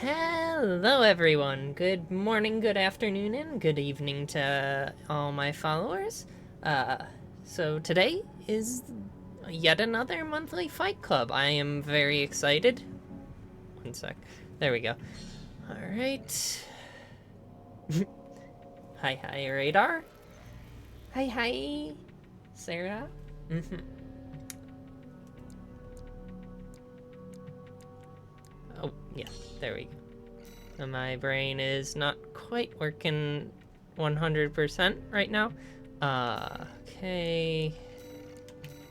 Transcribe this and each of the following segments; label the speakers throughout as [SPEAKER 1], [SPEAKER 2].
[SPEAKER 1] Hello everyone, good morning, good afternoon, and good evening to all my followers. So today is yet another monthly fight club. I am very excited. One sec. There we go. Alright. Hi, Radar. Hi, Sarah. Oh, yeah, there we go. My brain is not quite working 100% right now. Okay.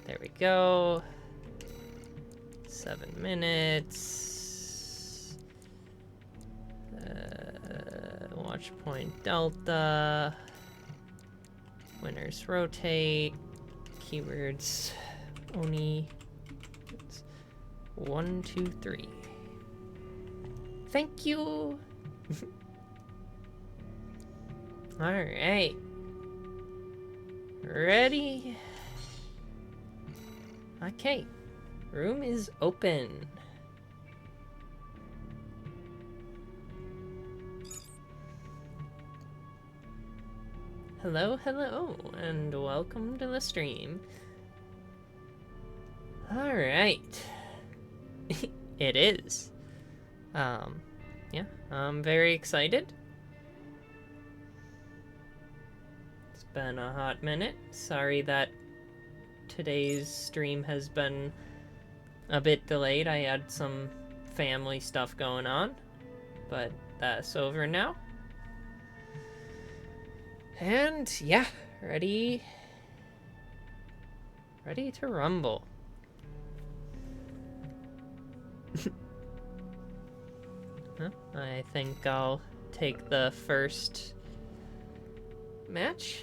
[SPEAKER 1] There we go. 7 minutes. Watch point delta. Winners rotate. Keywords. Oni. 1, 2, 3. Thank you. Alright. Ready? Okay. Room is open. Hello, and welcome to the stream. Alright. It is. Yeah, I'm very excited. It's been a hot minute. Sorry that today's stream has been a bit delayed. I had some family stuff going on, but that's over now. And yeah, ready to rumble. I think I'll take the first match.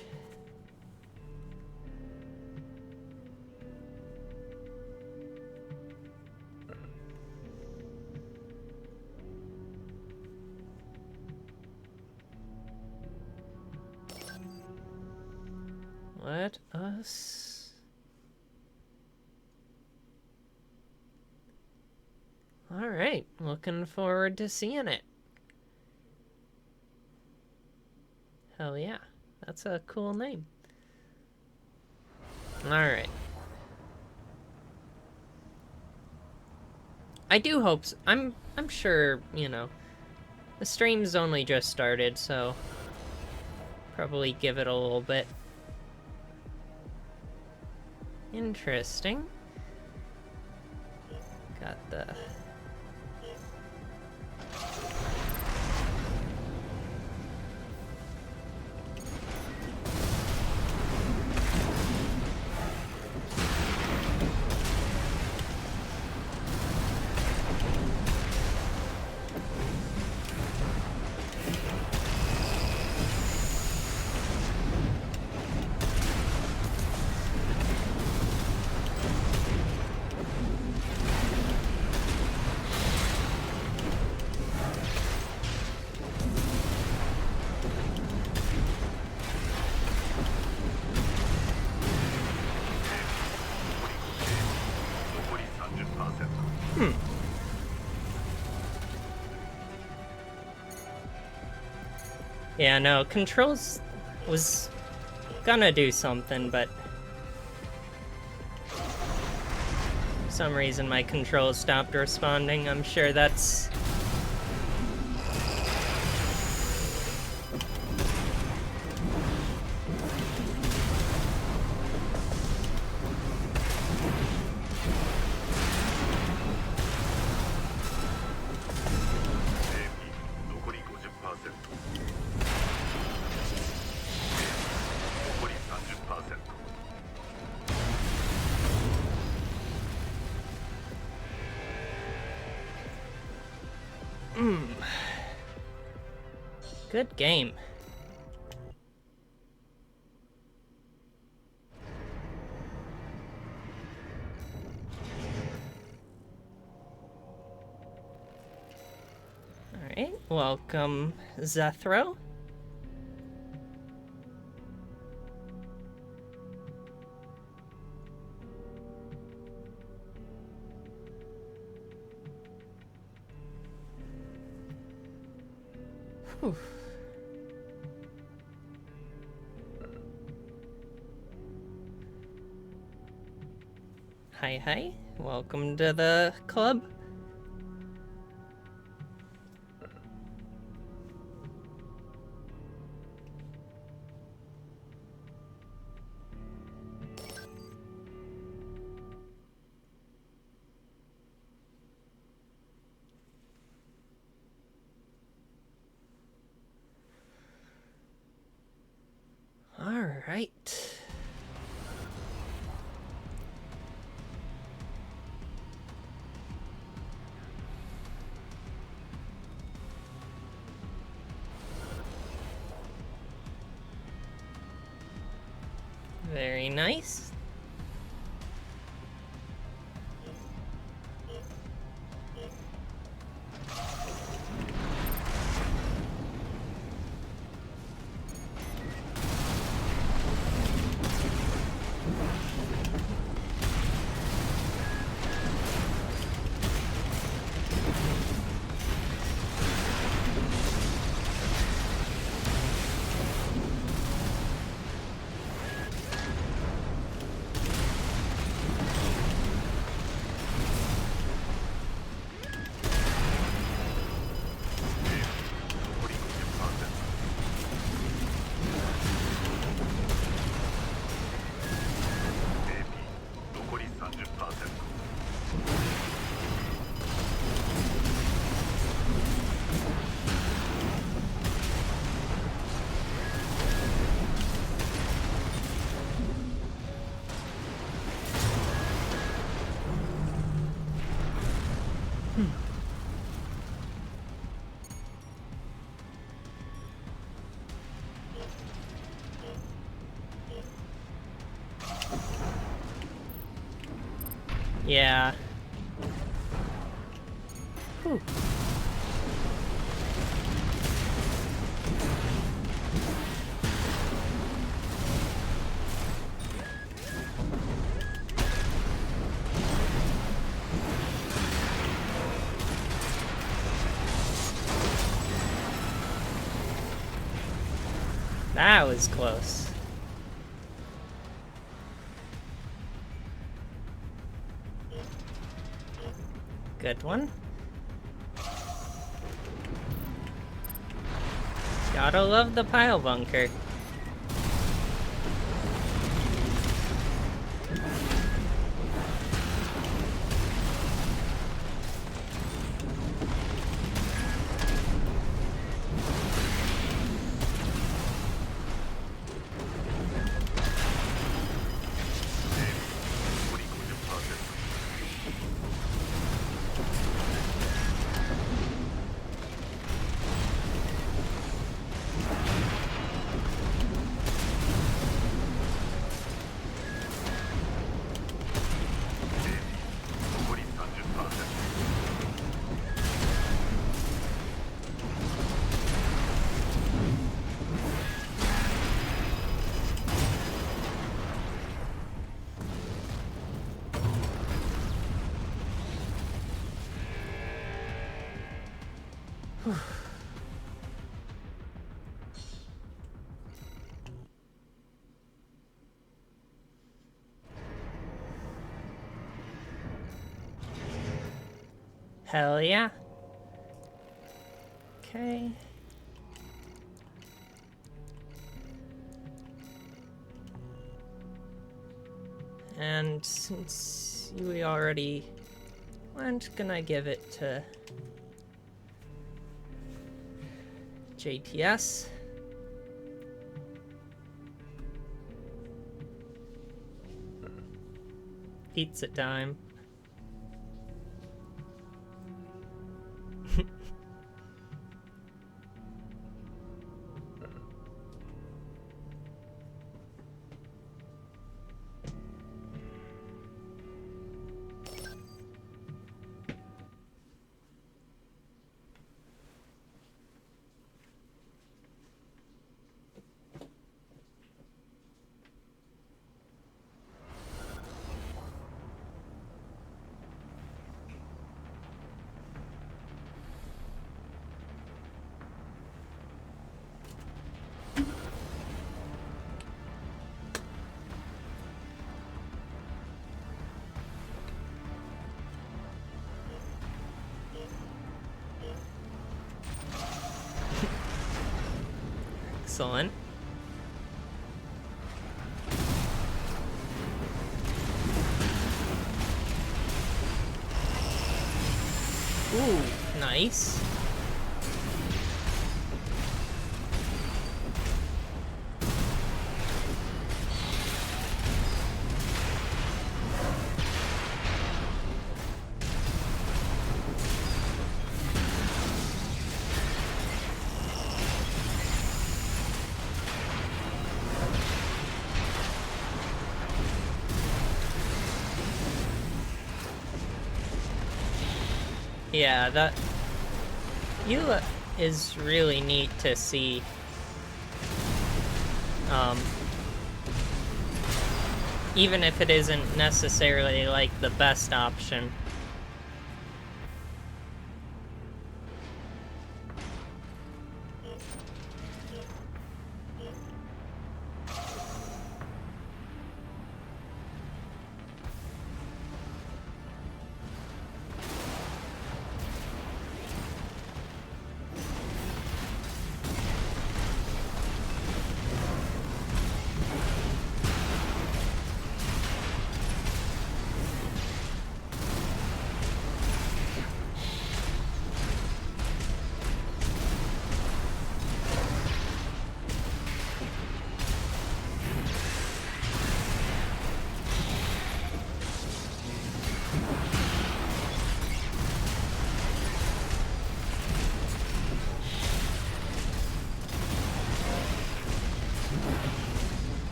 [SPEAKER 1] Let us... Alright, looking forward to seeing it. Hell yeah, that's a cool name. Alright. I do hope so. I'm sure, you know, the stream's only just started, so probably give it a little bit. Interesting. Got the... Yeah, no, controls was gonna do something, but for some reason my controls stopped responding. I'm sure that's... Good game. Alright, welcome, Zethro. Whew. Hi, hi. Welcome to the club. All right. Very nice. Yeah. Whew. That was close. Good one. Gotta love the pile bunker. Hell yeah. Okay. And since we already went, gonna give it to JTS. Pizza time. Excellent. Ooh, nice. Yeah, that Eula is really neat to see. Even if it isn't necessarily like the best option.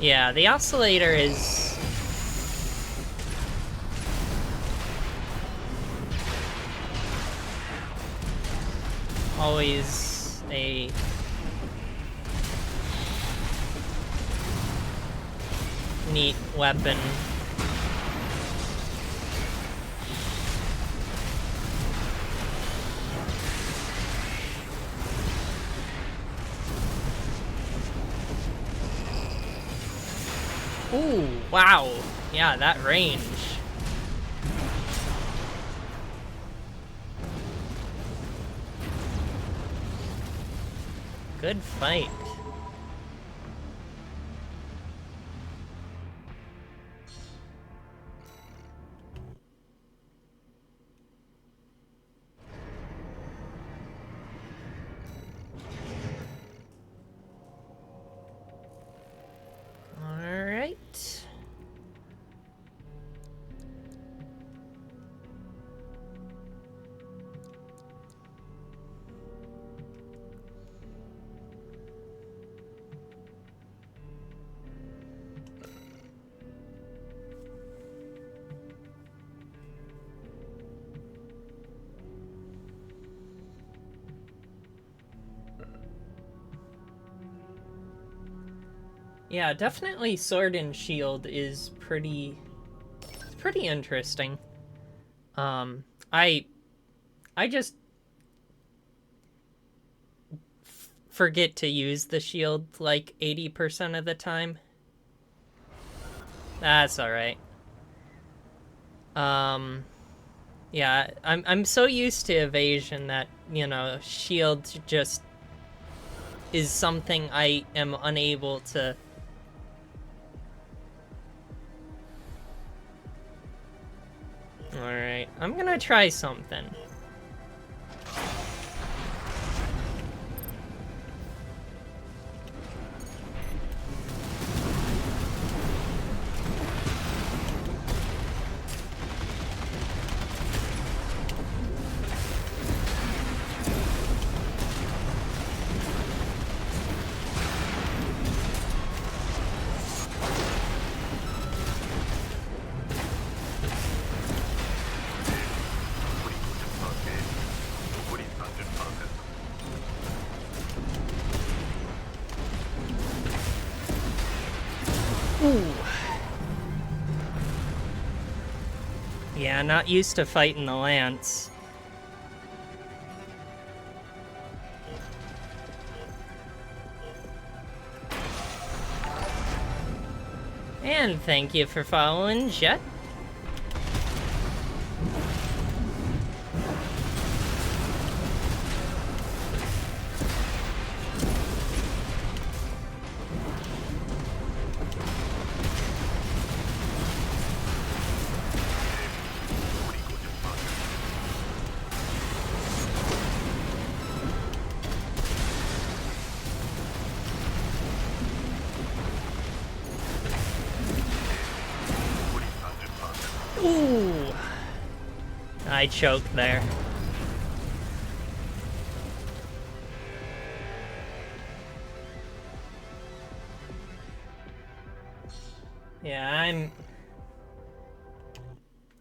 [SPEAKER 1] Yeah, the oscillator is always a neat weapon. Ooh, wow. Yeah, that range. Good fight. All right. Yeah, definitely Sword and Shield is pretty interesting. I just forget to use the shield like 80% of the time. That's all right. Yeah, I'm so used to evasion that, you know, shield just is something I am unable to. Alright, I'm gonna try something. Yeah, not used to fighting the Lance. And thank you for following, Jet. Ooh! I choked there. Yeah,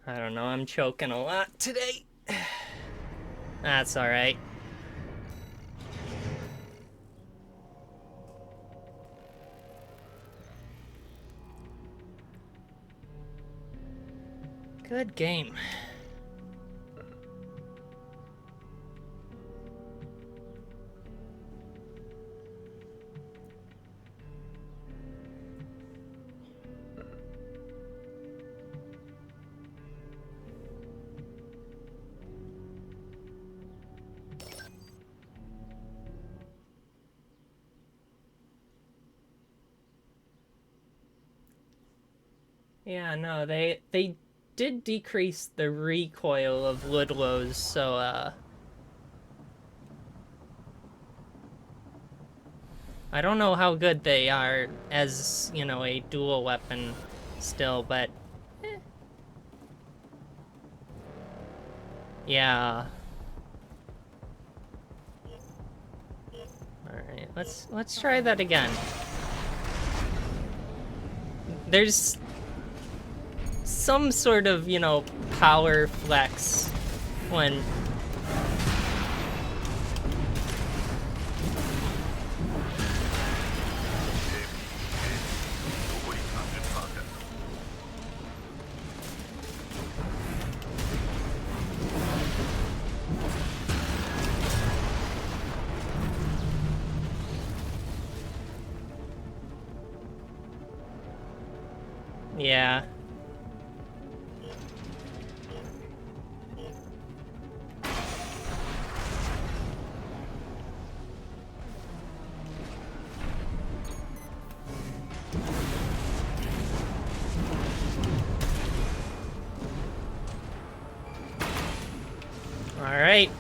[SPEAKER 1] I don't know, I'm choking a lot today. That's alright. Good game. Yeah, no, they did decrease the recoil of Ludlow's, so I don't know how good they are as, you know, a dual weapon still, but yeah. Alright, let's try that again. There's some sort of, you know, power flex when... Yeah. Alright.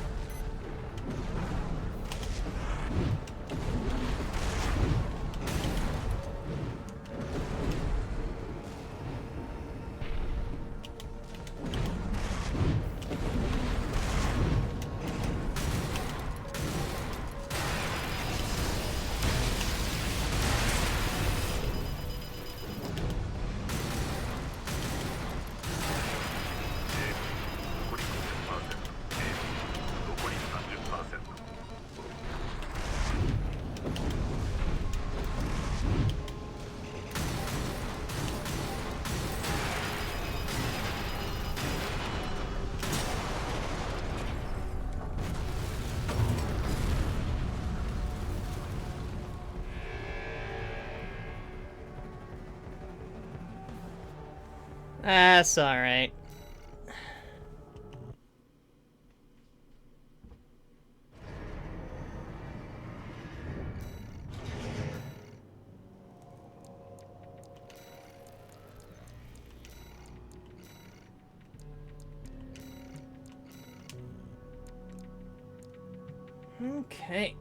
[SPEAKER 1] That's alright. Okay.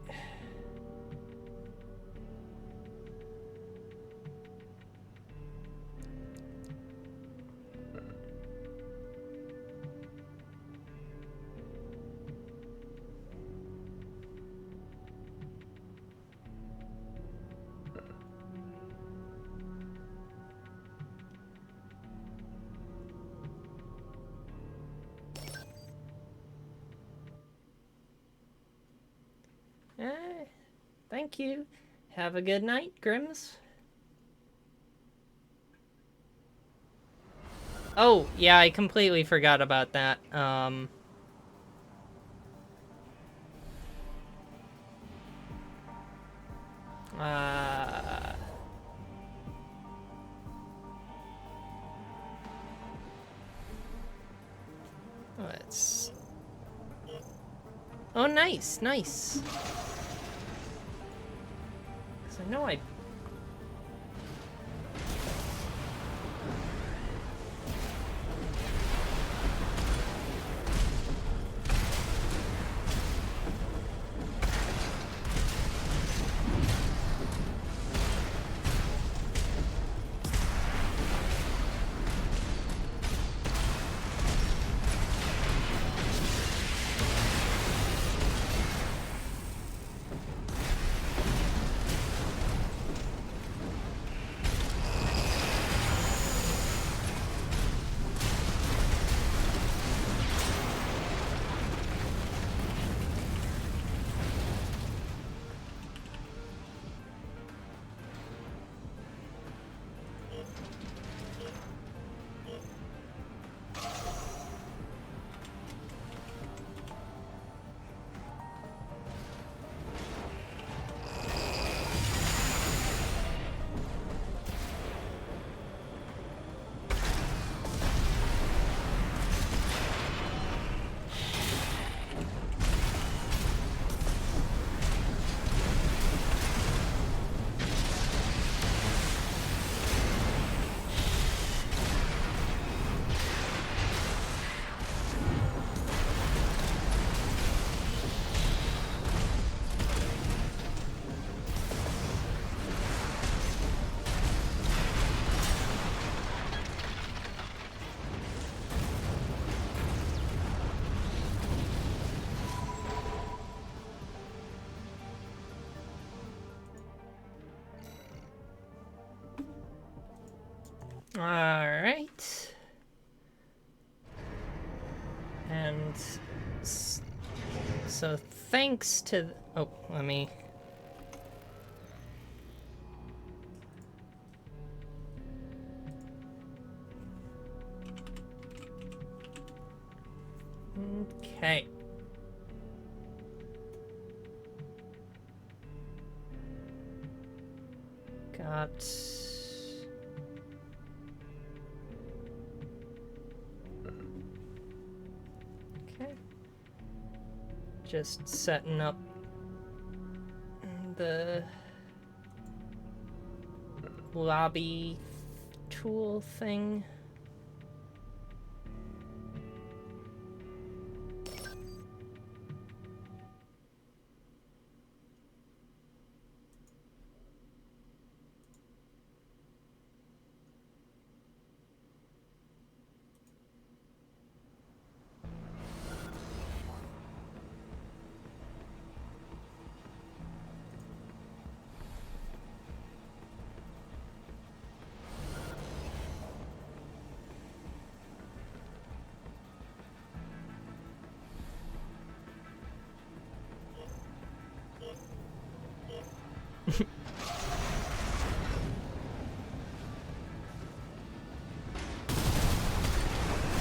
[SPEAKER 1] Thank you. Have a good night, Grims. Oh, yeah, I completely forgot about that. Uh... Let's... Oh, nice, nice. 'Cause I know I... Alright. And... So thanks to... Oh, let me... Okay. Got... Okay. Just setting up the lobby tool thing.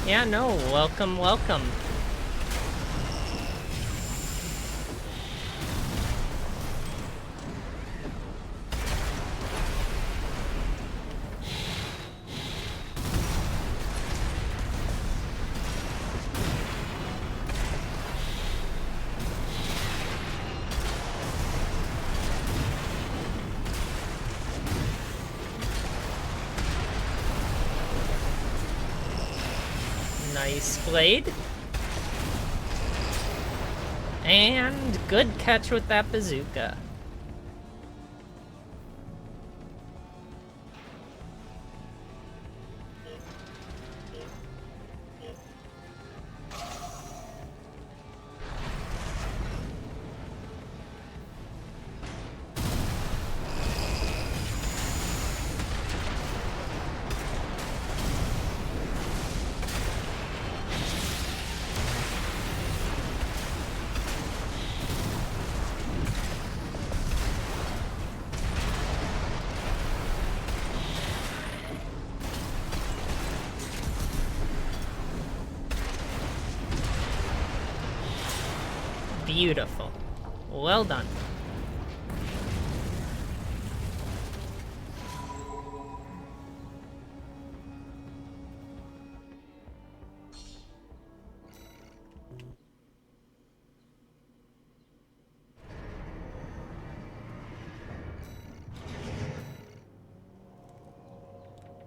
[SPEAKER 1] Yeah, no, welcome, welcome. Nice blade. And good catch with that bazooka. Beautiful. Well done.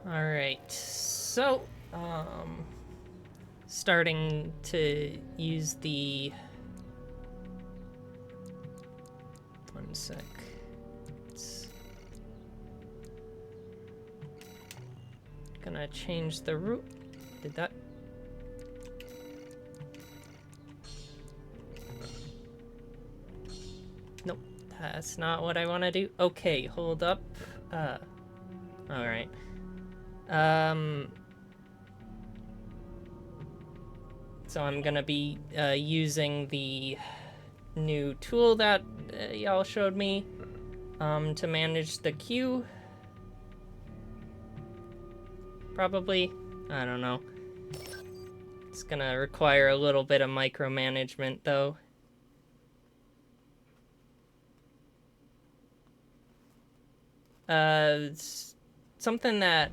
[SPEAKER 1] Alright, so, starting to use the... One sec. Gonna change the route. Did that? Nope, that's not what I want to do. Okay, hold up. Alright. So I'm gonna be using the new tool that y'all showed me to manage the queue. Probably. I don't know. It's gonna require a little bit of micromanagement, though. It's something that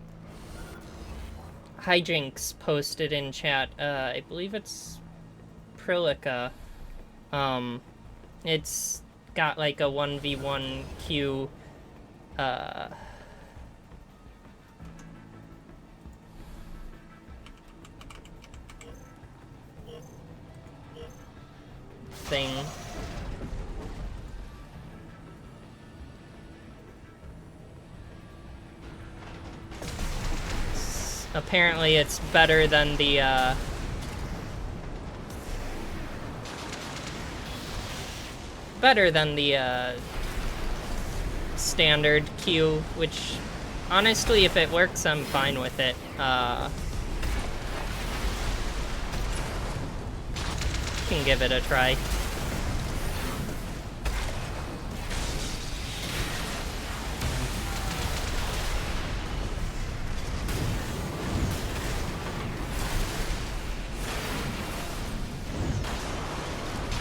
[SPEAKER 1] Hijinks posted in chat. I believe it's Prilica. It's got like a 1v1 queue, thing. Apparently it's better than the, standard queue, which, honestly, if it works, I'm fine with it. Can give it a try.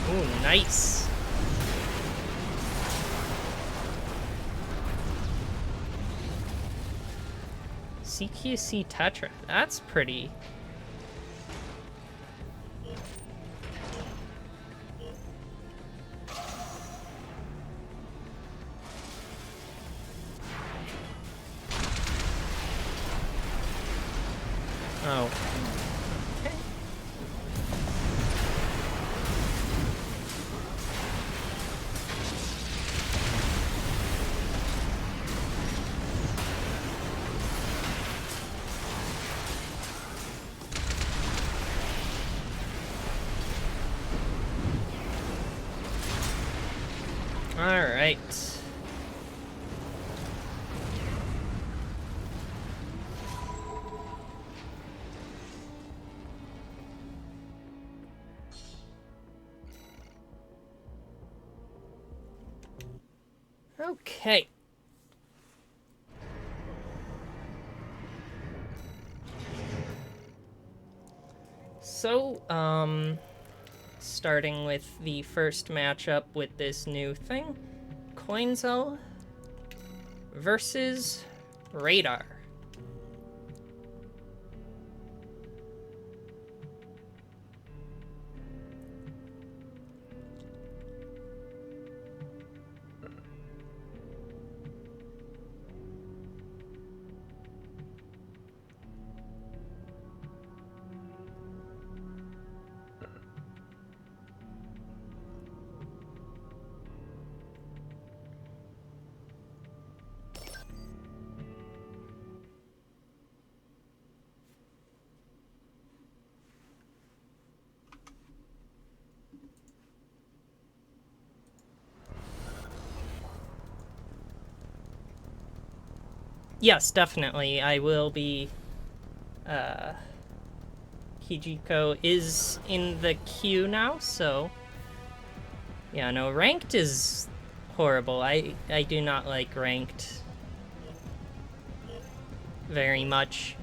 [SPEAKER 1] Ooh, nice. CQC Tetra, that's pretty. Oh. Okay. All right. Okay. So, starting with the first matchup with this new thing, Coinzel versus Radar. Yes, definitely. I will be... Kijiko is in the queue now, so... Yeah, no, ranked is horrible. I do not like ranked very much.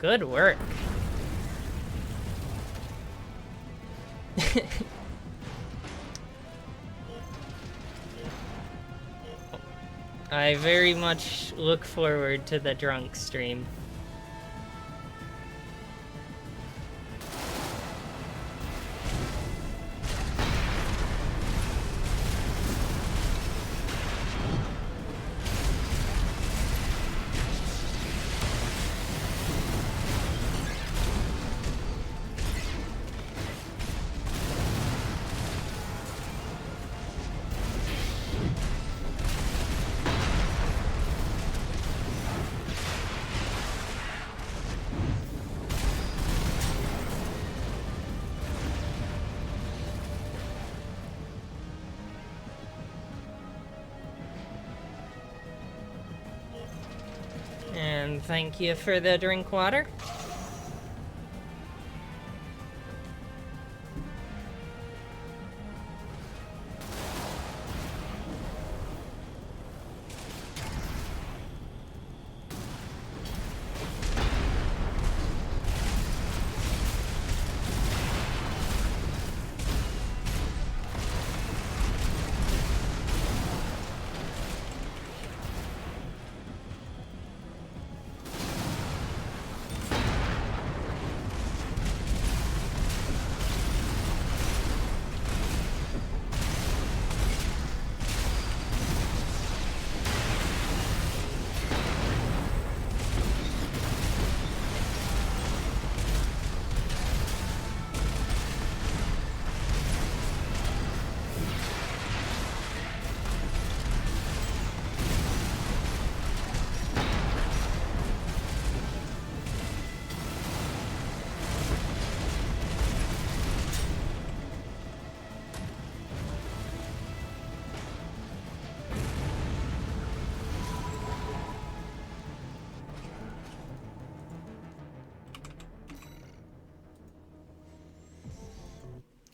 [SPEAKER 1] Good work. I very much look forward to the drunk stream. And thank you for the drink water.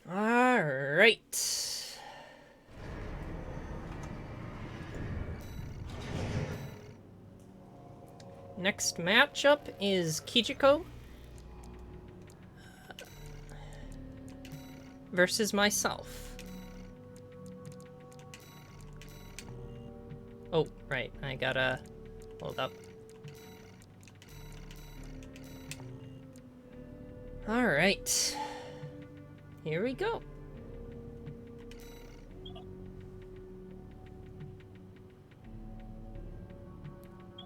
[SPEAKER 1] All right. Next matchup is Kijiko versus myself. Oh, right. I gotta hold up. All right. Here we go.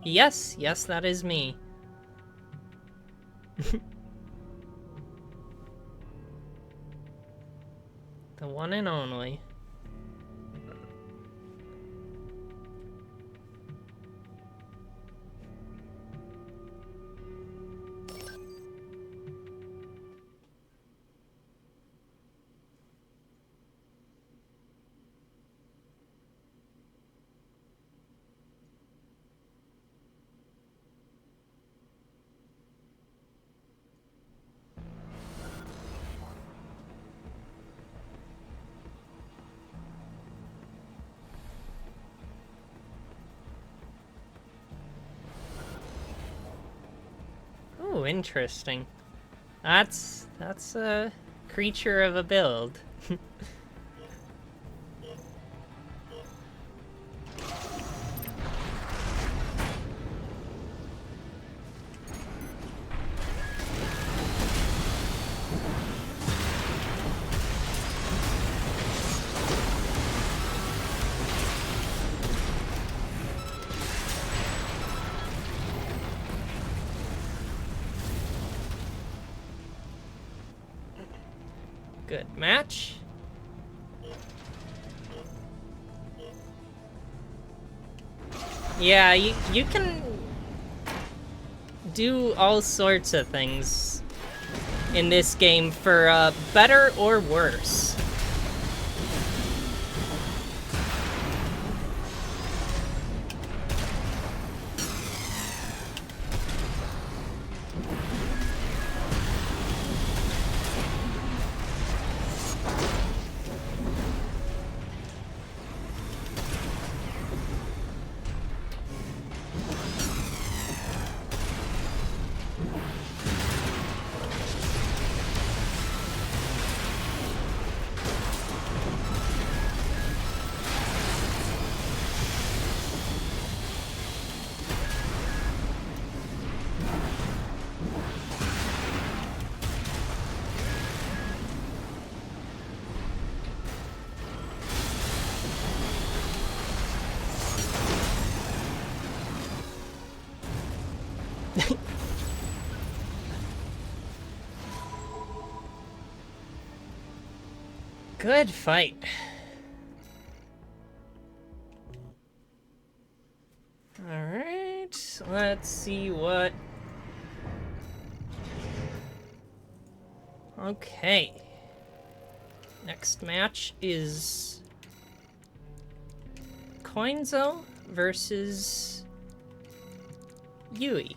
[SPEAKER 1] Yes, yes, that is me. The one and only. Oh, interesting. That's a creature of a build. Good match. Yeah, you can do all sorts of things in this game for better or worse. Good fight. Alright, let's see what... Okay. Next match is... Coinzo versus... Yui.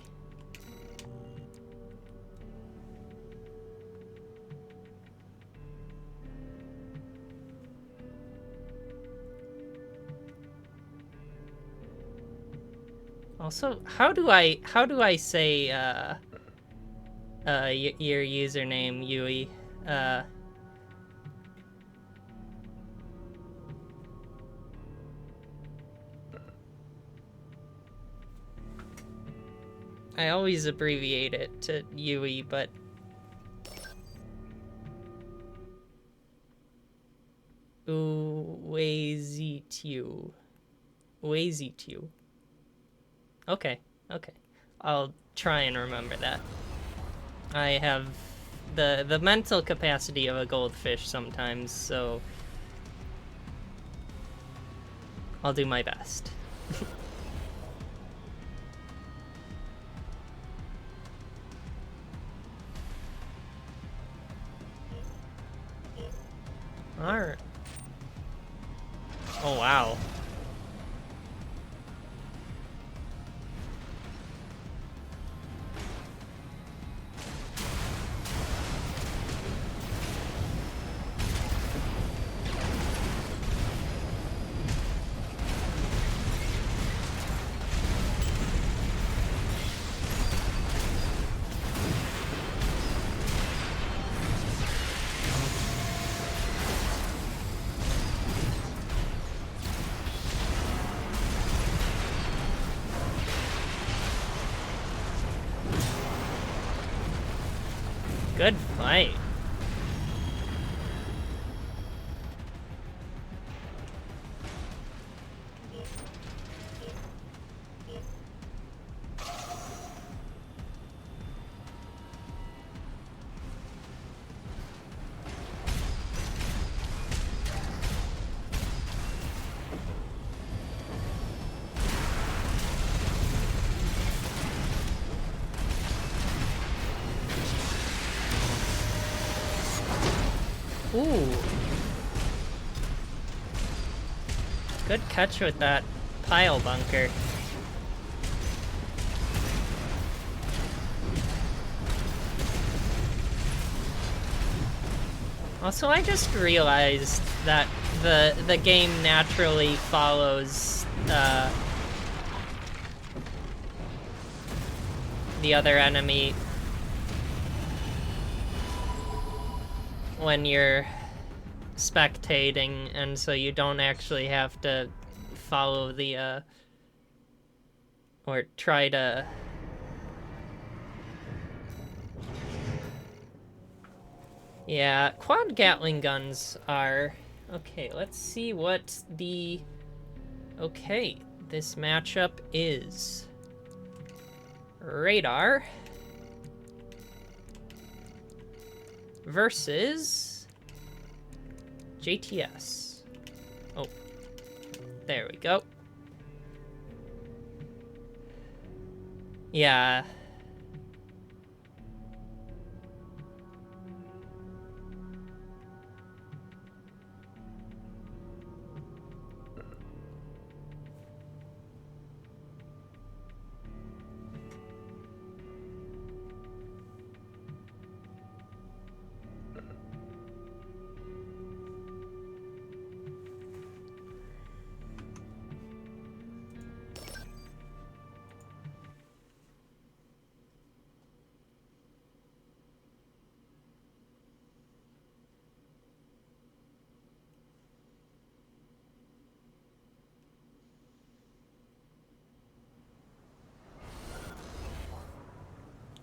[SPEAKER 1] Also, how do I say your username, Yui? I always abbreviate it to Yui, but Uwezitiu. Uwezitiu. Okay, okay. I'll try and remember that. I have the mental capacity of a goldfish sometimes, so I'll do my best. Alright. Oh, wow. Good fight. Ooh. Good catch with that pile bunker. Also, I just realized that the game naturally follows the other enemy when you're spectating, and so you don't actually have to follow the or try to yeah, quad Gatling guns are okay. Let's see what the okay, this matchup is Radar versus JTS. Oh, there we go. Yeah.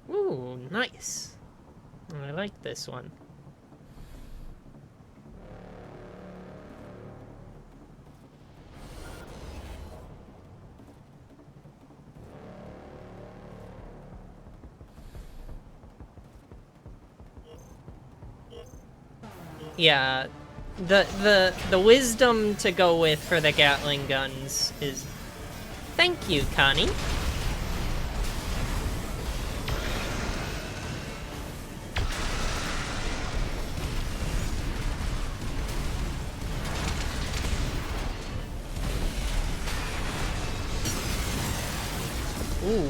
[SPEAKER 1] Ooh, nice. I like this one. Yeah, The wisdom to go with for the Gatling guns is... Thank you, Connie. Ooh.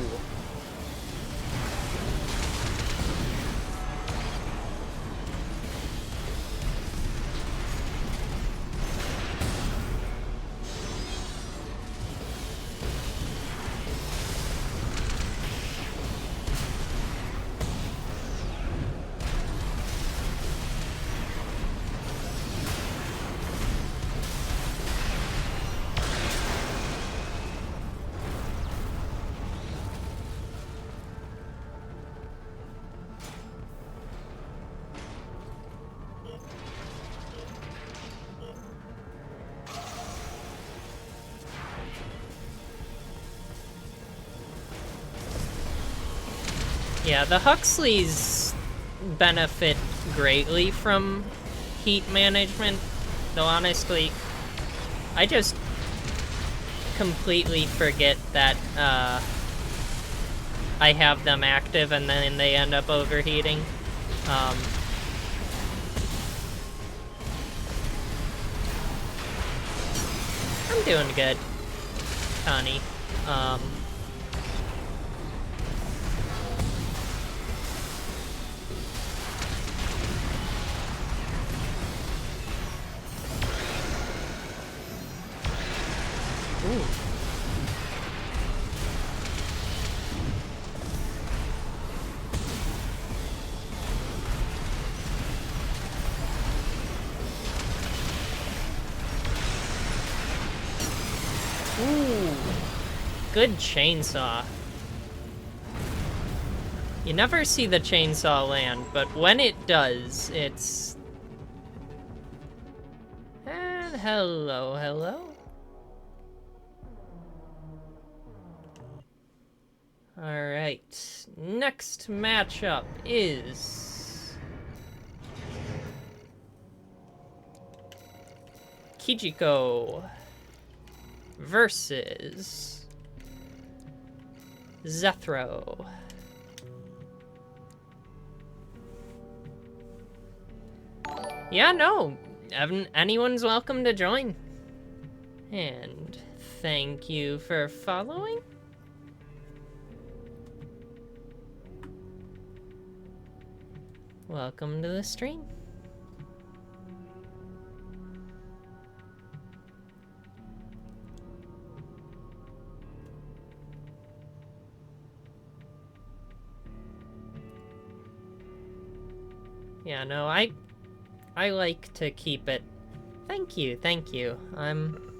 [SPEAKER 1] Yeah, the Huxleys benefit greatly from heat management, though honestly, I just completely forget that I have them active and then they end up overheating. I'm doing good, Connie. Ooh. Ooh. Good chainsaw. You never see the chainsaw land, but when it does, it's... And hello, hello. Alright, next matchup is... Kijiko versus Zethro. Yeah, no, anyone's welcome to join. And thank you for following. Welcome to the stream. Yeah, no, I like to keep it. Thank you, thank you. I'm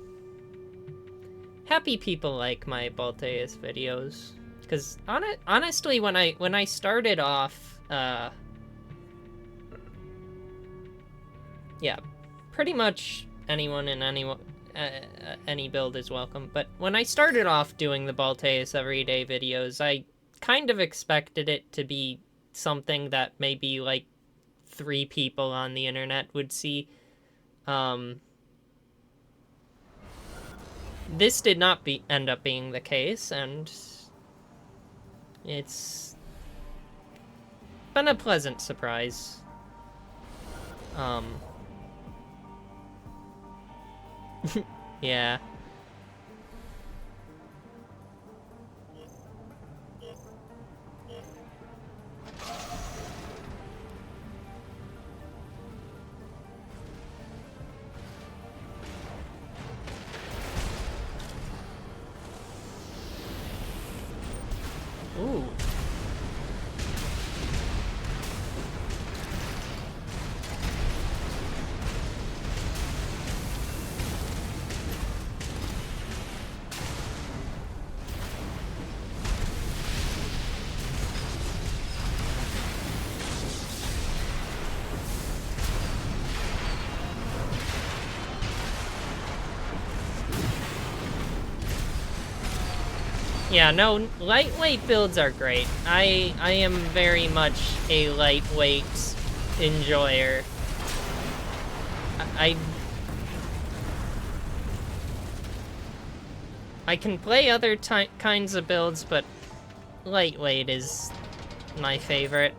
[SPEAKER 1] happy people like my Balteus videos, because honestly, when I started off, yeah, pretty much anyone in any build is welcome. But when I started off doing the Balteus everyday videos, I kind of expected it to be something that maybe like 3 people on the internet would see. This did not end up being the case, and it's been a pleasant surprise. Yeah. Ooh. Yeah, no, lightweight builds are great. I am very much a lightweight enjoyer. I can play other kinds of builds, but lightweight is my favorite.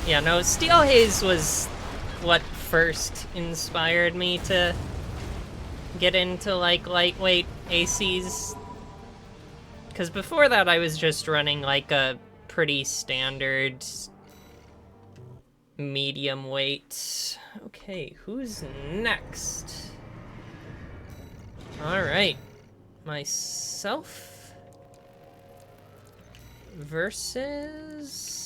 [SPEAKER 1] Yeah, no, Steel Haze was what first inspired me to get into, like, lightweight ACs. Because before that, I was just running, like, a pretty standard medium weight. Okay, who's next? Alright. Myself versus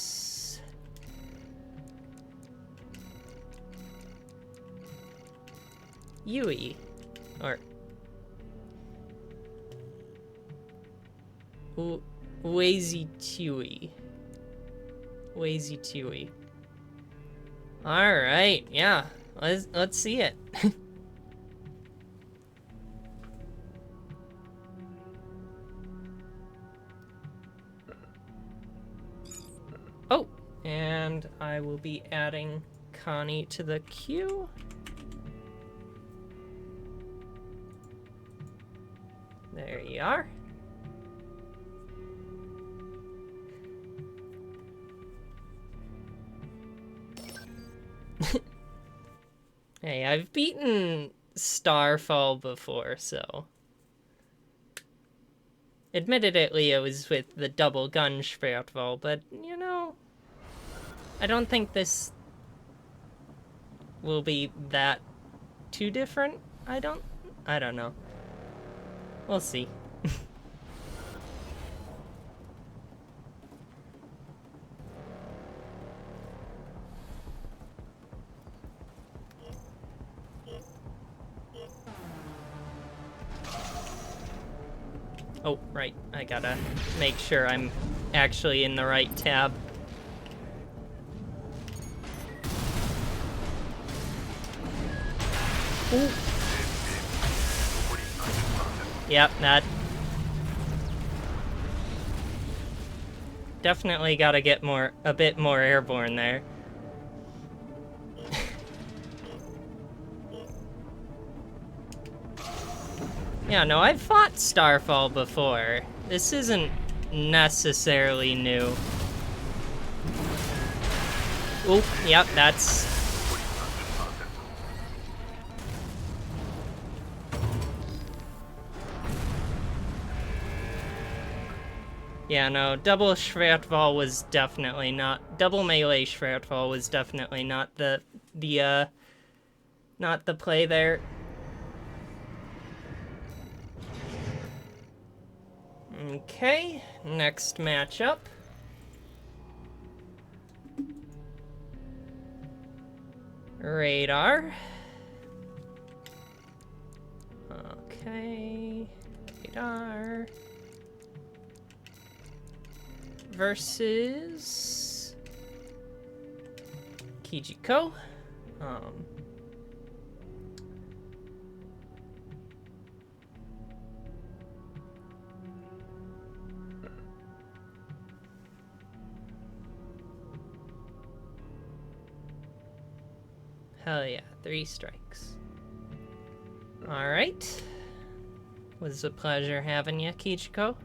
[SPEAKER 1] Yui, or Wazy Tui. All right, yeah, let's see it. Oh, and I will be adding Connie to the queue. There you are. Hey, I've beaten Starfall before, so... Admittedly, it was with the double gun Schwertfall, but, you know... I don't think this will be that too different. I don't know. We'll see. Oh, right. I gotta make sure I'm actually in the right tab. Ooh. Yep, that... Definitely gotta get a bit more airborne there. Yeah, no, I've fought Starfall before. This isn't necessarily new. Oop, yep, that's... Yeah, no, double Schwertfall was definitely not... Double melee Schwertfall was definitely not not the play there. Okay, next matchup. Radar. Okay, Radar. Versus Kijiko. Hell yeah, 3 strikes. Alright. Was a pleasure having you, Kijiko.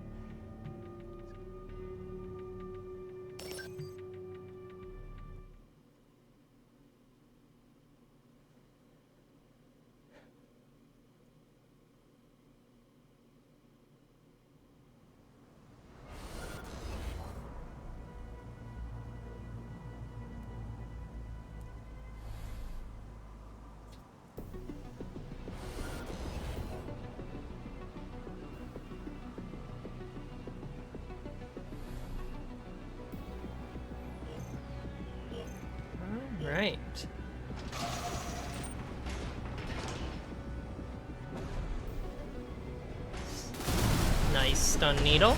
[SPEAKER 1] Nice stun needle.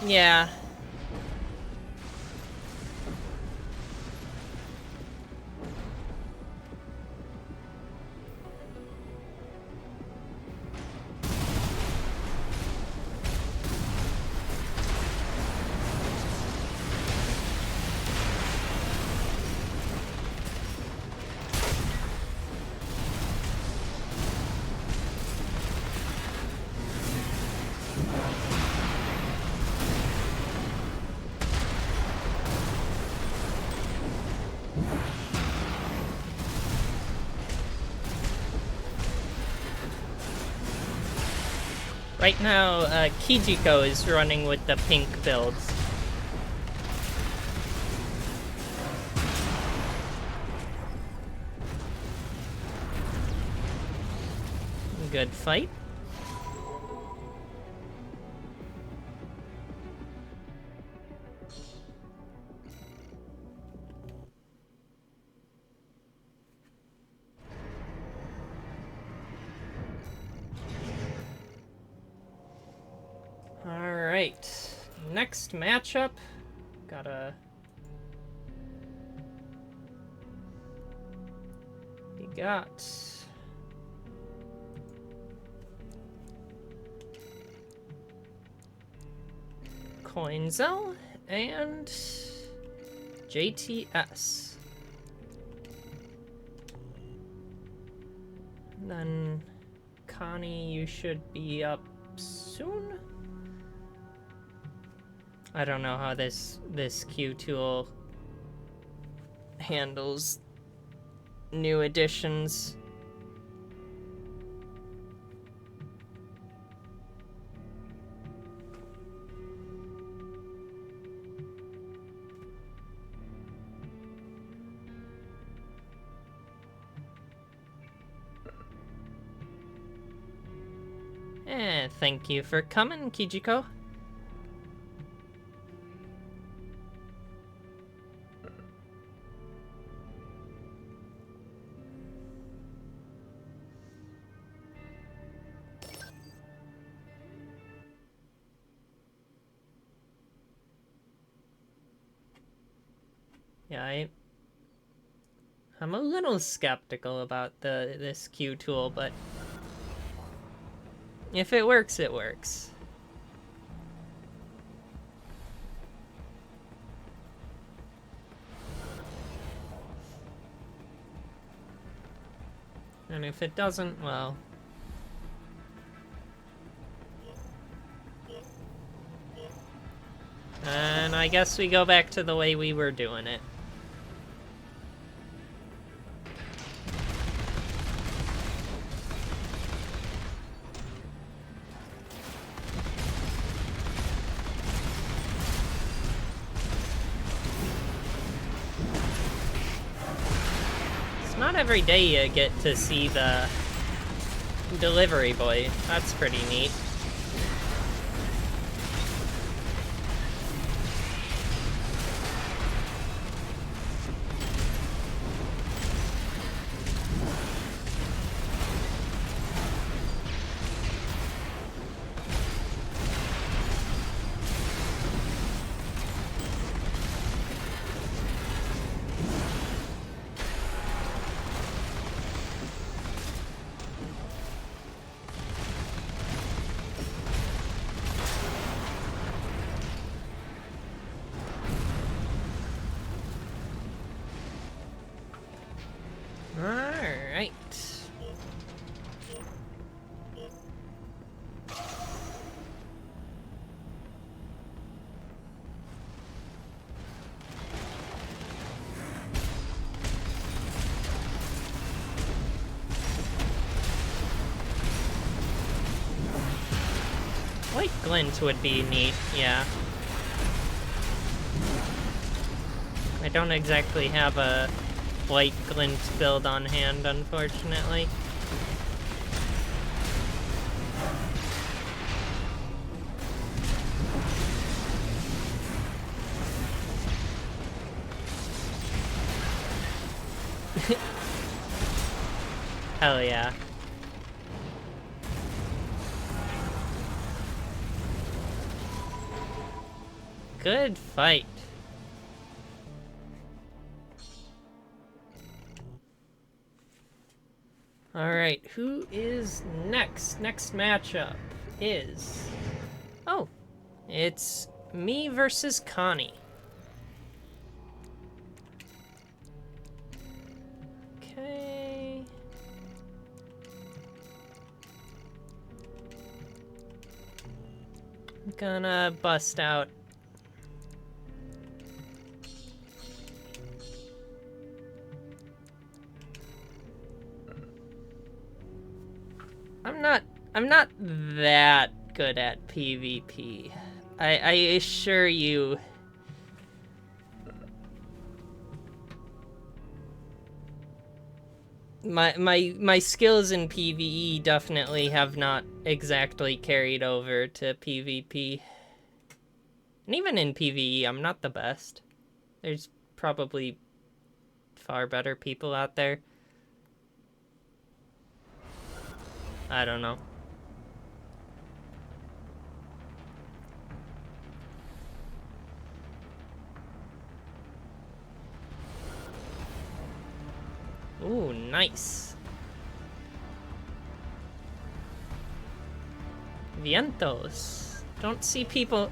[SPEAKER 1] Yeah. Right now, Kijiko is running with the pink builds. Good fight. Alright, next matchup, we got Coinzel and JTS. And then Connie, you should be up soon? I don't know how this Q tool handles new additions. Thank you for coming, Kijiko. Yeah, I'm a little skeptical about this Q tool, but if it works, it works. And if it doesn't, well... And I guess we go back to the way we were doing it. Not every day you get to see the delivery boy. That's pretty neat. Light Glint would be neat, yeah. I don't exactly have a Light Glint build on hand, unfortunately. Hell yeah. Good fight. Alright, who is next? Next matchup is... Oh, it's me versus Connie. Okay... I'm gonna bust out... I'm not that good at PvP. I assure you. My skills in PvE definitely have not exactly carried over to PvP. And even in PvE, I'm not the best. There's probably far better people out there. I don't know. Ooh, nice. Vientos. Don't see people...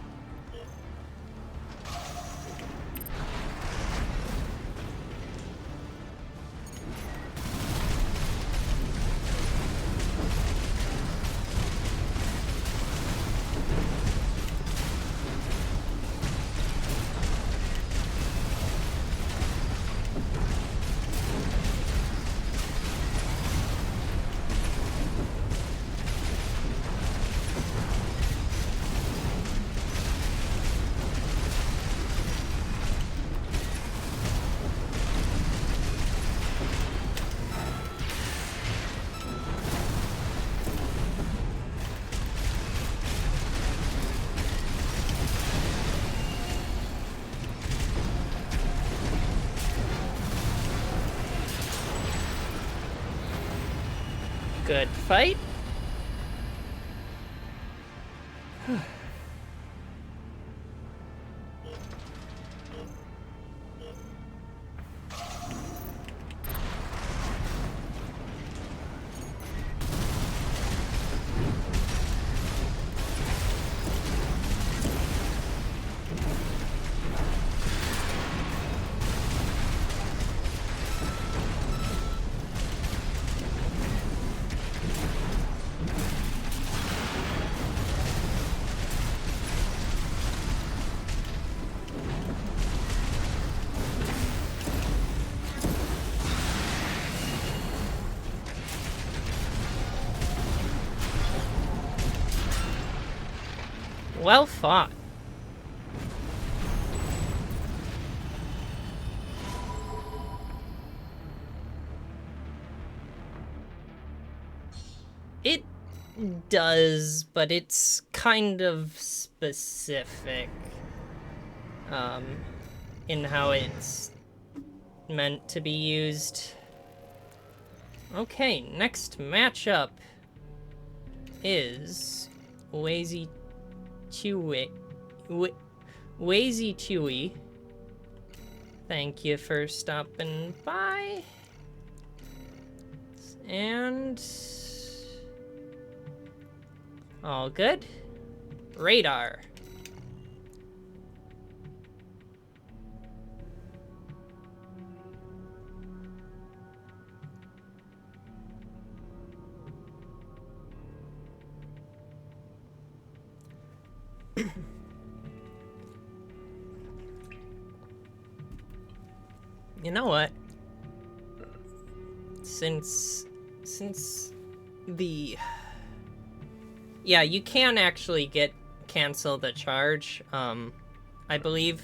[SPEAKER 1] Good fight. Well fought. It does, but it's kind of specific in how it's meant to be used. Okay, next matchup is Wazy Chewy. Wazy Chewy. Thank you for stopping by. And all good. Radar. You know what? Since the... Yeah, you can actually get cancel the charge. I believe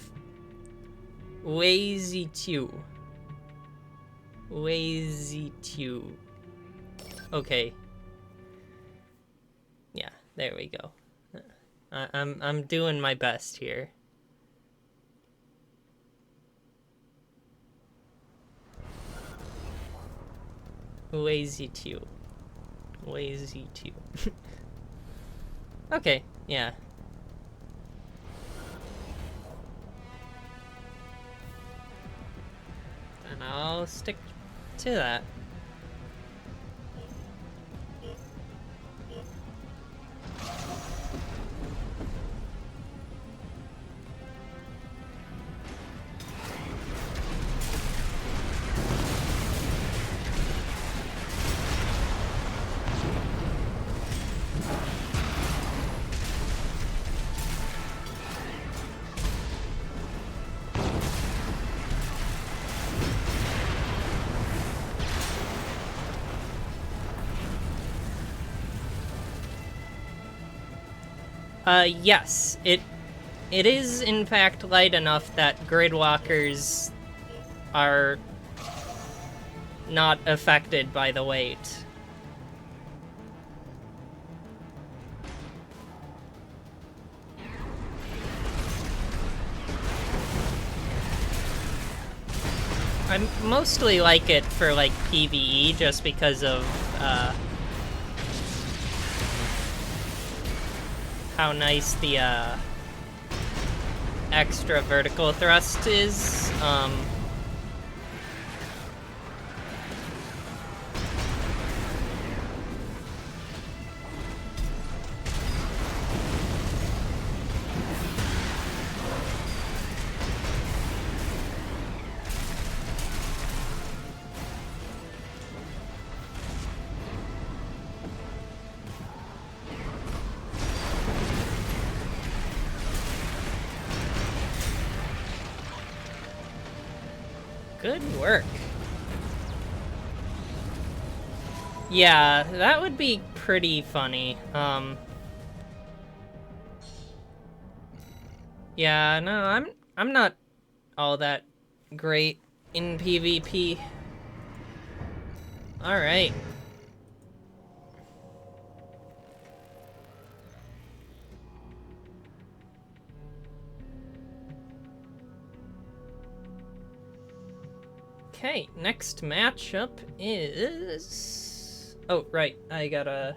[SPEAKER 1] Wazy 2. Okay. Yeah, there we go. I'm doing my best here. Wazy 2. Okay, yeah. And I'll stick to that. Yes, it is in fact light enough that gridwalkers are not affected by the weight. I mostly like it for, like, PvE, just because of, how nice the, extra vertical thrust is. Good work. Yeah, that would be pretty funny. Yeah, no, I'm not all that great in PvP. All right. Okay, next matchup is... Oh, right, I gotta...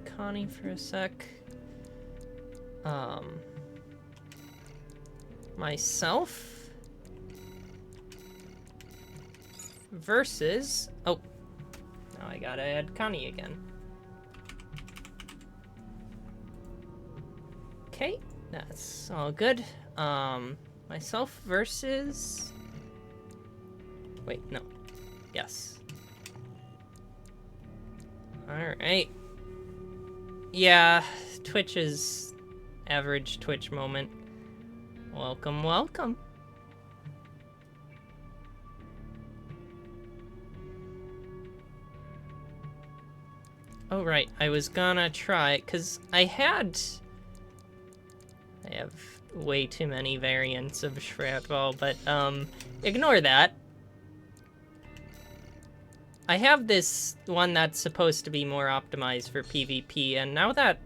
[SPEAKER 1] Connie for a sec. Myself... versus... Oh, now I gotta add Connie again. Okay, that's all good. Myself versus... Wait, no. Yes. Alright. Yeah, Twitch is average Twitch moment. Welcome, welcome. Oh, right. I was gonna try, because I have way too many variants of Shrapball, but, ignore that. I have this one that's supposed to be more optimized for PvP, and now that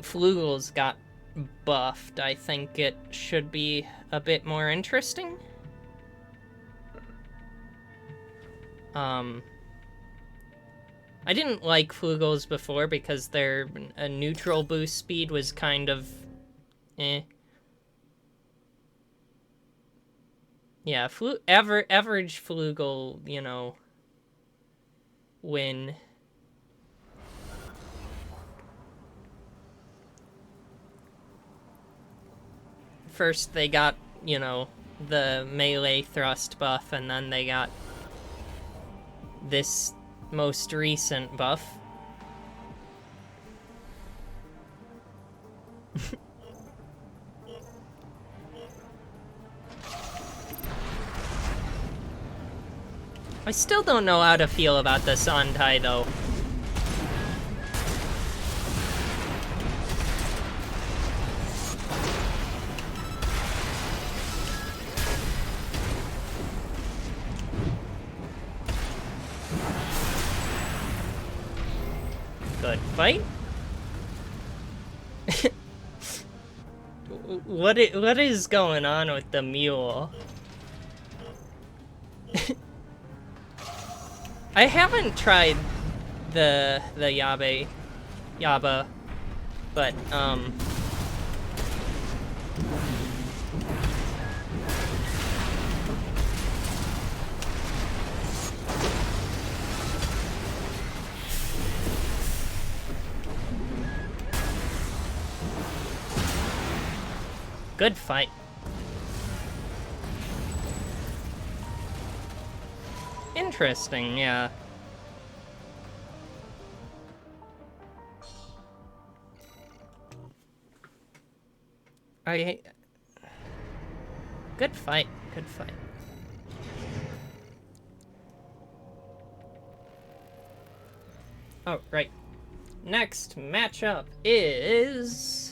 [SPEAKER 1] Flugel's got buffed, I think it should be a bit more interesting. I didn't like Flugels before because their neutral boost speed was kind of eh. Yeah, average Flugel, you know, win. First they got, you know, the melee thrust buff, and then they got this most recent buff. I still don't know how to feel about the Santai, though. Good fight. What is going on with the mule? I haven't tried the Yaba, but good fight. Interesting, yeah. Good fight, good fight. Oh, right. Next matchup is...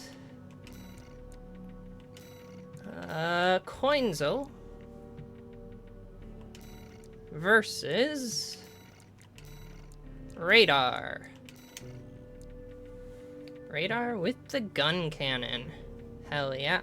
[SPEAKER 1] Coinzel versus Radar. Radar with the gun cannon. Hell yeah.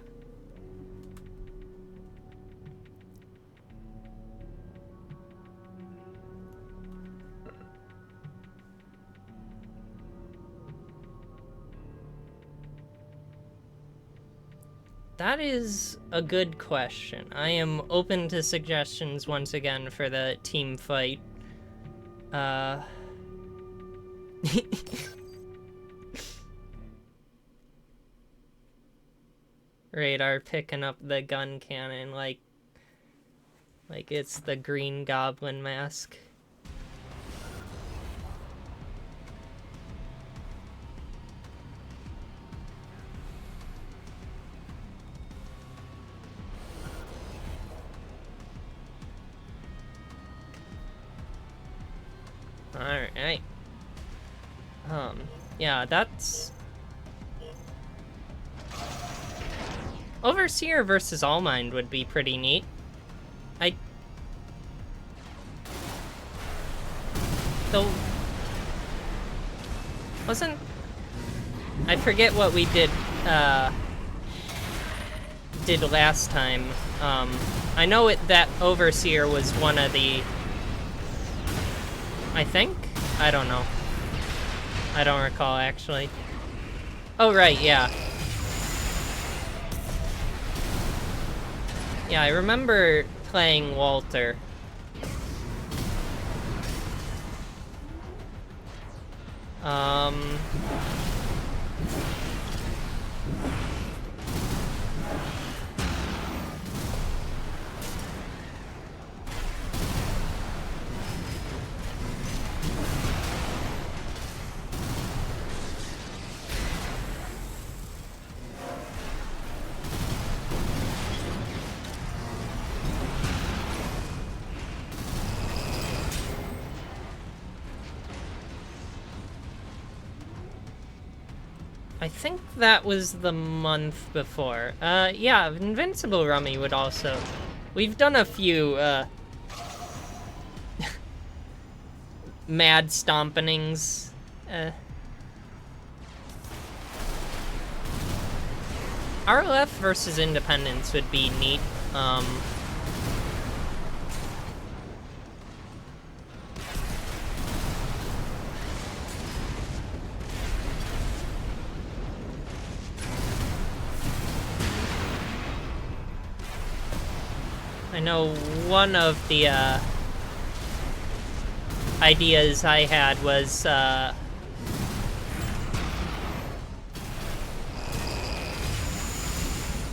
[SPEAKER 1] That is a good question. I am open to suggestions once again for the team fight. Radar picking up the gun cannon like it's the Green Goblin mask. Alright. Yeah, that's... Overseer versus Allmind would be pretty neat. Though... Wasn't... I forget what we did last time. I know that Overseer was one of the... I think? I don't know. I don't recall, actually. Oh, right, yeah. Yeah, I remember playing Walter. I think that was the month before. Yeah, Invincible Rummy would also... We've done a few, mad stompenings. RLF versus Independence would be neat. I know one of the ideas I had was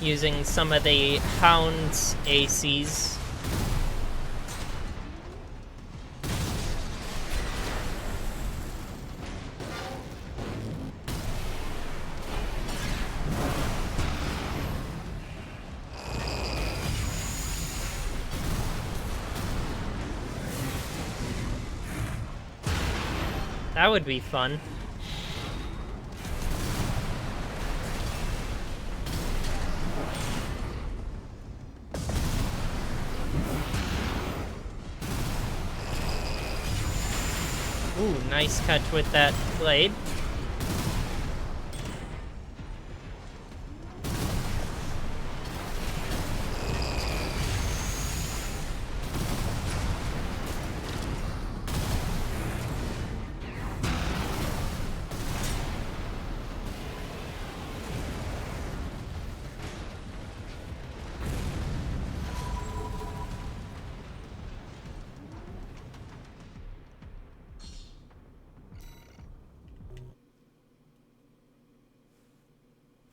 [SPEAKER 1] using some of the Hound's ACs. That would be fun. Ooh, nice catch with that blade.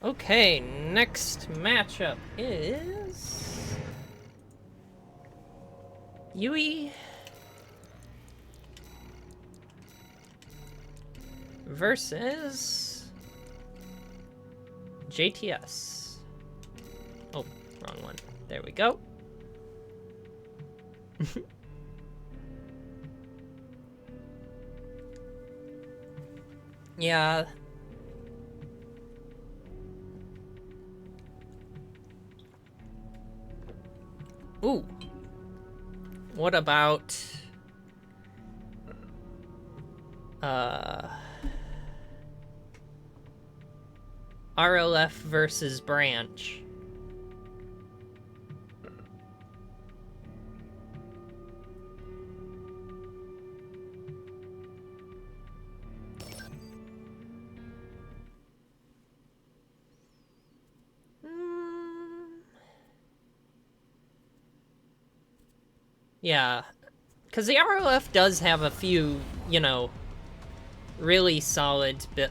[SPEAKER 1] Okay, next matchup is Yui versus JTS. Oh, wrong one. There we go. Yeah. Ooh. What about RLF versus Branch? Yeah, because the RLF does have a few, you know, really solid bit.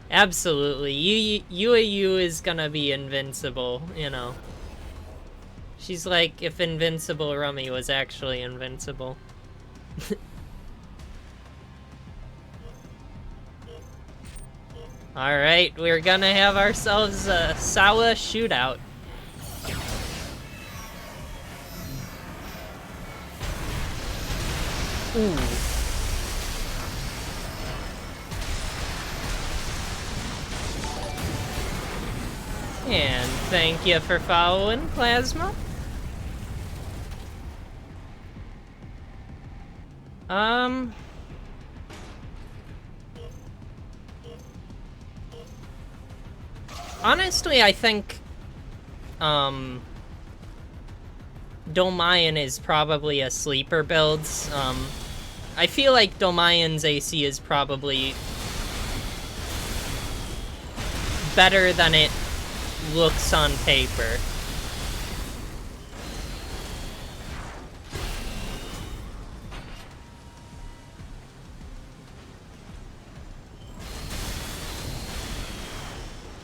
[SPEAKER 1] Absolutely, UAU is gonna be invincible, you know. She's like if Invincible Rummy was actually invincible. Alright, we're gonna have ourselves a Sawa shootout. Ooh. And thank you for following, Plasma. Honestly, I think, Dolmayan is probably a sleeper build. I feel like Dolmayan's AC is probably better than it looks on paper.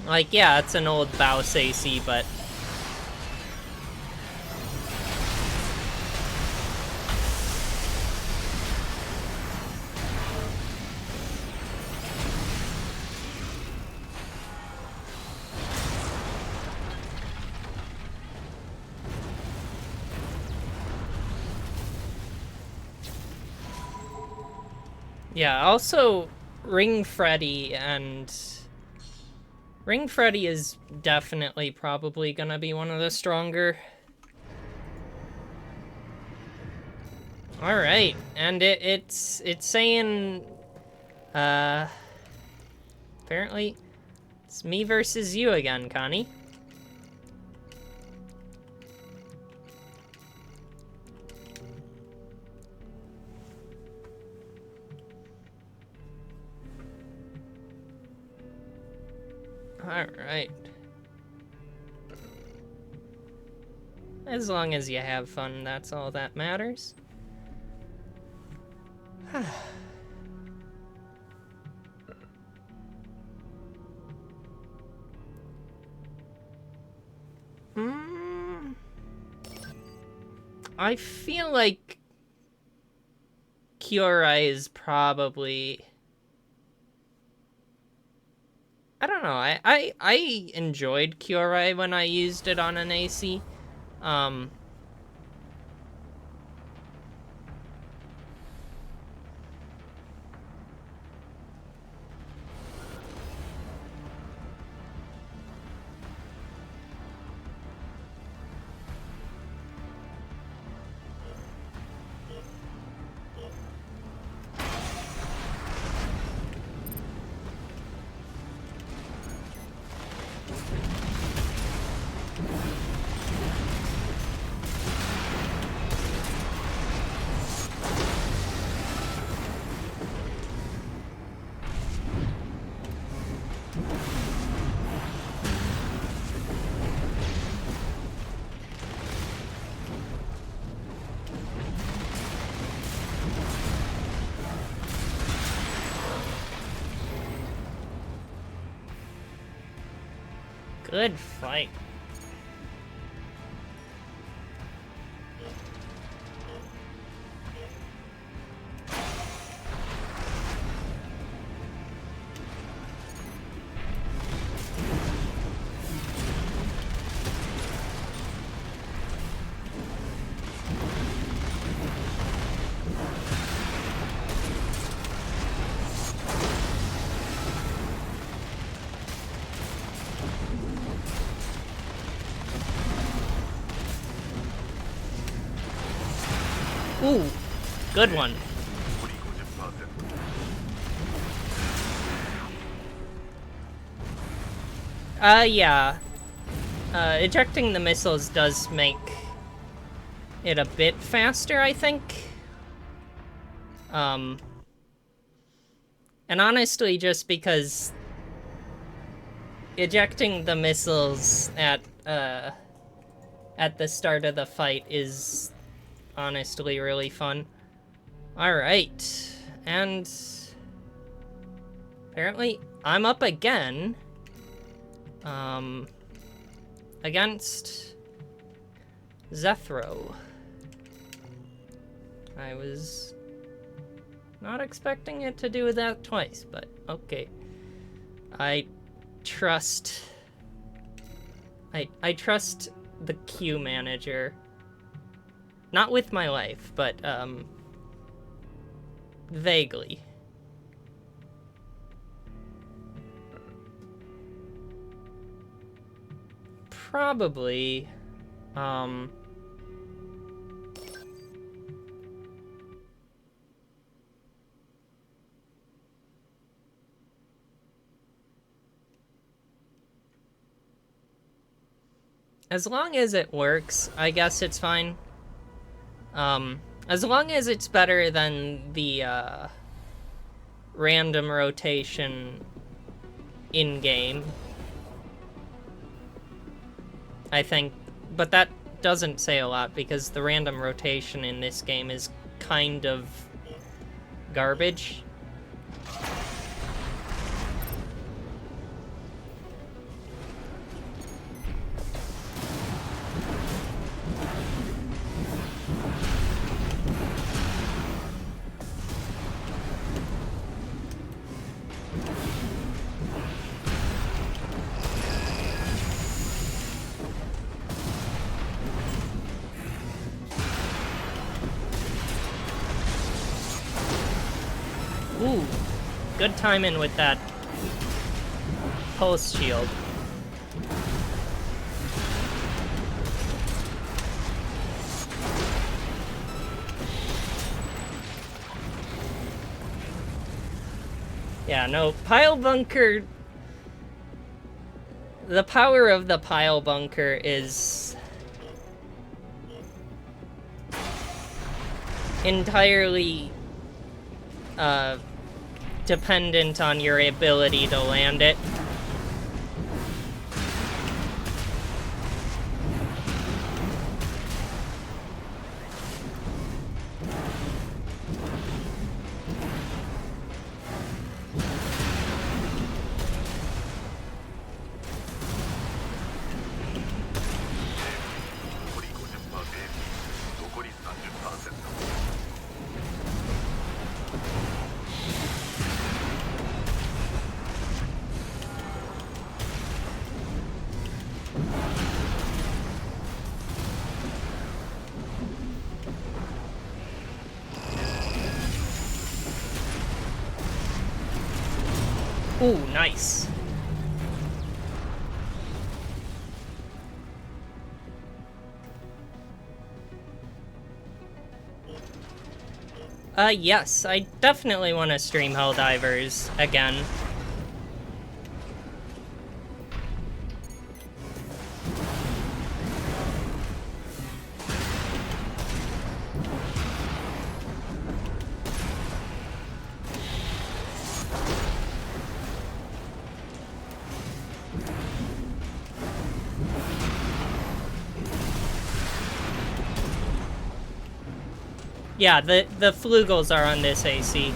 [SPEAKER 1] Like, yeah, it's an old Baus AC, but... Yeah, also, Ring Freddy is definitely probably gonna be one of the stronger. Alright, and it's saying, apparently, it's me versus you again, Connie. Alright. As long as you have fun, that's all that matters. I feel like Kyurei is probably... I don't know, I enjoyed Kyurei when I used it on an AC. Good fight. Ooh, good one. Yeah. Ejecting the missiles does make it a bit faster, I think. And honestly, just because ejecting the missiles at the start of the fight is honestly really fun. Alright, and apparently I'm up again. Against Zethro. I was not expecting it to do that twice, but okay. I trust the queue manager. Not with my life, but, vaguely. Probably, as long as it works, I guess it's fine. As long as it's better than the, random rotation in-game, I think. But that doesn't say a lot, because the random rotation in this game is kind of garbage. Ooh, good timing with that pulse shield. Yeah, no, pile bunker... The power of the pile bunker is entirely dependent on your ability to land it. Ooh, nice. Yes, I definitely want to stream Helldivers again. Yeah, the flugels are on this AC.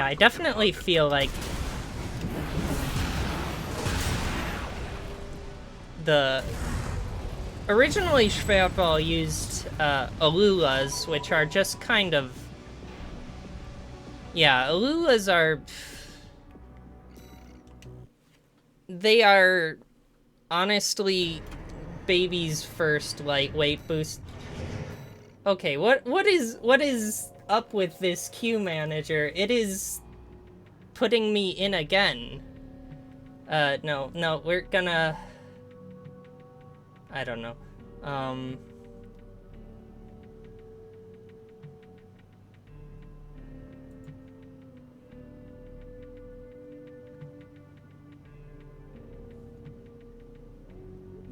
[SPEAKER 1] Yeah, I definitely feel like originally Schwertball used Alulas, which are just kind of... Yeah, Alulas are... They are honestly baby's first lightweight boost. Okay, what is up with this queue manager? It is putting me in again. No, we're gonna... I don't know.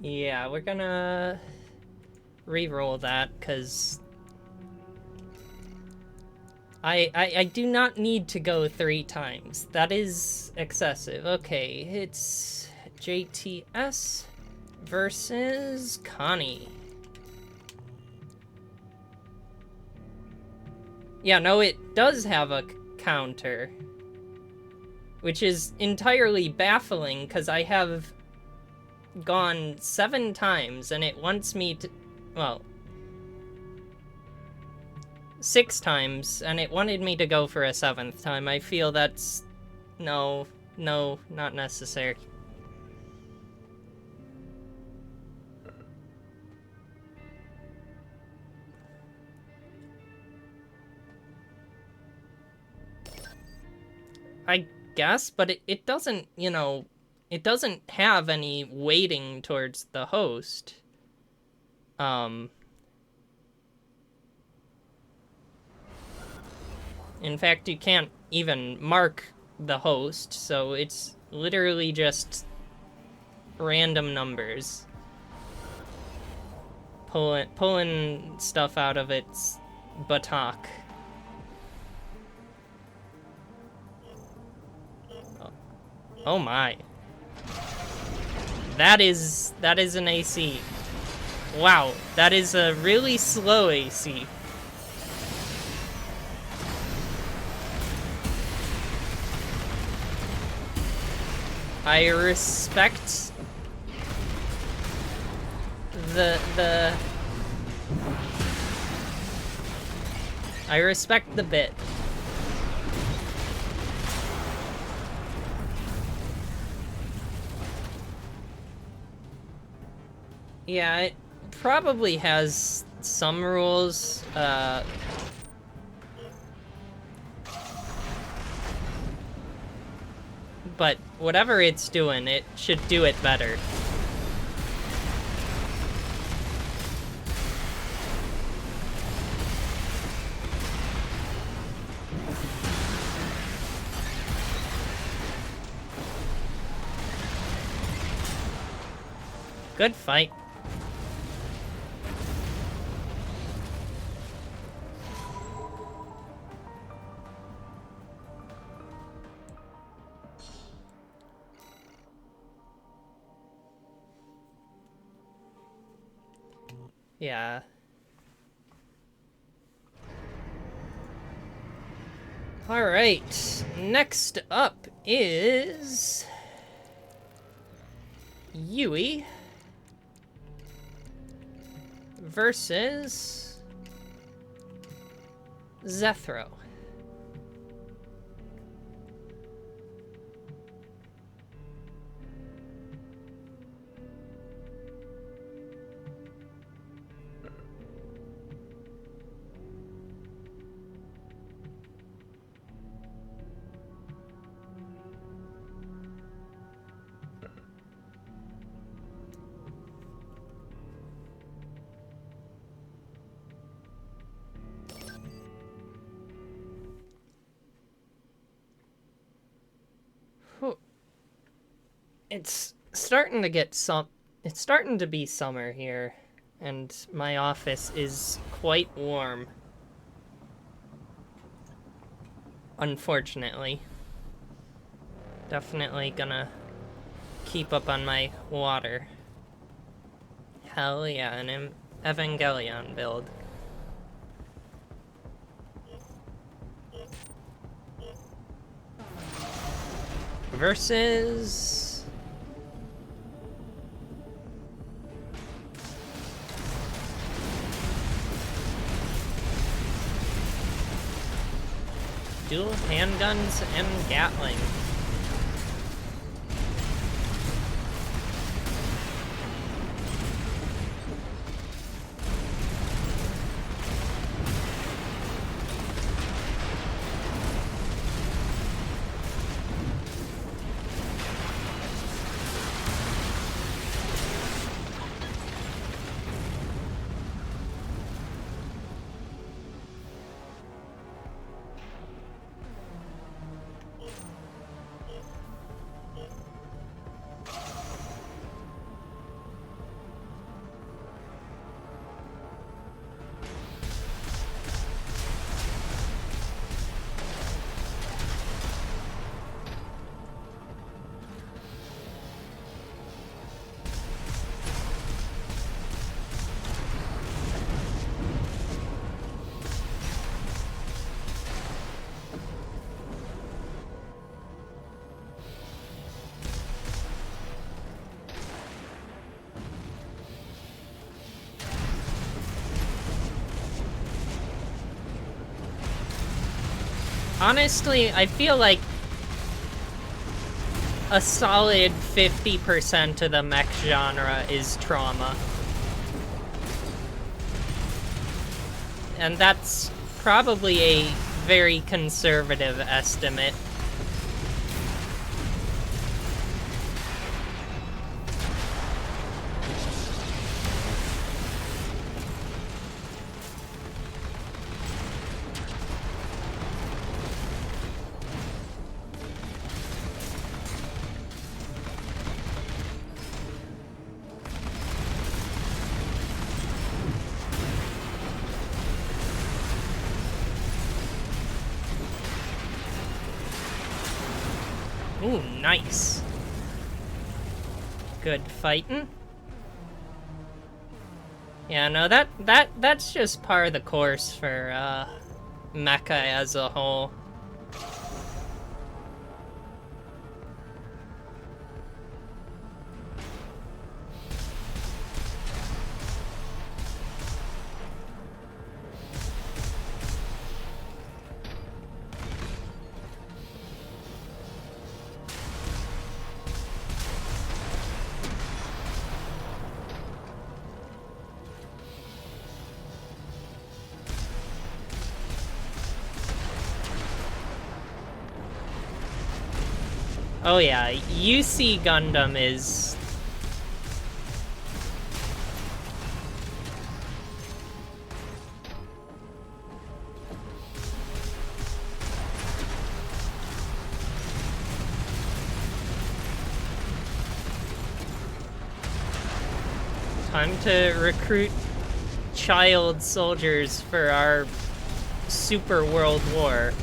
[SPEAKER 1] Yeah, we're gonna re-roll that, because I do not need to go 3 times. That is excessive. Okay, it's JTS versus Connie. Yeah, no, it does have a counter, which is entirely baffling, because I have gone 7 times, and it wants me to... Well, 6 times, and it wanted me to go for a 7th time. I feel that's... No, not necessary. I guess, but it doesn't, you know, it doesn't have any weighting towards the host. In fact, you can't even mark the host, so it's literally just random numbers. Pulling stuff out of its buttock. Oh my. That is an AC. Wow, that is a really slow AC. I respect I respect the bit. Yeah, it probably has some rules, but whatever it's doing, it should do it better. Good fight. Yeah. Alright, next up is... Yui versus Zethro. It's starting to get it's starting to be summer here, and my office is quite warm. Unfortunately. Definitely gonna keep up on my water. Hell yeah, an Evangelion build. versus dual handguns and Gatling. Honestly, I feel like a solid 50% of the mech genre is trauma. And that's probably a very conservative estimate. Ooh, nice. Good fighting. Yeah, no, that's just par of the course for mecha as a whole. Oh yeah, UC Gundam is... Time to recruit child soldiers for our super world war.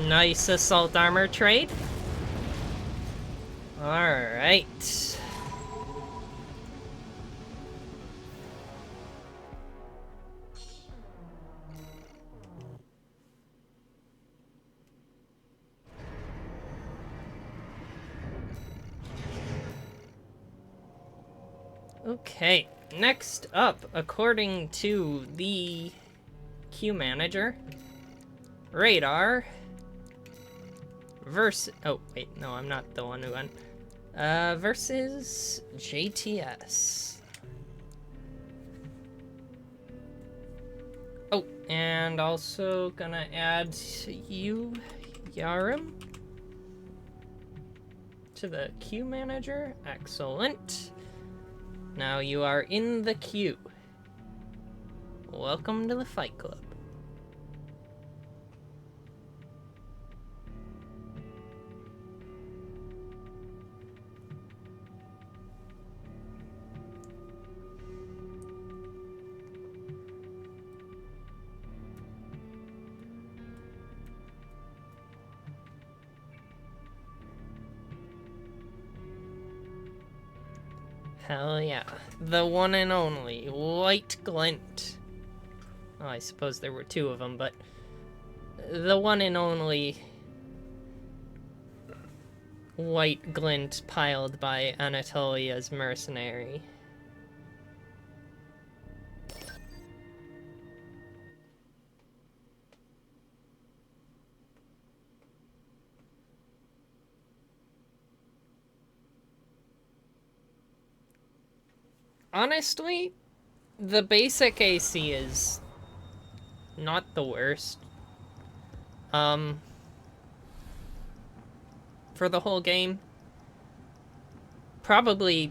[SPEAKER 1] Nice assault armor trade. Alright. Okay, next up, according to the queue manager, Radar versus... Oh, wait, no, I'm not the one who went. Versus JTS. Oh, and also gonna add you, Yarim, to the queue manager. Excellent. Now you are in the queue. Welcome to the Fight Club. Hell yeah. The one and only White Glint. Oh, I suppose there were two of them, but the one and only White Glint piled by Anatolia's mercenary. Honestly, the basic AC is not the worst. For the whole game, probably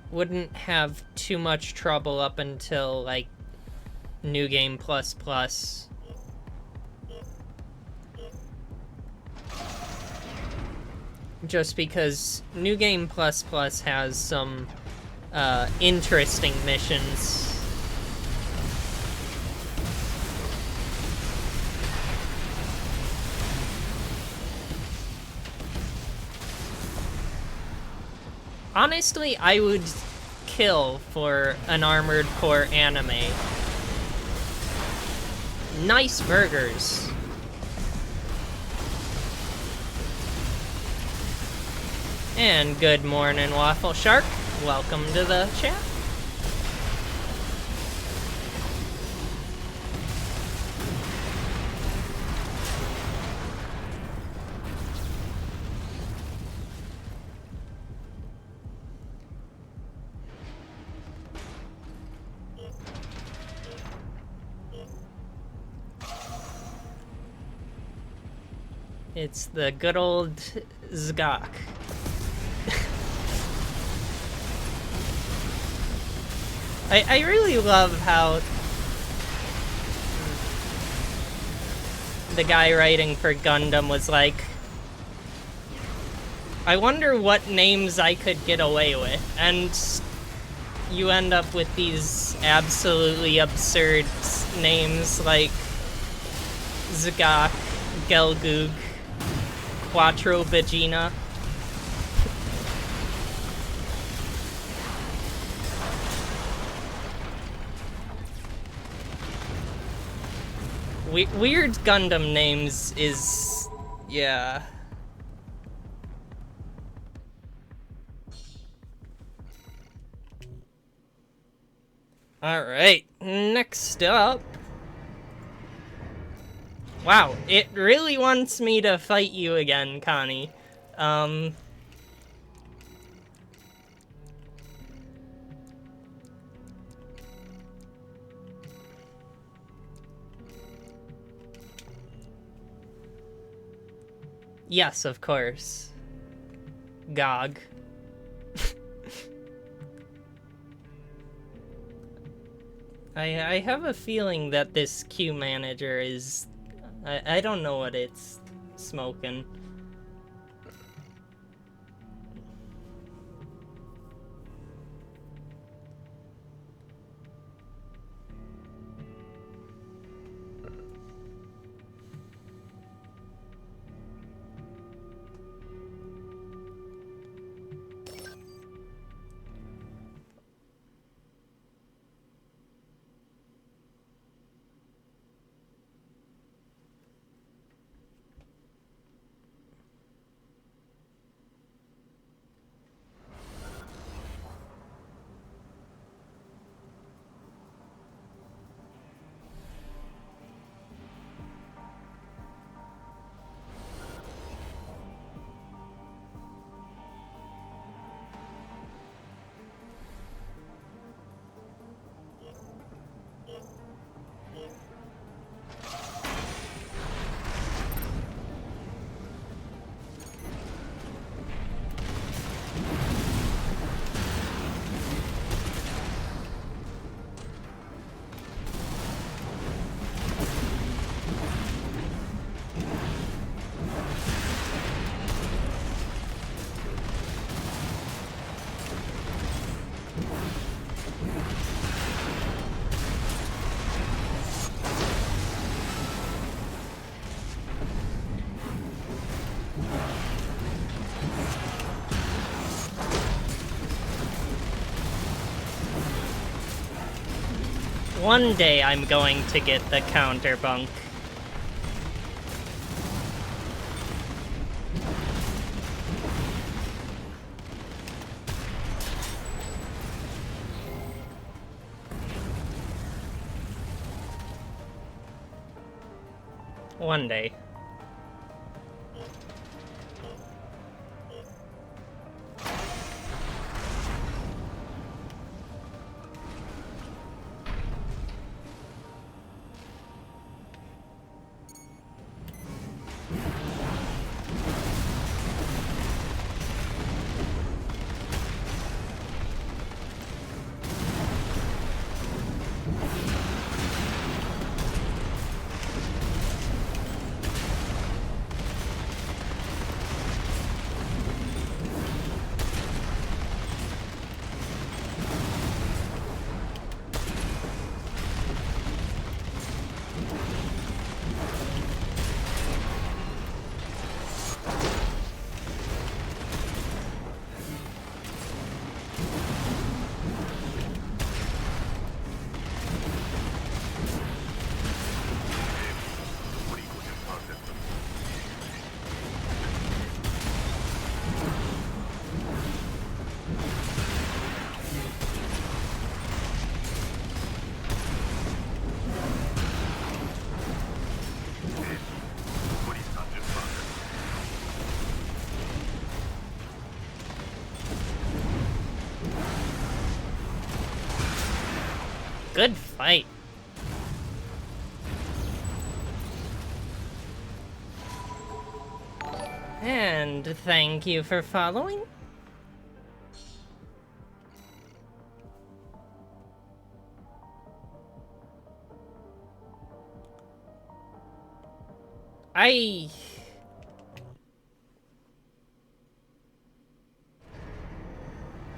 [SPEAKER 1] wouldn't have too much trouble up until, like, New Game Plus Plus. Just because New Game Plus Plus has some interesting missions. Honestly, I would kill for an Armored Core anime. Nice burgers. And good morning, Waffle Shark. Welcome to the chat. It's the good old Zgok. I really love how the guy writing for Gundam was like, I wonder what names I could get away with, and you end up with these absolutely absurd names like Zgok, Gelgoog, Quattro Vagina. Weird Gundam names is... yeah. Alright, next up... wow, it really wants me to fight you again, Connie. Yes, of course. GOG. I have a feeling that this queue manager is... I don't know what it's smoking. One day I'm going to get the counterbunk. One day. Good fight. And thank you for following.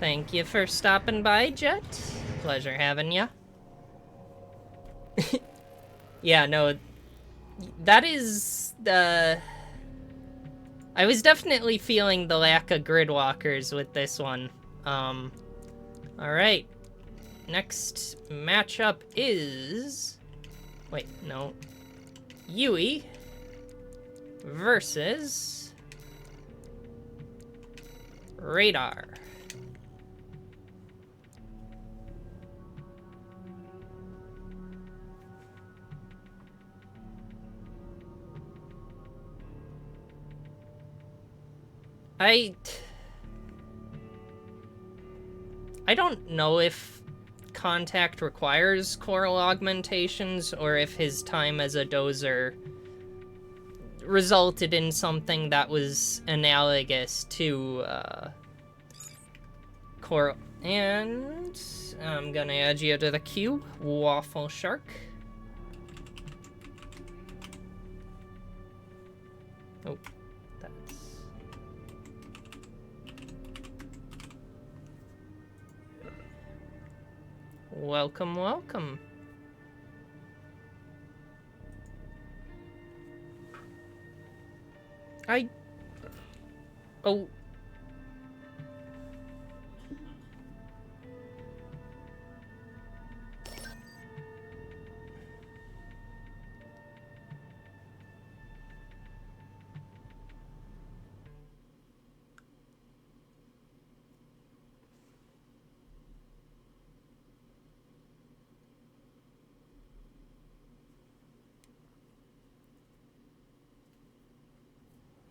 [SPEAKER 1] Thank you for stopping by, Jet. Pleasure having ya. Yeah, no, that is the... I was definitely feeling the lack of gridwalkers with this one. Alright. Next matchup is... Wait, no. Yui versus Radar. I don't know if Contact requires choral augmentations or if his time as a dozer resulted in something that was analogous to choral. And I'm gonna add you to the queue, Waffle Shark. Oh. Welcome, welcome. Oh.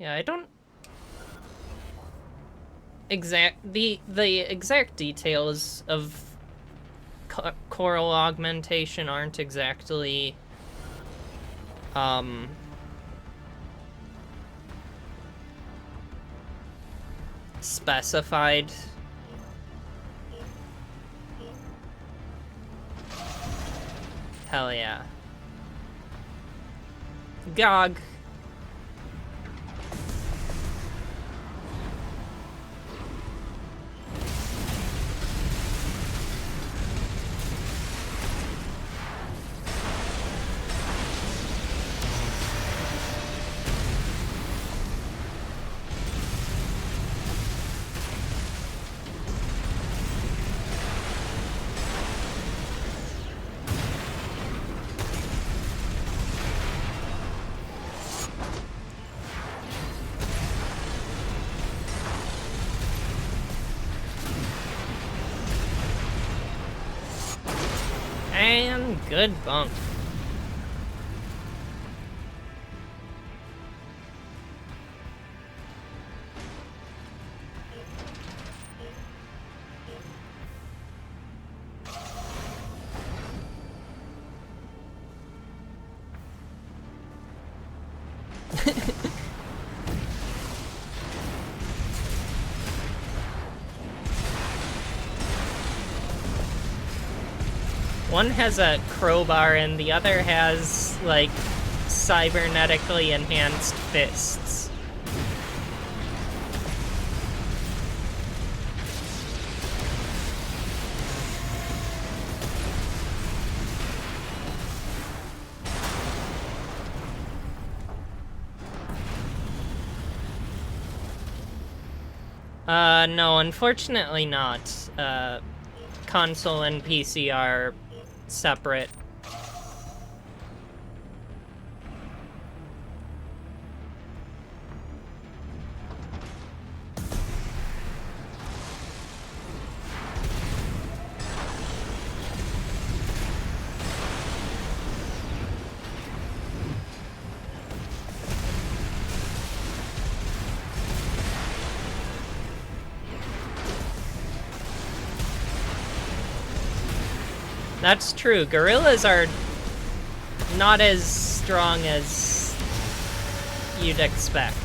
[SPEAKER 1] Yeah, I don't... The exact details of choral augmentation aren't exactly... specified. Hell yeah. GOG. Good bunk. One has a crowbar and the other has, like, cybernetically enhanced fists. No, unfortunately not. Console and PC are separate. That's true. Gorillas are not as strong as you'd expect.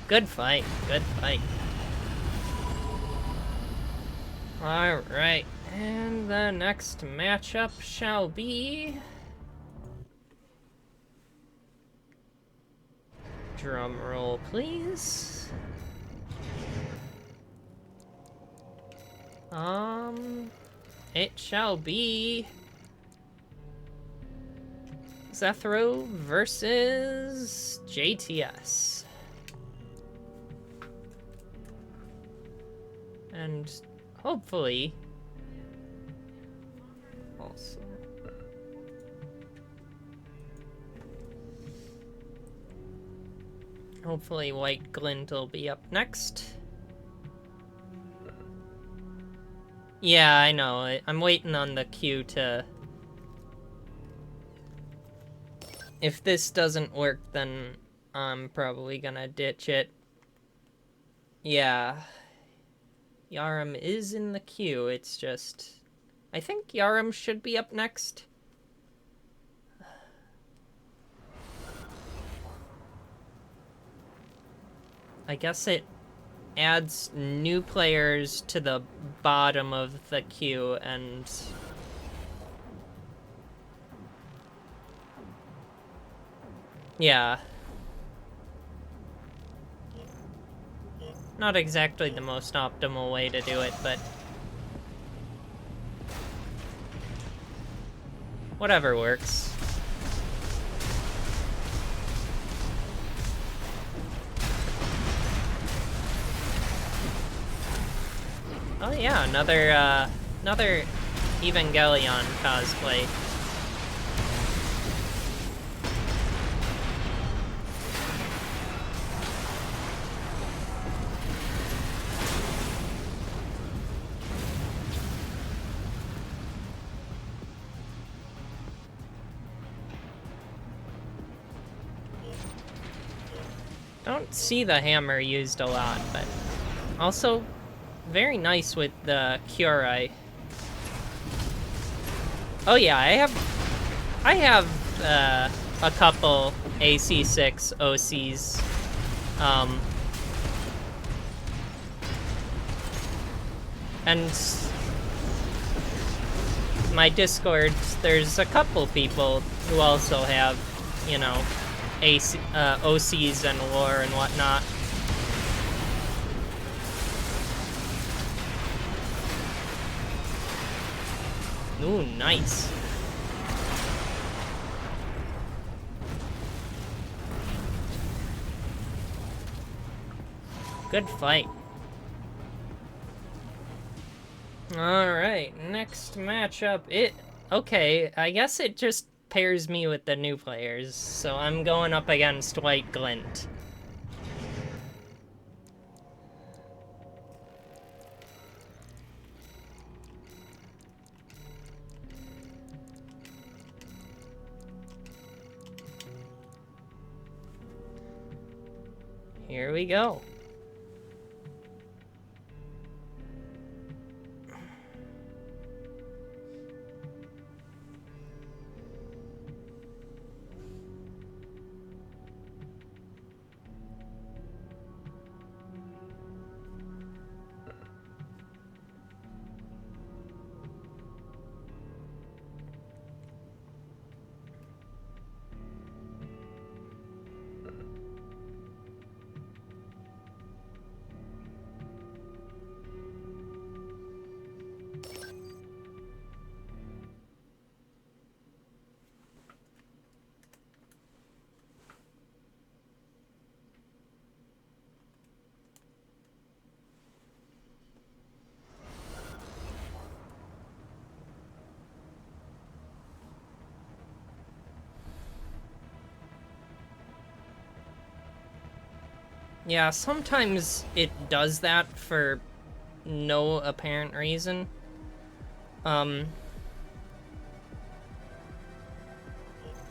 [SPEAKER 1] Good fight. Good fight. Alright. And the next matchup shall be... Drum roll, please. It shall be Zethro versus JTS. And hopefully also White Glint will be up next. Yeah, I know. I'm waiting on the queue to... If this doesn't work, then I'm probably gonna ditch it. Yeah. Yaram is in the queue, it's just... I think Yaram should be up next. I guess it adds new players to the bottom of the queue, and yeah, not exactly the most optimal way to do it, but whatever works. Oh yeah, another Evangelion cosplay. Don't see the hammer used a lot, but also very nice with the Kyurei. Oh yeah, I have a couple AC6 OCs. And my Discord, there's a couple people who also have, you know, OCs and lore and whatnot. Ooh, nice. Good fight. Alright, next matchup. Okay, I guess it just pairs me with the new players, so I'm going up against White Glint. Here we go. Yeah, sometimes it does that for no apparent reason.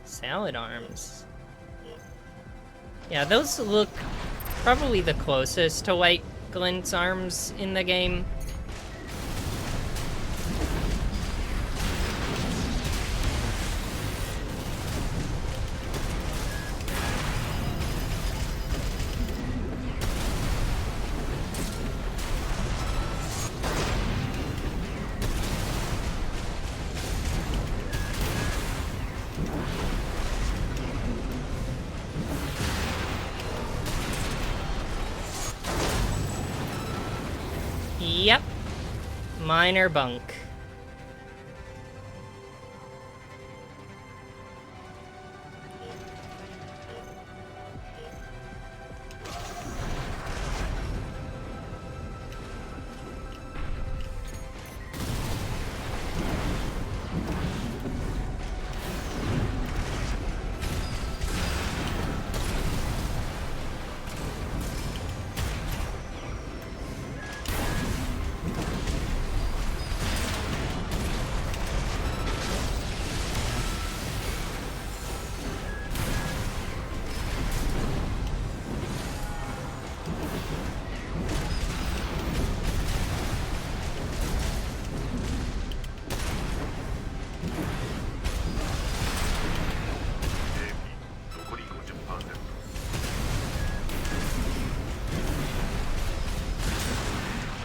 [SPEAKER 1] Salad arms. Yeah, those look probably the closest to White Glint's arms in the game. Yep. Minor bunk.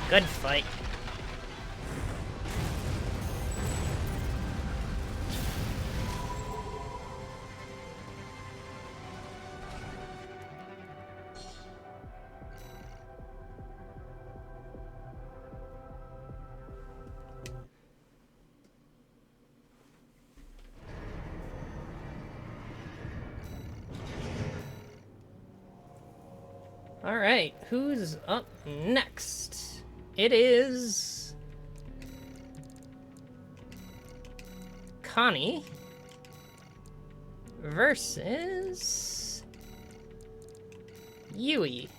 [SPEAKER 1] Good fight. Alright, who's up next? It is Connie versus Yui.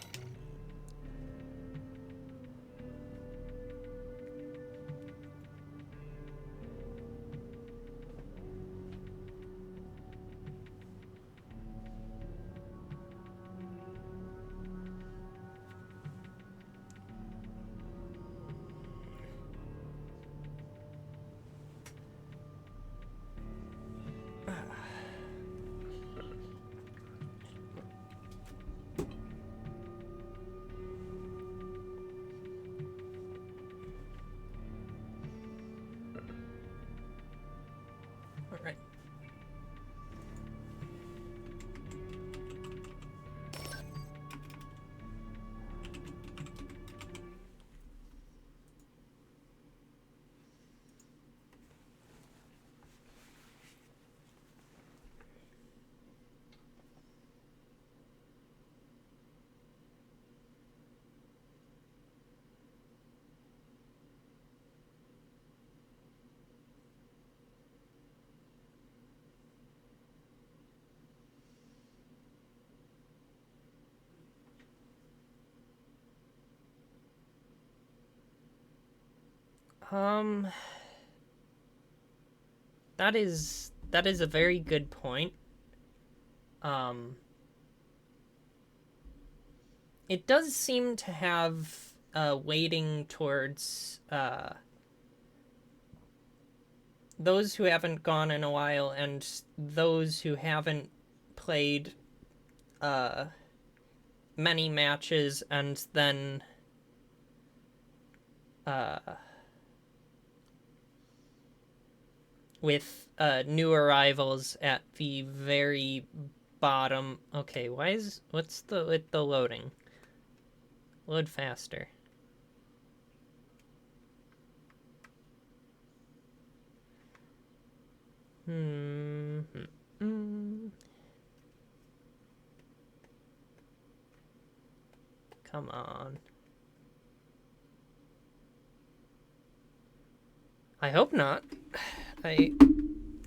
[SPEAKER 1] Alright. That is a very good point. it does seem to have weighting towards those who haven't gone in a while and those who haven't played many matches, and then with new arrivals at the very bottom. Okay, what's with the loading? Load faster. Come on. I hope not. I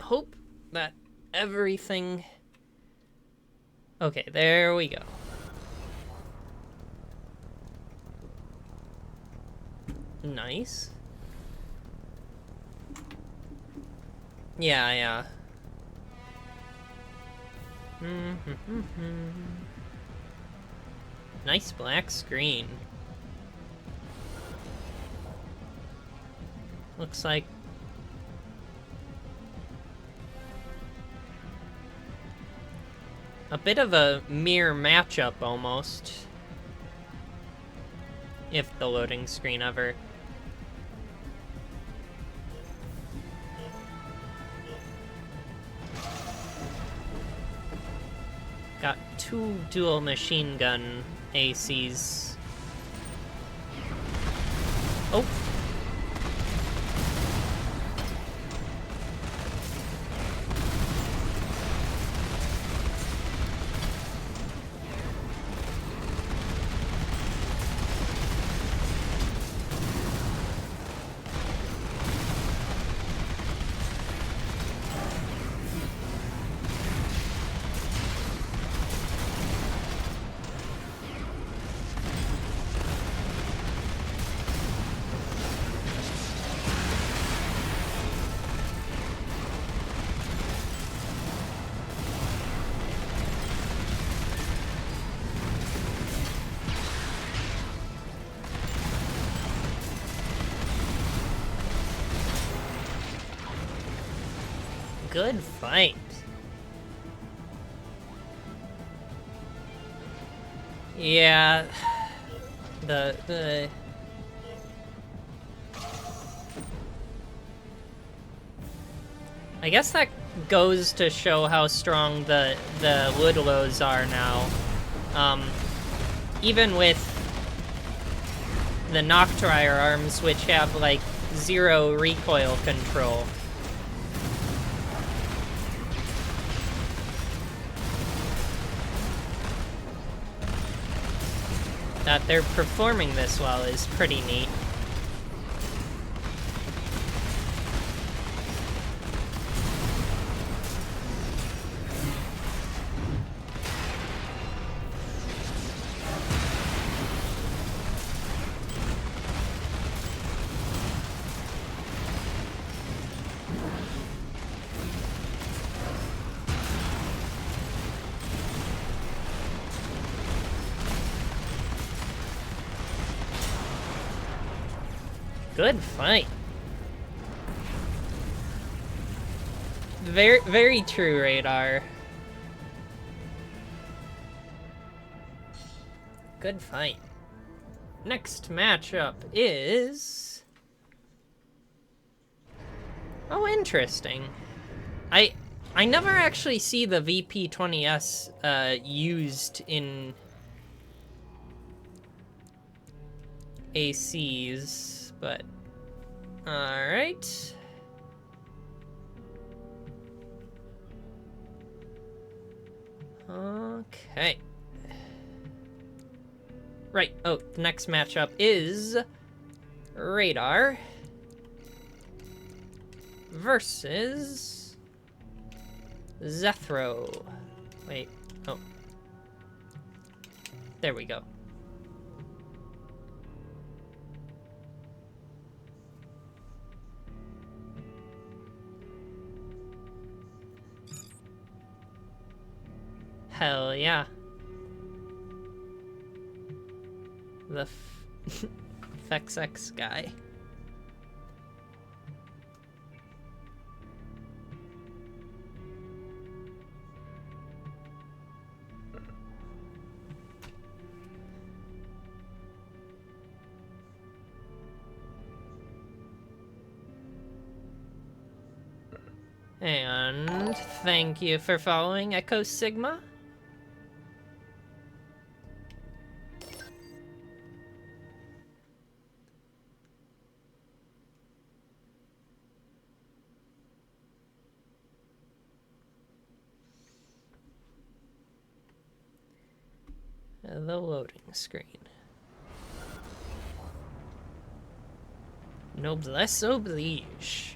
[SPEAKER 1] hope that everything... Okay, there we go. Nice. Yeah. Nice black screen. Looks like... a bit of a mirror matchup, almost. If the loading screen ever... Got 2 dual machine gun ACs. Oh! Good fight. Yeah, the I guess that goes to show how strong the Woodlows are now. Even with the Noctrier arms, which have like 0 recoil control. That they're performing this well is pretty neat. Good fight. Very, very true, Radar. Good fight. Next matchup is... oh, interesting. I never actually see the VP20S used in ACs. But, alright. Okay. Right, oh, the next matchup is Radar versus Zethro. Wait, oh. There we go. Hell yeah. The FXX guy. And thank you for following Echo Sigma. The loading screen. Noblesse oblige.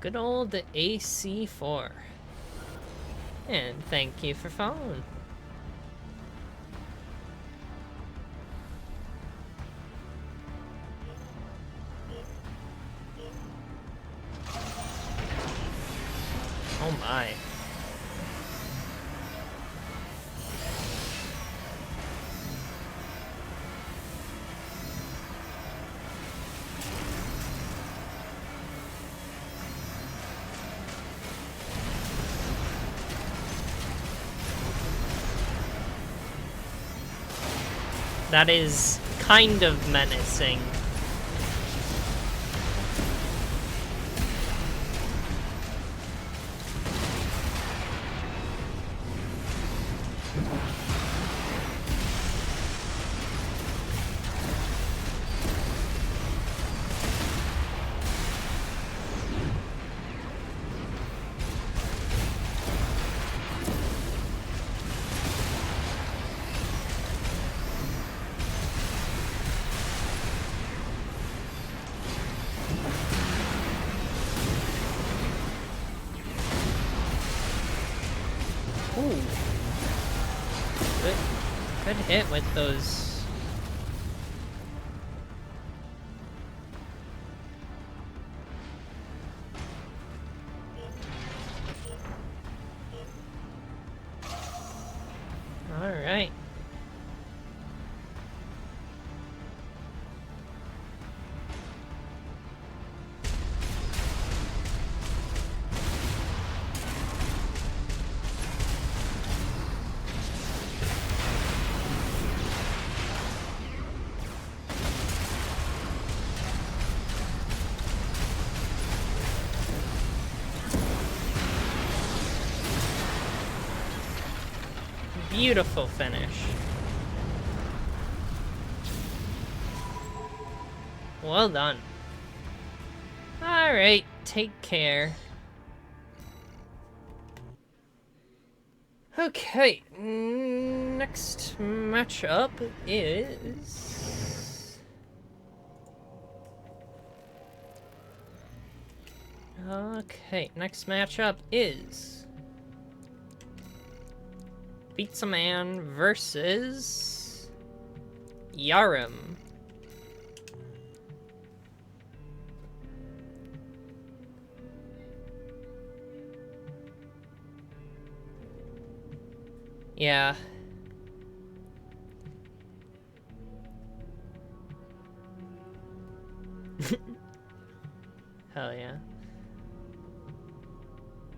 [SPEAKER 1] Good old AC4. And thank you for following. Oh my. That is kind of menacing. Ooh. Good hit with those. All right. Beautiful finish. Well done. All right, take care. Okay, next matchup is... Okay, next matchup is... Pizza Man versus... Yarim. Yeah. Hell yeah.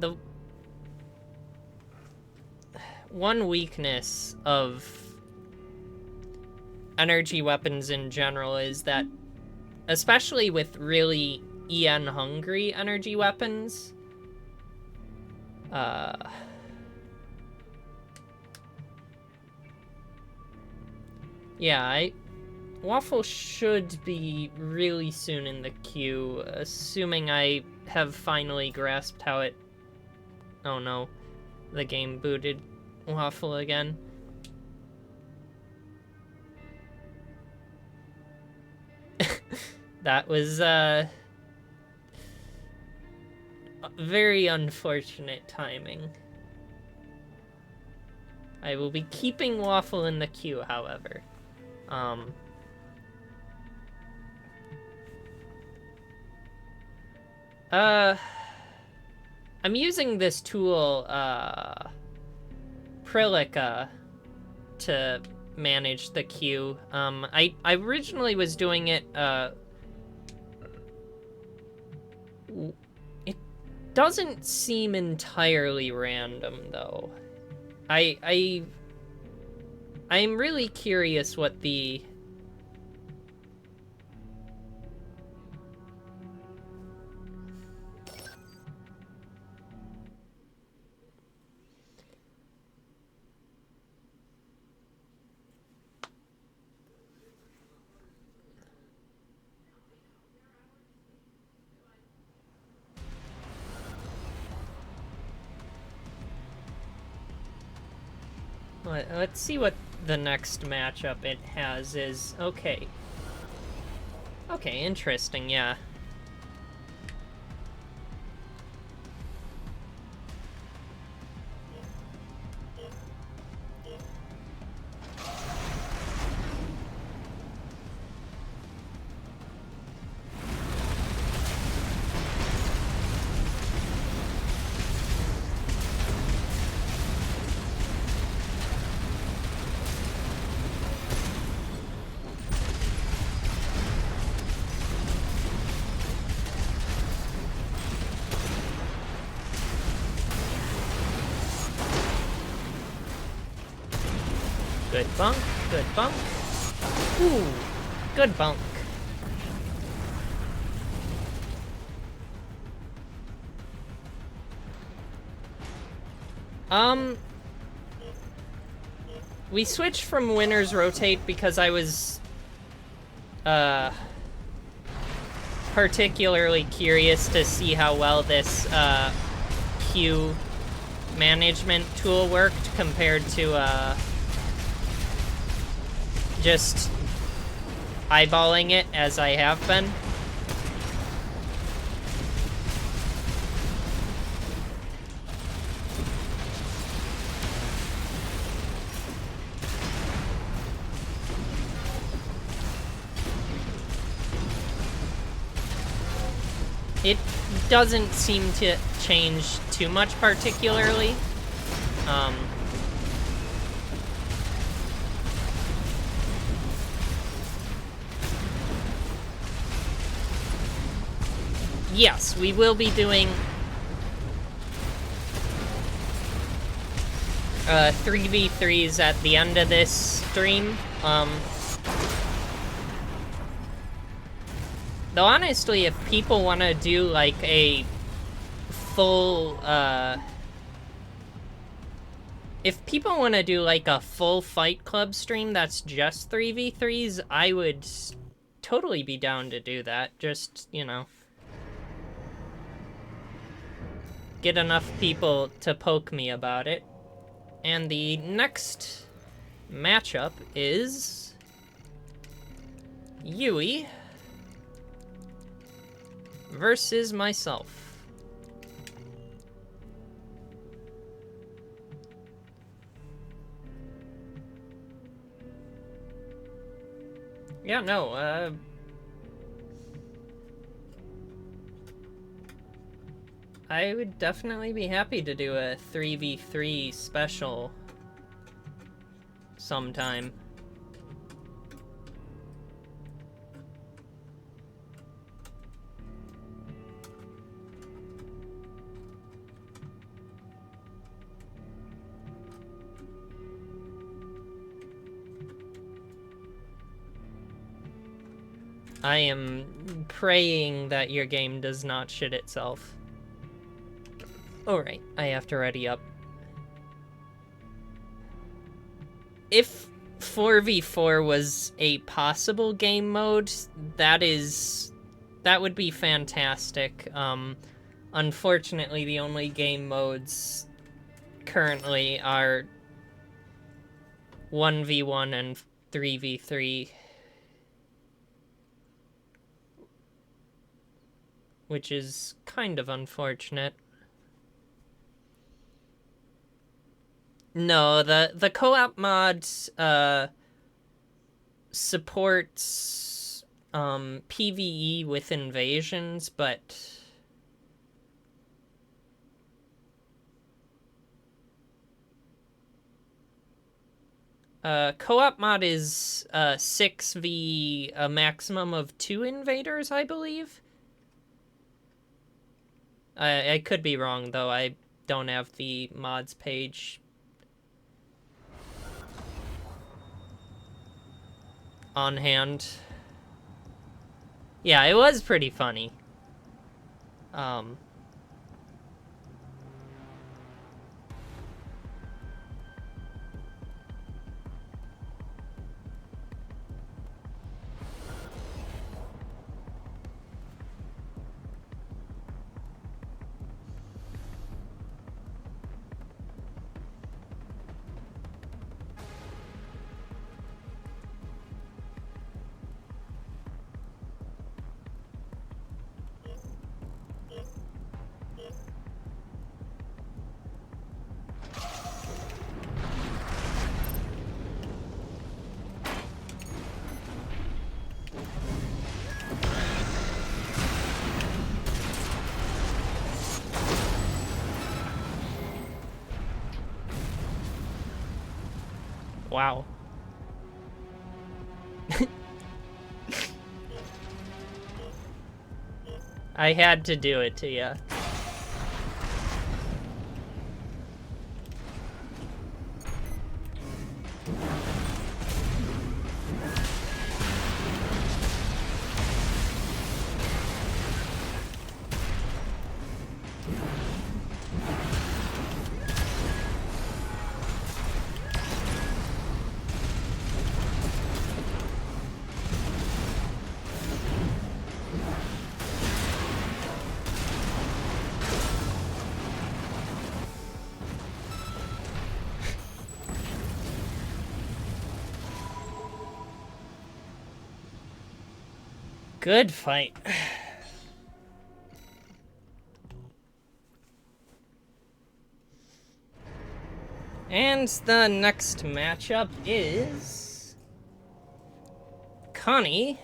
[SPEAKER 1] The one weakness of energy weapons in general is that, especially with really EN hungry energy weapons, yeah, Waffle should be really soon in the queue, assuming I have finally grasped how it... Oh no, the game booted Waffle again. That was, very unfortunate timing. I will be keeping Waffle in the queue, however. I'm using this tool, Prilica, to manage the queue. I originally was doing it, it doesn't seem entirely random, though. I'm really curious what the... Let's see what the next matchup it has is. Okay. Okay, interesting, yeah. Good bunk, good bunk. Ooh, good bunk. We switched from winners rotate because I was, particularly curious to see how well this, queue management tool worked compared to, just eyeballing it as I have been. It doesn't seem to change too much particularly. Yes, we will be doing 3v3s at the end of this stream. Though honestly, if people want to do like a full, if people want to do like a full Fight Club stream that's just 3v3s, I would totally be down to do that. Just, you know, get enough people to poke me about it. And the next matchup is Yui versus myself. Yeah, no, I would definitely be happy to do a 3v3 special sometime. I am praying that your game does not shit itself. Alright, I have to ready up. If 4v4 was a possible game mode, that would be fantastic. Unfortunately, the only game modes currently are 1v1 and 3v3. Which is kind of unfortunate. No, the co-op mod supports PvE with invasions, but Co-op mod is 6v a maximum of 2 invaders, I believe. I could be wrong, though. I don't have the mods page on hand. Yeah, it was pretty funny. Wow. I had to do it to you. Good fight. And the next matchup is Connie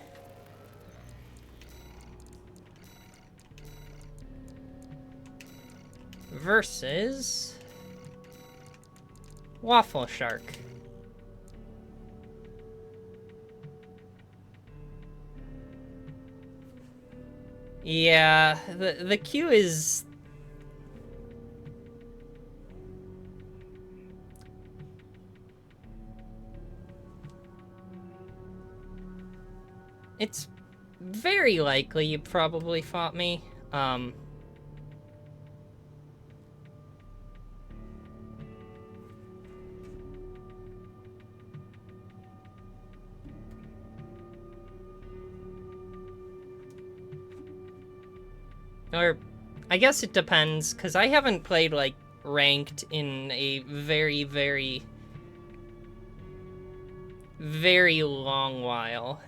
[SPEAKER 1] versus Waffle Shark. Yeah, the queue is... It's very likely you probably fought me. Or, I guess it depends, because I haven't played, like, ranked in a very, very, very long while.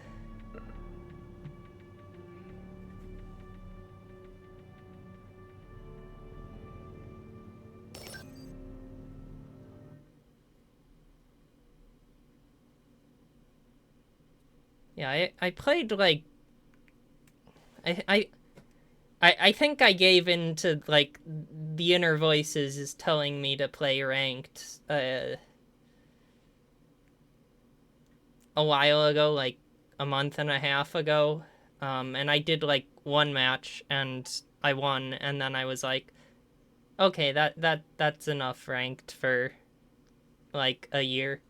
[SPEAKER 1] Yeah, I played, like... I think I gave in to, like, the inner voices is telling me to play ranked, a while ago, like, a month and a half ago, and I did, like, one match, and I won, and then I was like, okay, that's enough ranked for, like, a year.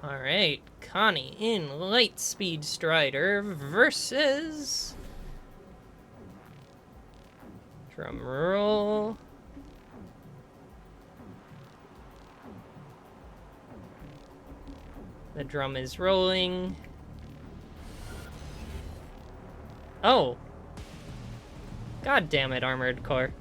[SPEAKER 1] Alright, Connie in Lightspeed Strider versus... Drum roll. The drum is rolling. Oh! God damn it, Armored Core.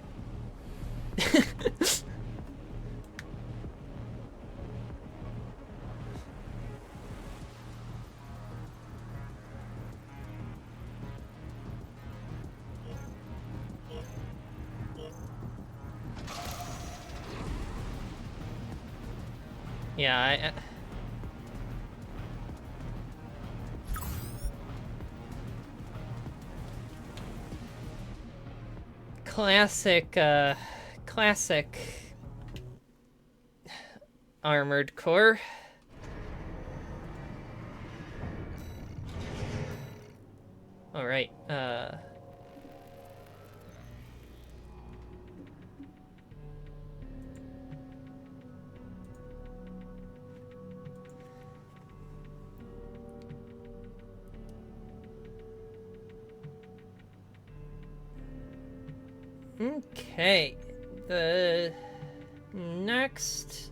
[SPEAKER 1] Yeah, classic, classic armored core. All right, okay, the next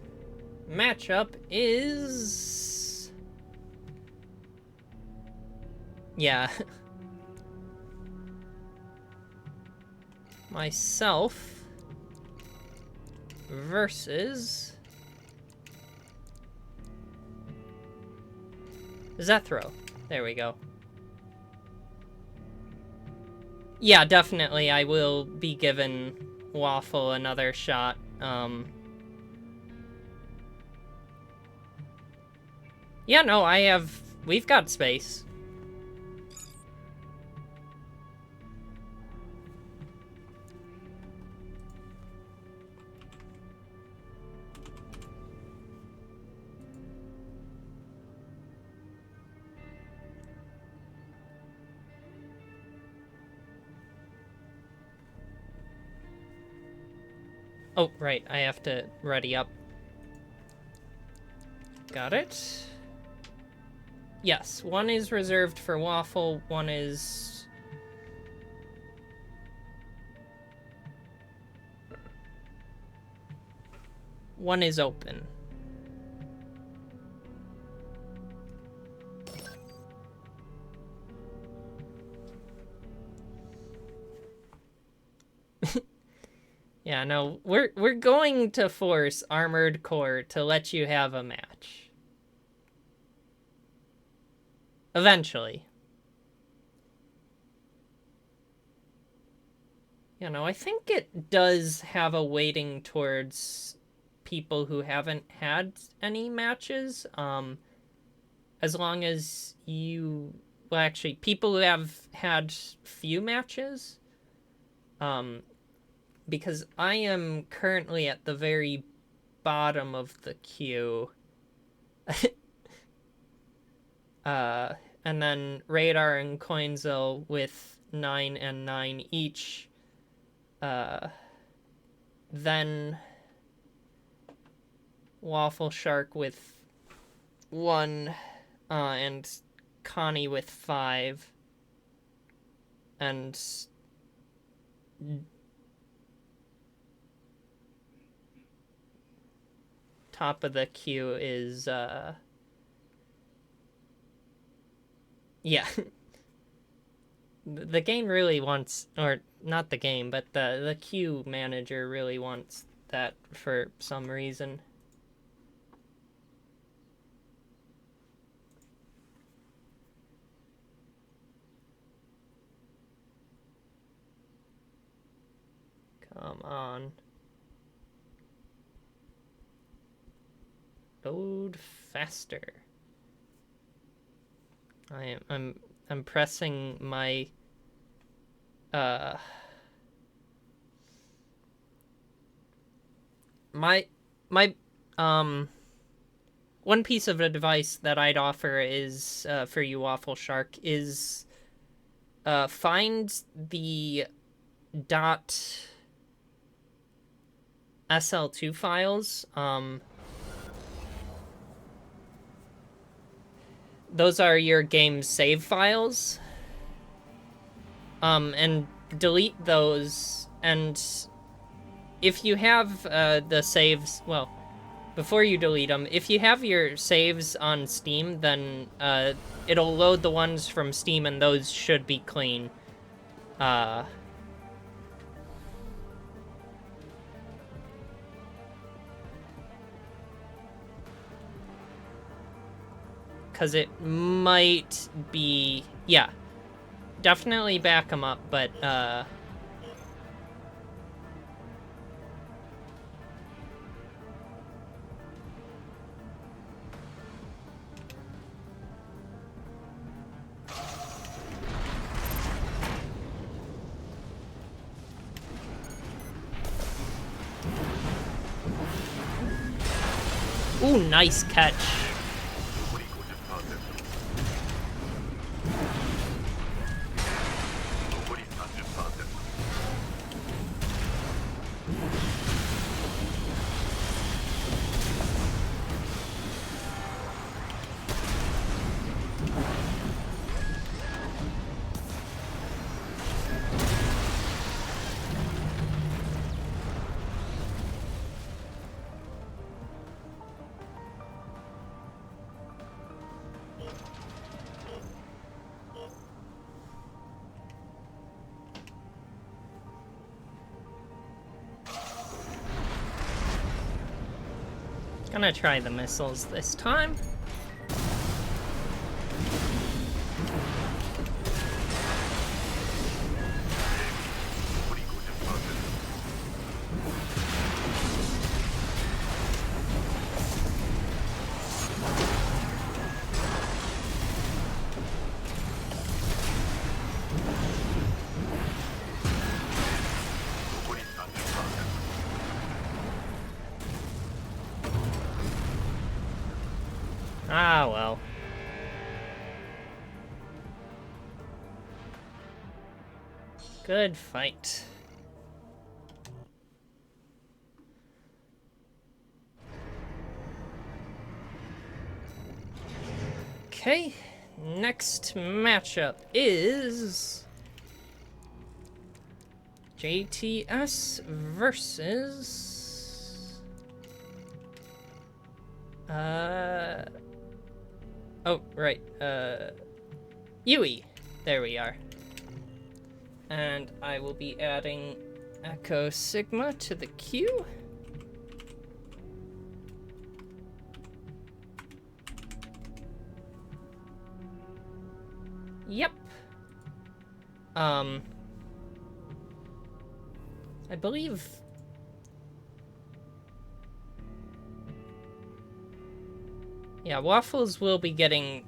[SPEAKER 1] matchup is... yeah. Myself versus Zethro. There we go. Yeah, definitely I will be giving Waffle another shot. Yeah, no, we've got space. Oh, right, I have to ready up. Got it. Yes, one is reserved for Waffle, one is... one is open. Yeah, no, we're going to force Armored Core to let you have a match. Eventually. You know, I think it does have a weighting towards people who haven't had any matches. As long as you... well, actually, people who have had few matches. Because I am currently at the very bottom of the queue. And then Radar and Coinzel with 9 and 9 each. Then Waffle Shark with 1, and Connie with 5. And top of the queue is, yeah. The game really wants, or not the game, but the queue manager really wants that for some reason. Come on. Load faster. I'm pressing my one piece of advice that I'd offer is for you, Waffle Shark, is find the .sl2 files. Those are your game save files. And delete those, and if you have the saves, well, before you delete them, if you have your saves on Steam, then it'll load the ones from Steam, and those should be clean. Because it might be... yeah. Definitely back them up, but... Ooh, nice catch. Gonna try the missiles this time. Ah, well. Good fight. Okay, next matchup is JTS versus oh, right, Yui. There we are. And I will be adding Echo Sigma to the queue. Yep. I believe... Yeah, Waffles will be getting...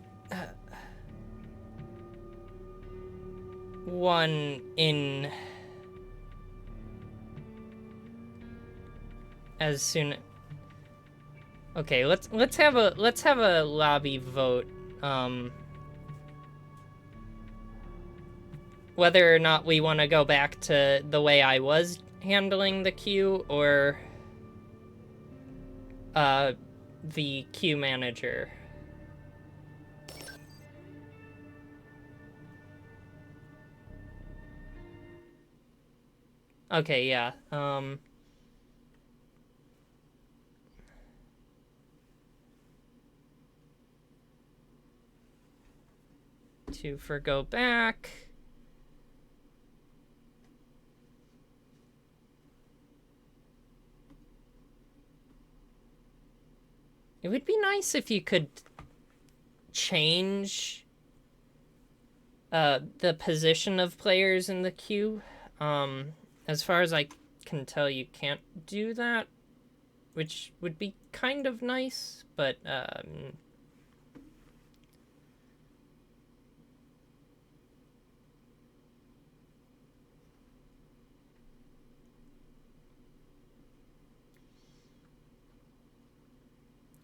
[SPEAKER 1] one in... as soon... Okay, let's have a lobby vote. Whether or not we want to go back to the way I was handling the queue, or the queue manager. Okay, yeah. To forgo back. It would be nice if you could change the position of players in the queue. As far as I can tell, you can't do that, which would be kind of nice, but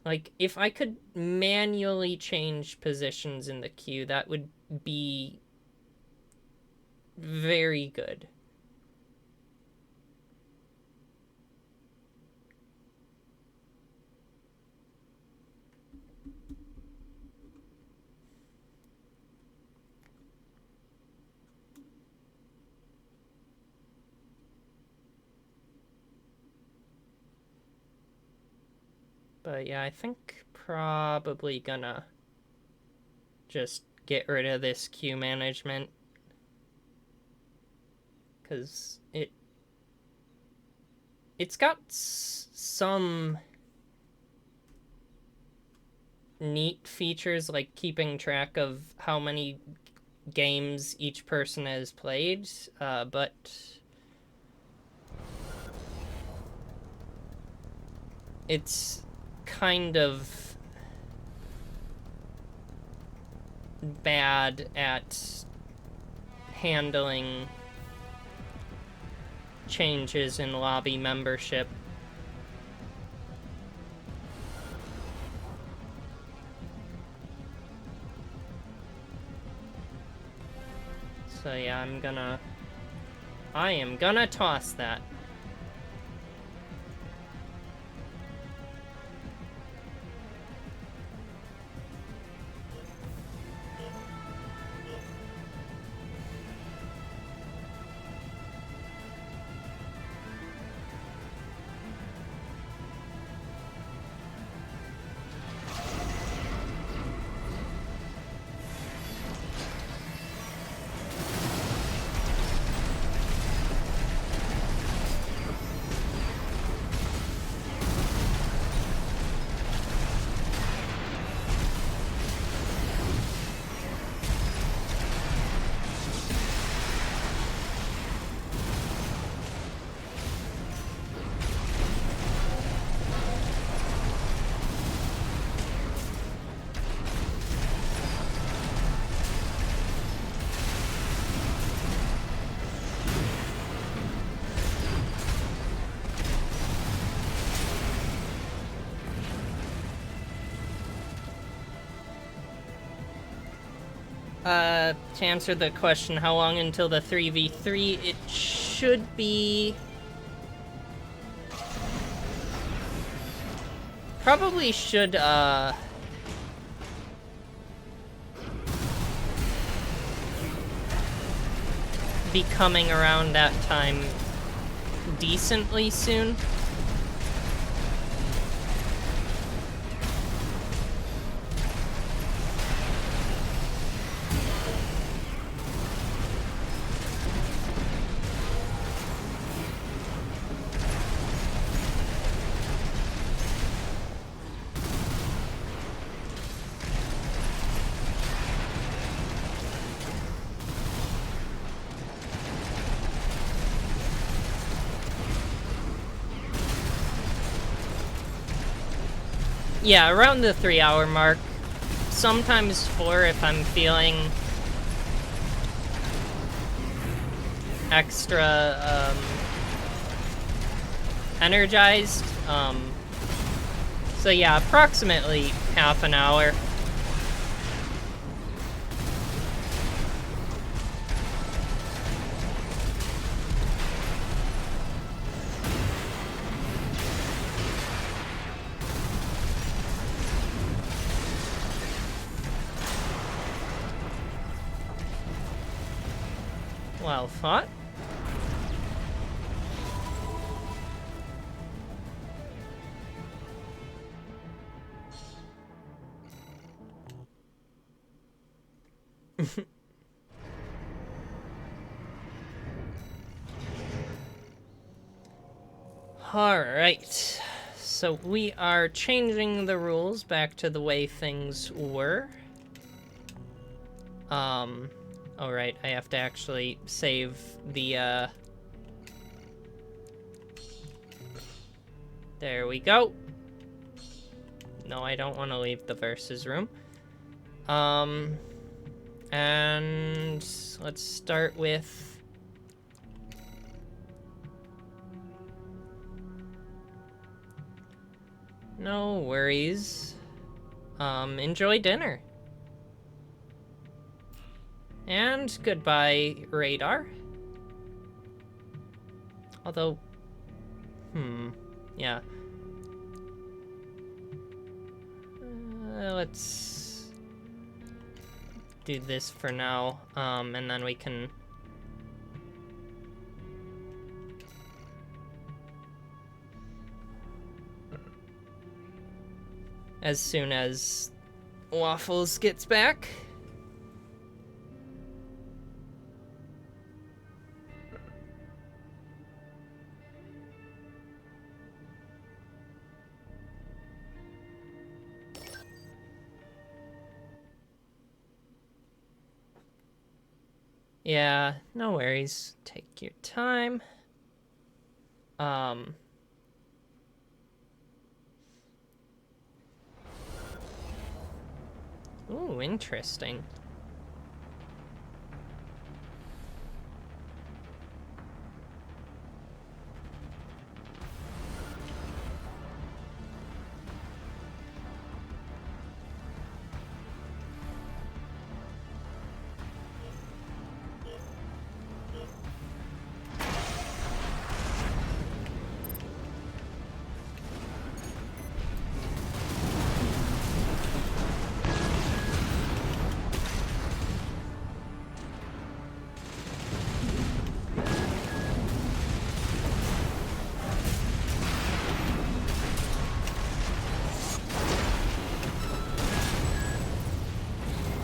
[SPEAKER 1] like, if I could manually change positions in the queue, that would be very good. But yeah, I think probably gonna just get rid of this queue management, because it's got some neat features, like keeping track of how many games each person has played, but it's kind of bad at handling changes in lobby membership. So yeah, I am gonna toss that. To answer the question, how long until the 3v3? It should be... Probably should, be coming around that time decently soon. Yeah, around the 3-hour mark. Sometimes 4 if I'm feeling extra energized. So yeah, approximately half an hour. Well fought. Alright, so we are changing the rules back to the way things were. Alright, I have to actually save the, There we go. No, I don't want to leave the versus room. And let's start with... No worries. Enjoy dinner. And goodbye, radar. Although, yeah. Let's do this for now, and then we can... As soon as Waffles gets back. Yeah, no worries. Take your time. Ooh, interesting.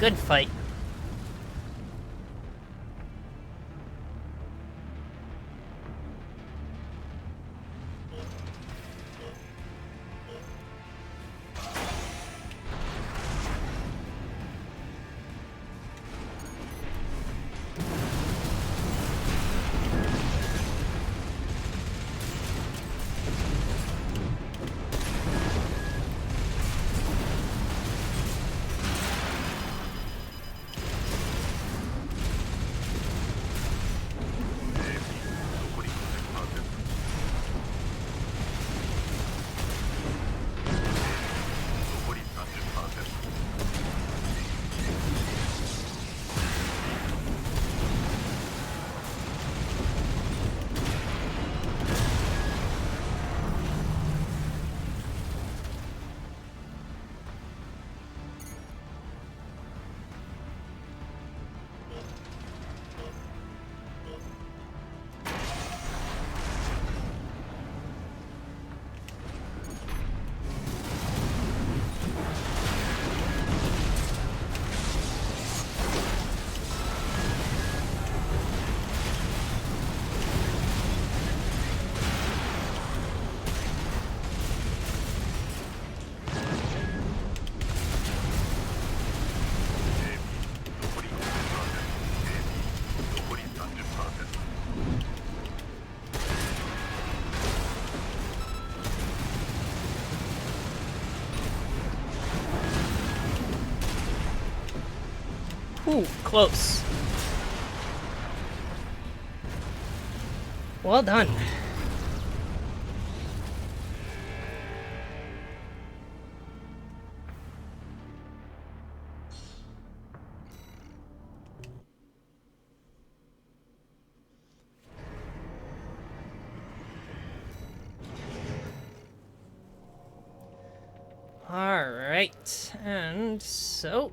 [SPEAKER 1] good fight. Ooh, close. Well done. All right, and so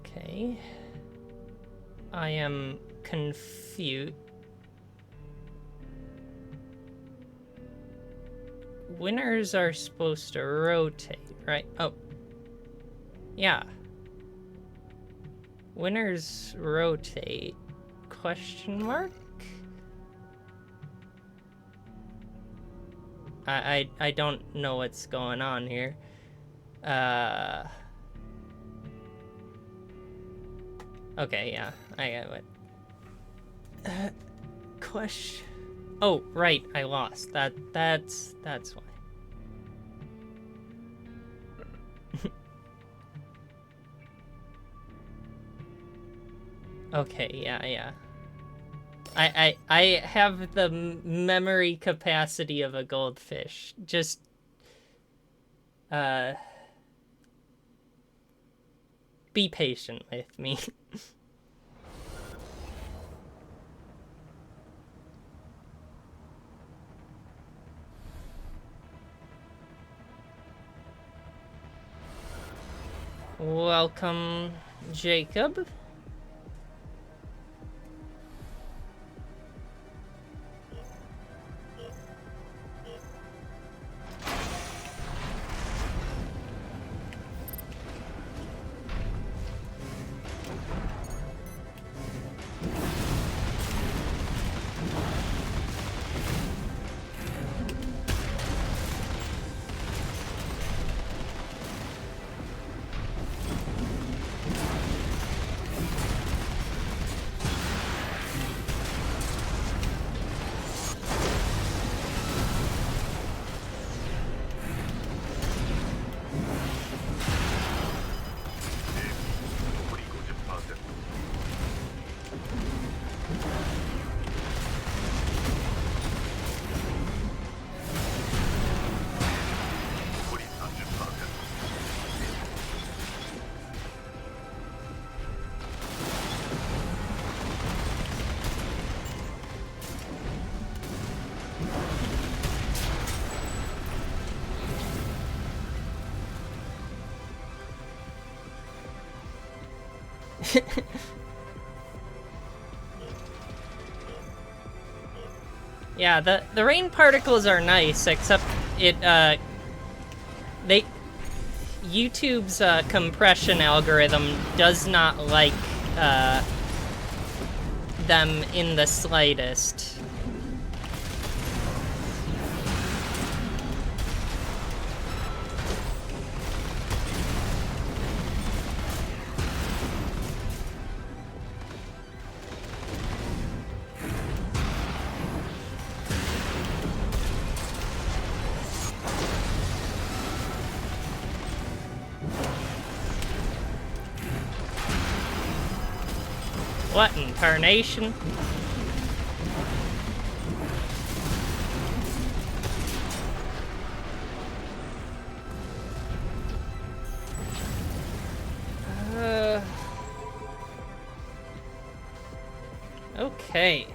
[SPEAKER 1] okay, I am confused. Winners are supposed to rotate, right? Oh, yeah. Winners rotate, question mark? I don't know what's going on here. Okay, yeah, I get it. Question. Oh, right, I lost. That's why. Okay, yeah. I have the memory capacity of a goldfish. Just be patient with me. Welcome, Jacob. Yeah, the rain particles are nice, except YouTube's compression algorithm does not like them in the slightest. What in tarnation? Okay.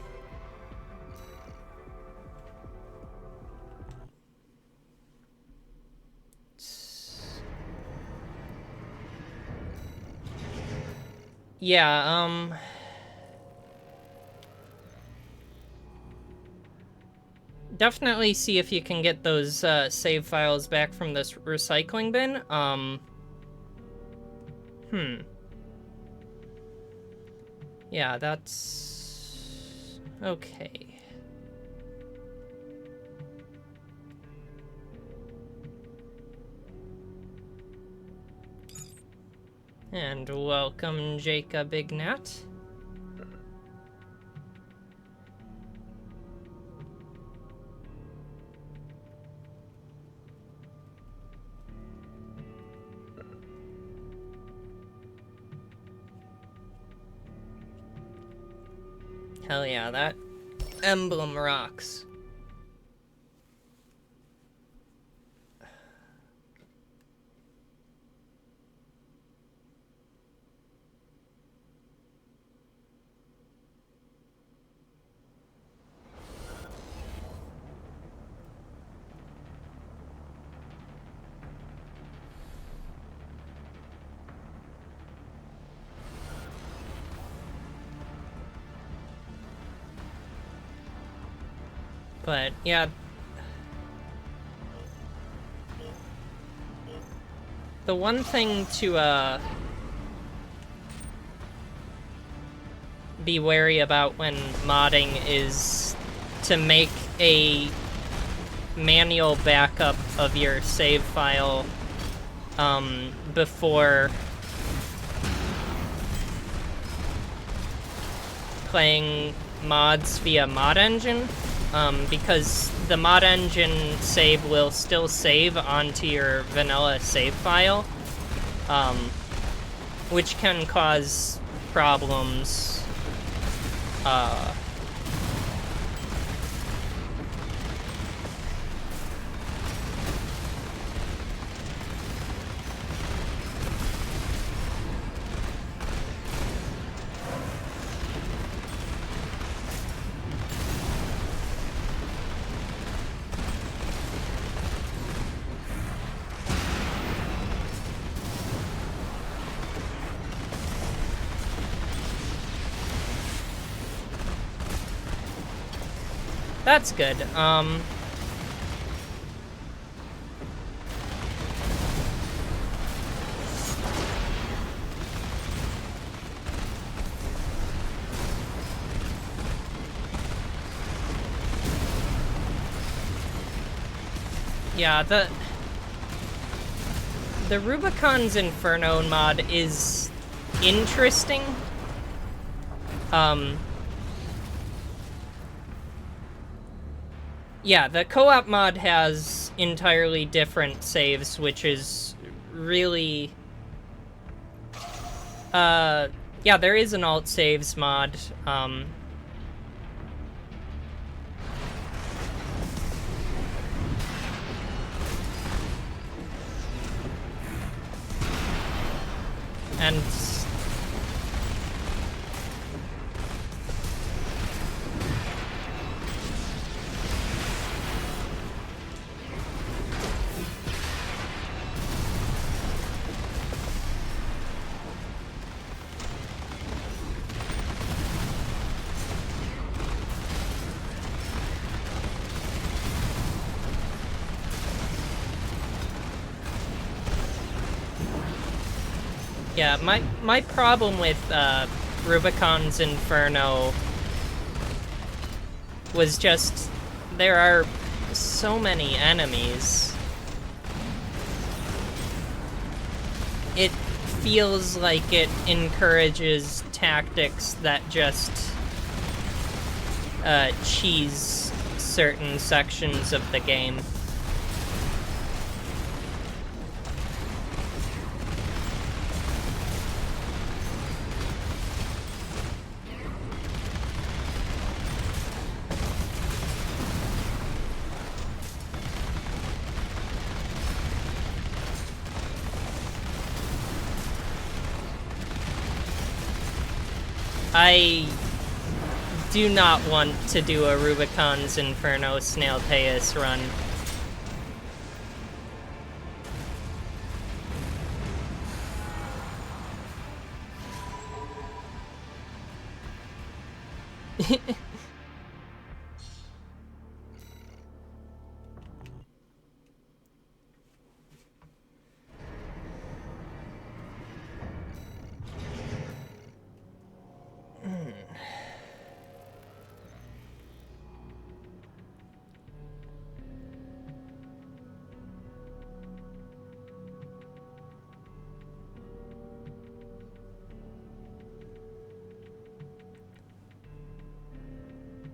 [SPEAKER 1] Yeah, definitely see if you can get those save files back from this recycling bin. Yeah, that's okay. And welcome, Jacob Ignat. Hell yeah, that emblem rocks. But yeah, the one thing to be wary about when modding is to make a manual backup of your save file before playing mods via mod engine, because the mod engine save will still save onto your vanilla save file, which can cause problems. That's good. Yeah, the Rubicon's Inferno mod is interesting. Yeah, the co-op mod has entirely different saves, which is really... yeah, there is an alt saves mod. And... Yeah, my problem with Rubicon's Inferno was just there are so many enemies. It feels like it encourages tactics that just cheese certain sections of the game. I do not want to do a Rubicon's Inferno Snailteus run.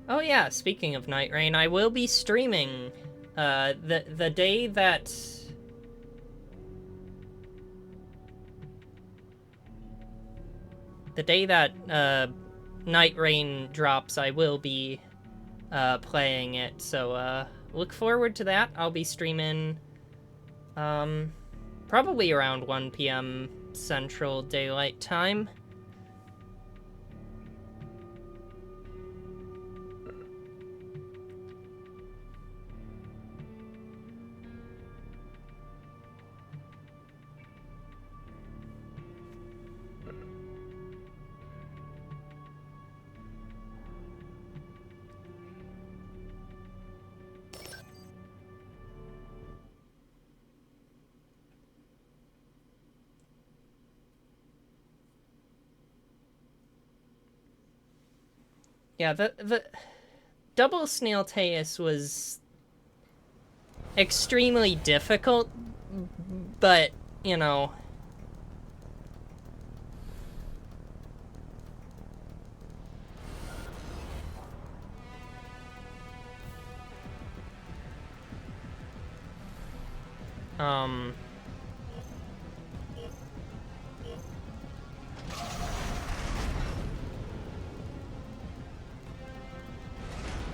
[SPEAKER 1] Oh yeah, speaking of Night Rain, I will be streaming the day that Night Rain drops. I will be playing it, so look forward to that. I'll be streaming probably around 1 p.m. Central Daylight Time. Yeah, the double Snailteus was extremely difficult, but, you know,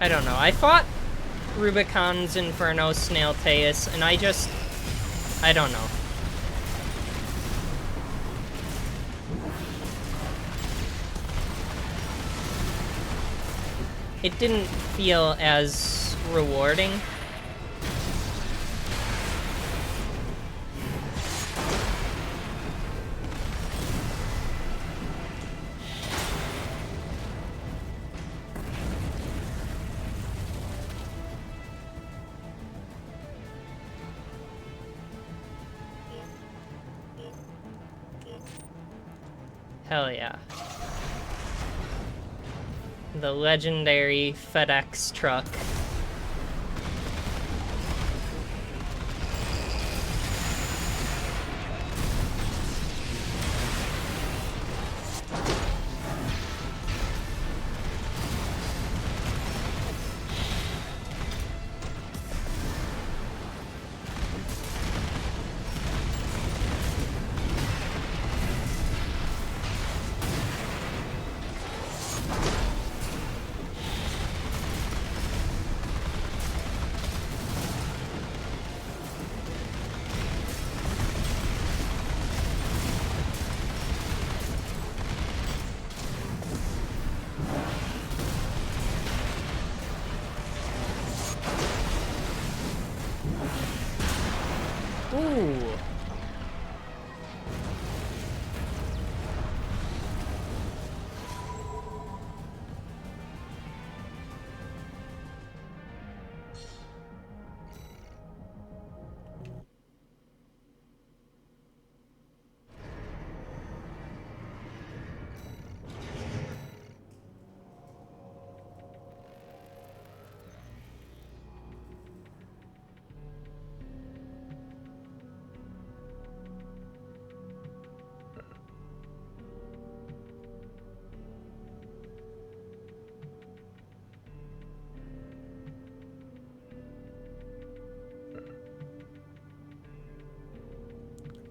[SPEAKER 1] I don't know. I fought Rubicon's Inferno Snailteus, and I don't know. It didn't feel as rewarding. Hell yeah. The legendary FedEx truck. Ooh.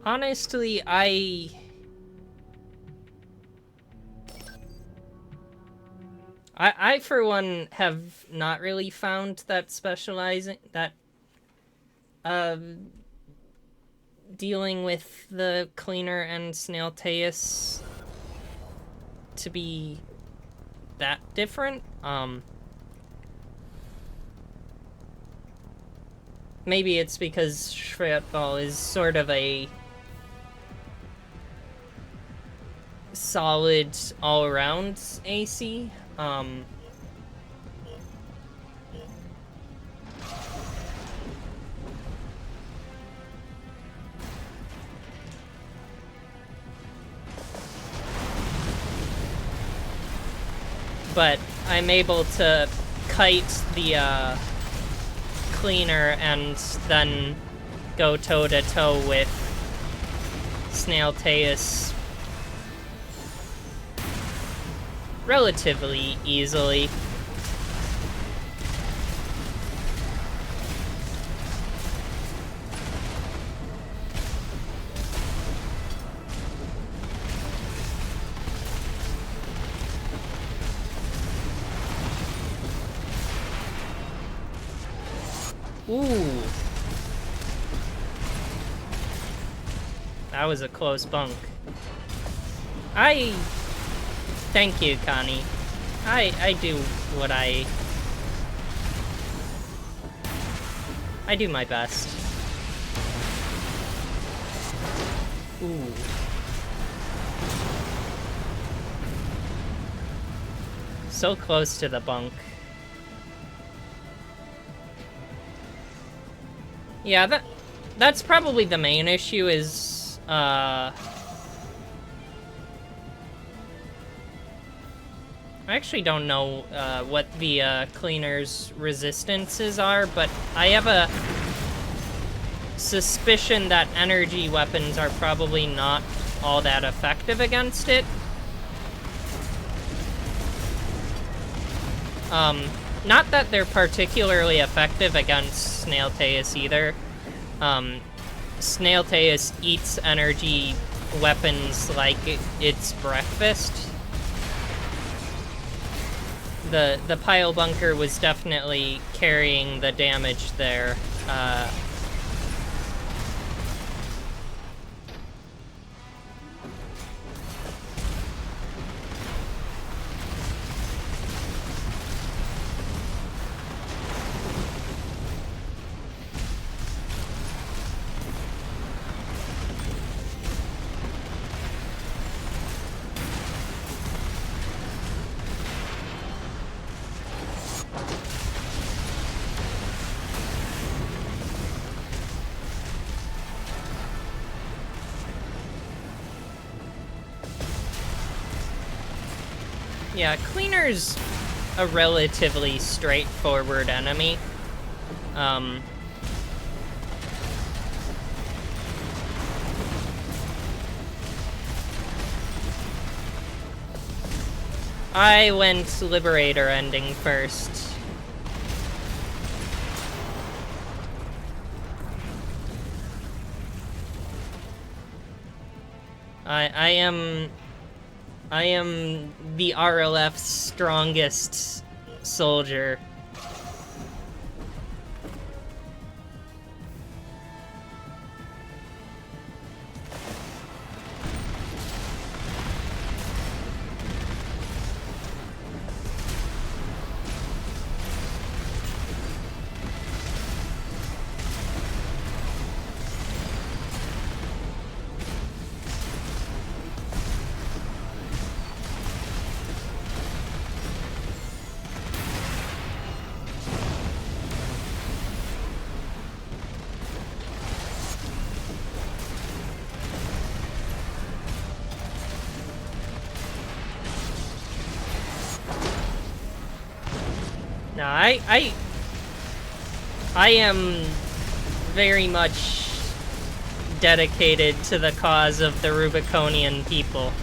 [SPEAKER 1] Honestly, I for one have not really found that dealing with the cleaner and Snailtaeus to be that different. Maybe it's because Schwertball is sort of a solid all-around AC. But I'm able to kite the cleaner and then go toe-to-toe with Snailtaeus relatively easily. Ooh. That was a close bunk. Thank you, Connie. I do what I do my best. Ooh. So close to the bunk. Yeah, that's probably the main issue is, I actually don't know what the cleaner's resistances are, but I have a suspicion that energy weapons are probably not all that effective against it. Not that they're particularly effective against Snailtaeus either. Snailtaeus eats energy weapons like it's breakfast. The pile bunker was definitely carrying the damage there. Yeah, Cleaner's a relatively straightforward enemy. I went Liberator ending first. I am the RLF's strongest soldier. No, I am very much dedicated to the cause of the Rubiconian people.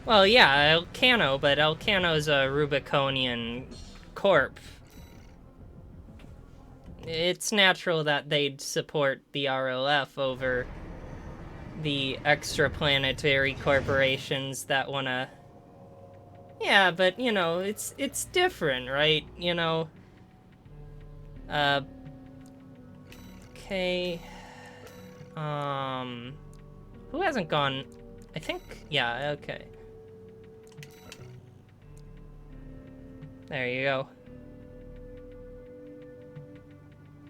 [SPEAKER 1] Well, yeah, Elcano, but Elcano's a Rubiconian corp. It's natural that they'd support the RLF over the extraplanetary corporations that wanna... Yeah, but, you know, it's different, right? You know? Okay... Who hasn't gone... I think... Yeah, okay. There you go.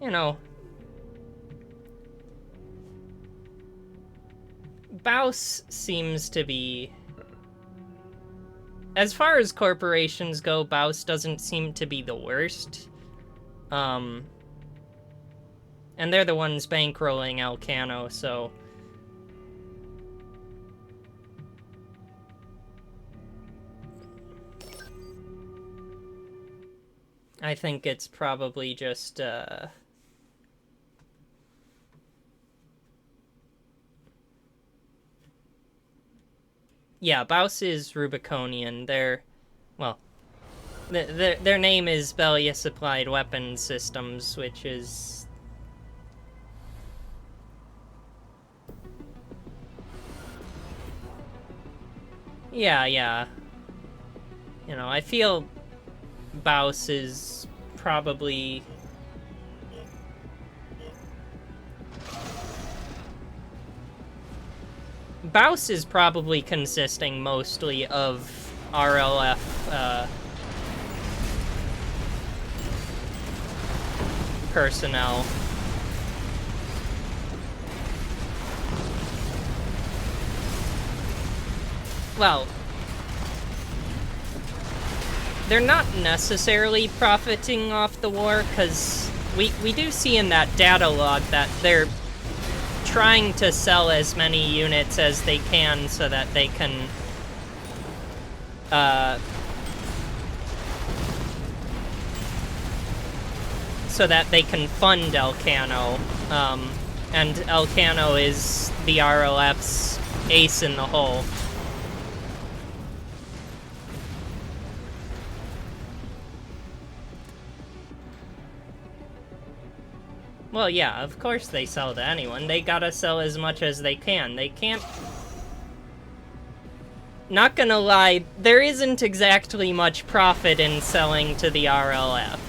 [SPEAKER 1] You know... Baus seems to be... As far as corporations go, Baus doesn't seem to be the worst. And they're the ones bankrolling Elcano, so... I think it's probably just, Yeah, Baus is Rubiconian. They're... Well... Their name is Bellius Applied Weapons Systems, which is... Yeah, yeah. You know, I feel Baus is probably... Baus is probably consisting mostly of RLF, personnel. Well, they're not necessarily profiting off the war, because we do see in that data log that they're trying to sell as many units as they can so that they can fund Elcano, and Elcano is the RLF's ace in the hole. Well, yeah, of course they sell to anyone. They gotta sell as much as they can. They can't... Not gonna lie, there isn't exactly much profit in selling to the RLF.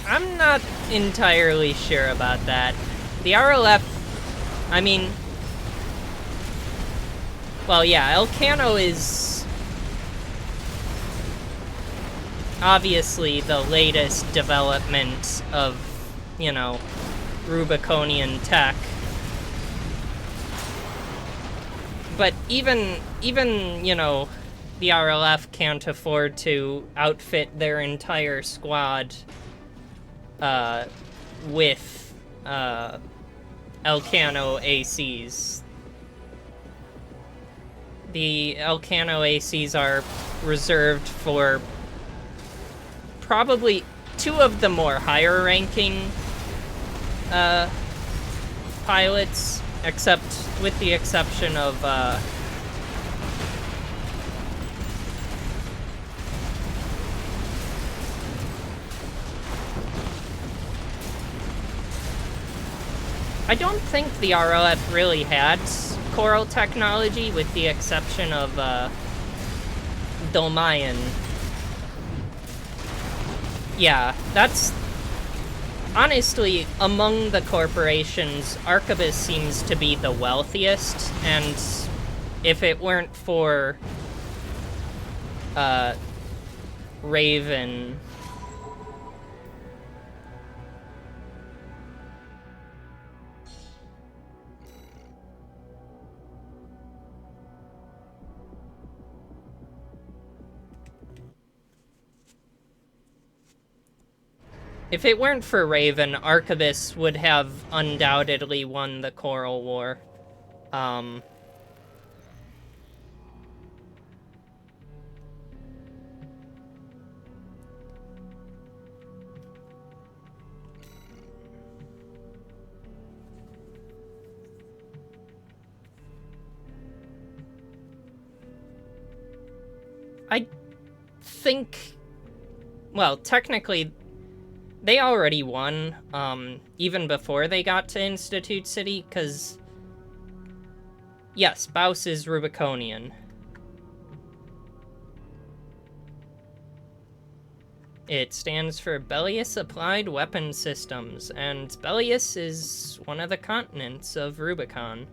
[SPEAKER 1] I'm not entirely sure about that. The RLF, I mean... Well, yeah, Elcano is... obviously the latest development of, you know, Rubiconian tech. But even, you know, the RLF can't afford to outfit their entire squad with Elcano ACs. The Elcano ACs are reserved for probably two of the more higher-ranking pilots, with the exception of I don't think the RLF really had coral technology, with the exception of Dolmayan. Yeah, that's... Honestly, among the corporations, Arquebus seems to be the wealthiest, and if it weren't for Raven... If it weren't for Raven, Arquebus would have undoubtedly won the Coral War. Um, I think, well, technically, they already won, even before they got to Institute City, because, yes, Baus is Rubiconian. It stands for Bellius Applied Weapon Systems, and Bellius is one of the continents of Rubicon.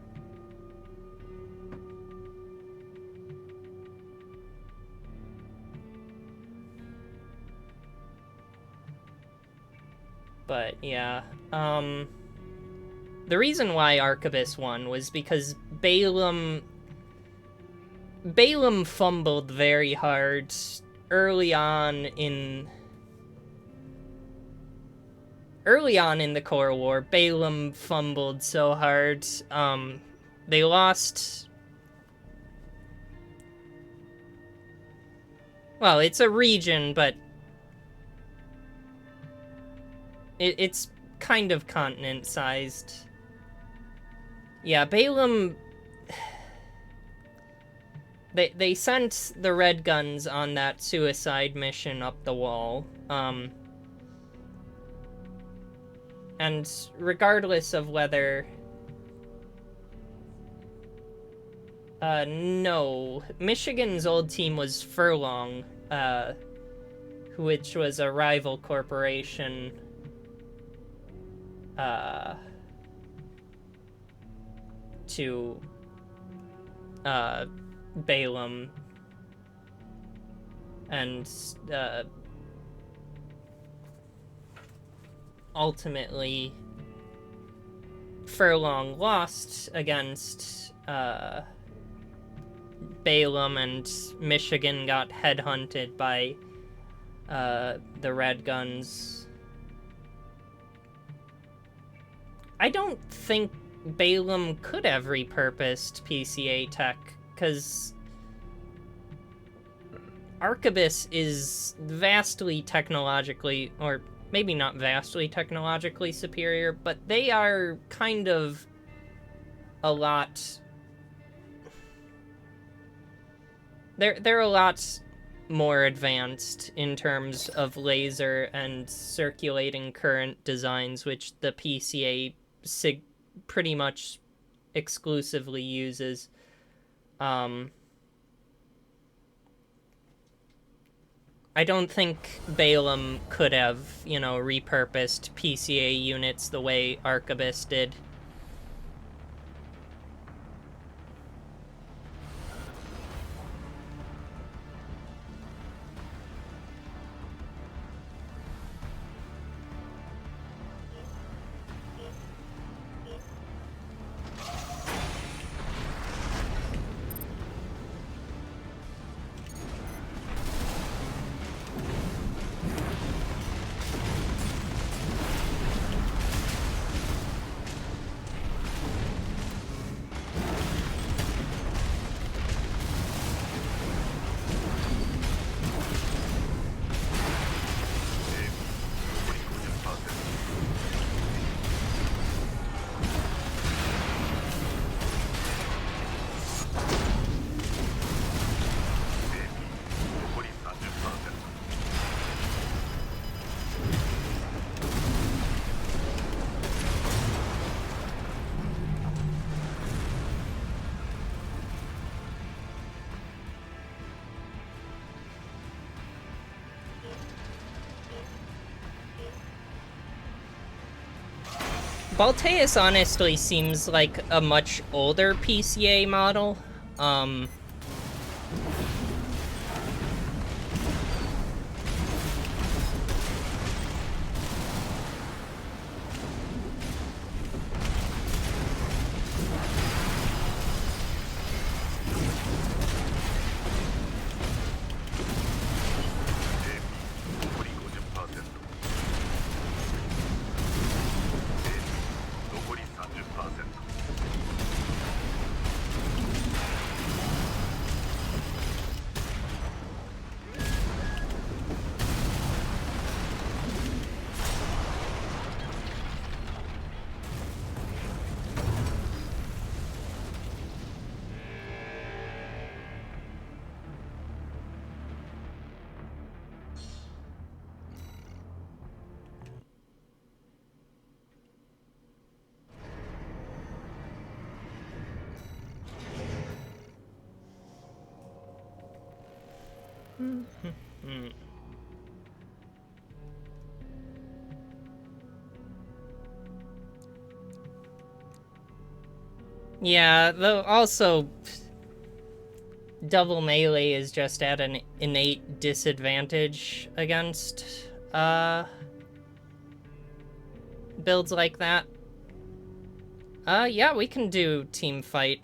[SPEAKER 1] But, yeah, the reason why Arquebus won was because Balaam fumbled very hard early on in the Core War. Balaam fumbled so hard. They lost. Well, it's a region, but it's kind of continent-sized. Yeah, Balaam. They sent the Red Guns on that suicide mission up the wall. And regardless of whether... no. Michigan's old team was Furlong, which was a rival corporation, to, Balaam. And, ultimately, Furlong lost against, Balaam, and Michigan got headhunted by, the Red Guns. I don't think Balaam could have repurposed PCA tech, because Arquebus is vastly technologically, or maybe not vastly technologically superior, but they are kind of a lot... They're a lot more advanced in terms of laser and circulating current designs, which the PCA pretty much exclusively uses. I don't think Balaam could have, repurposed PCA units the way Arquebus did. Balteus honestly seems like a much older PCA model. Yeah, though also double melee is just at an innate disadvantage against builds like that. Yeah, we can do team fight.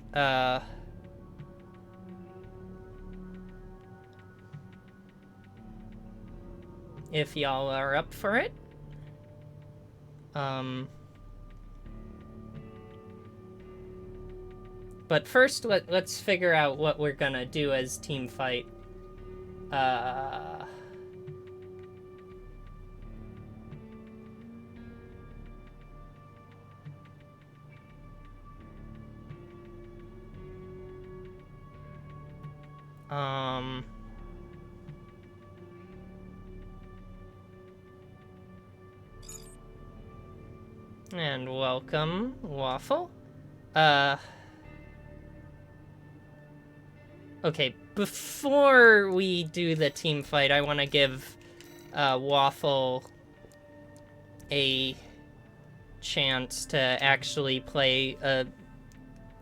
[SPEAKER 1] If y'all are up for it. But first, let's figure out what we're gonna do as team fight. And welcome, Waffle. Okay, before we do the team fight, I want to give Waffle a chance to actually play a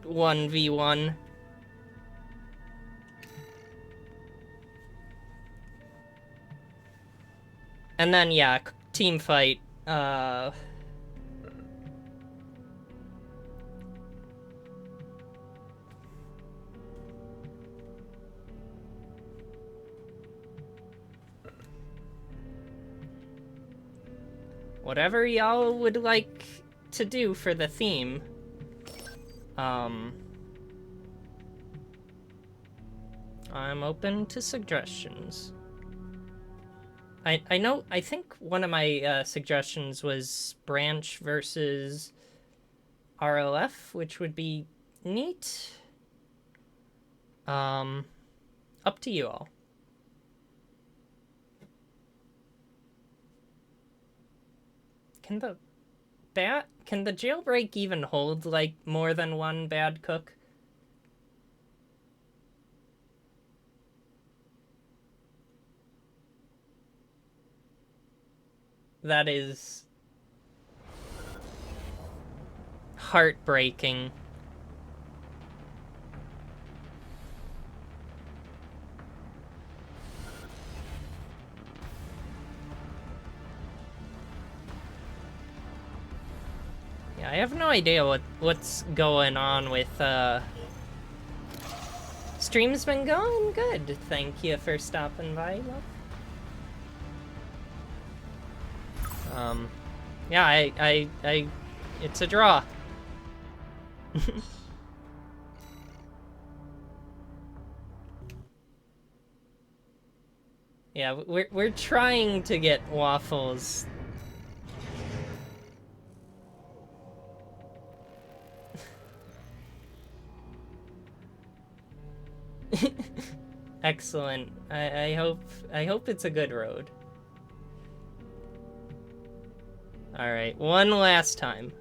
[SPEAKER 1] 1v1. And then, yeah, team fight. Whatever y'all would like to do for the theme. I'm open to suggestions. I think one of my suggestions was Branch versus RLF, which would be neat. Up to you all. Can the jailbreak even hold, like, more than one bad cook? That is heartbreaking. Yeah, I have no idea what's going on with stream's been going good. Thank you for stopping by, love. Yeah, I it's a draw. Yeah, we're trying to get Waffles. Excellent. I hope it's a good road. All right, one last time.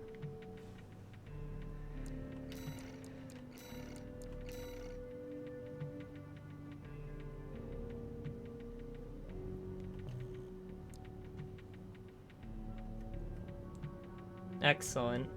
[SPEAKER 1] Excellent.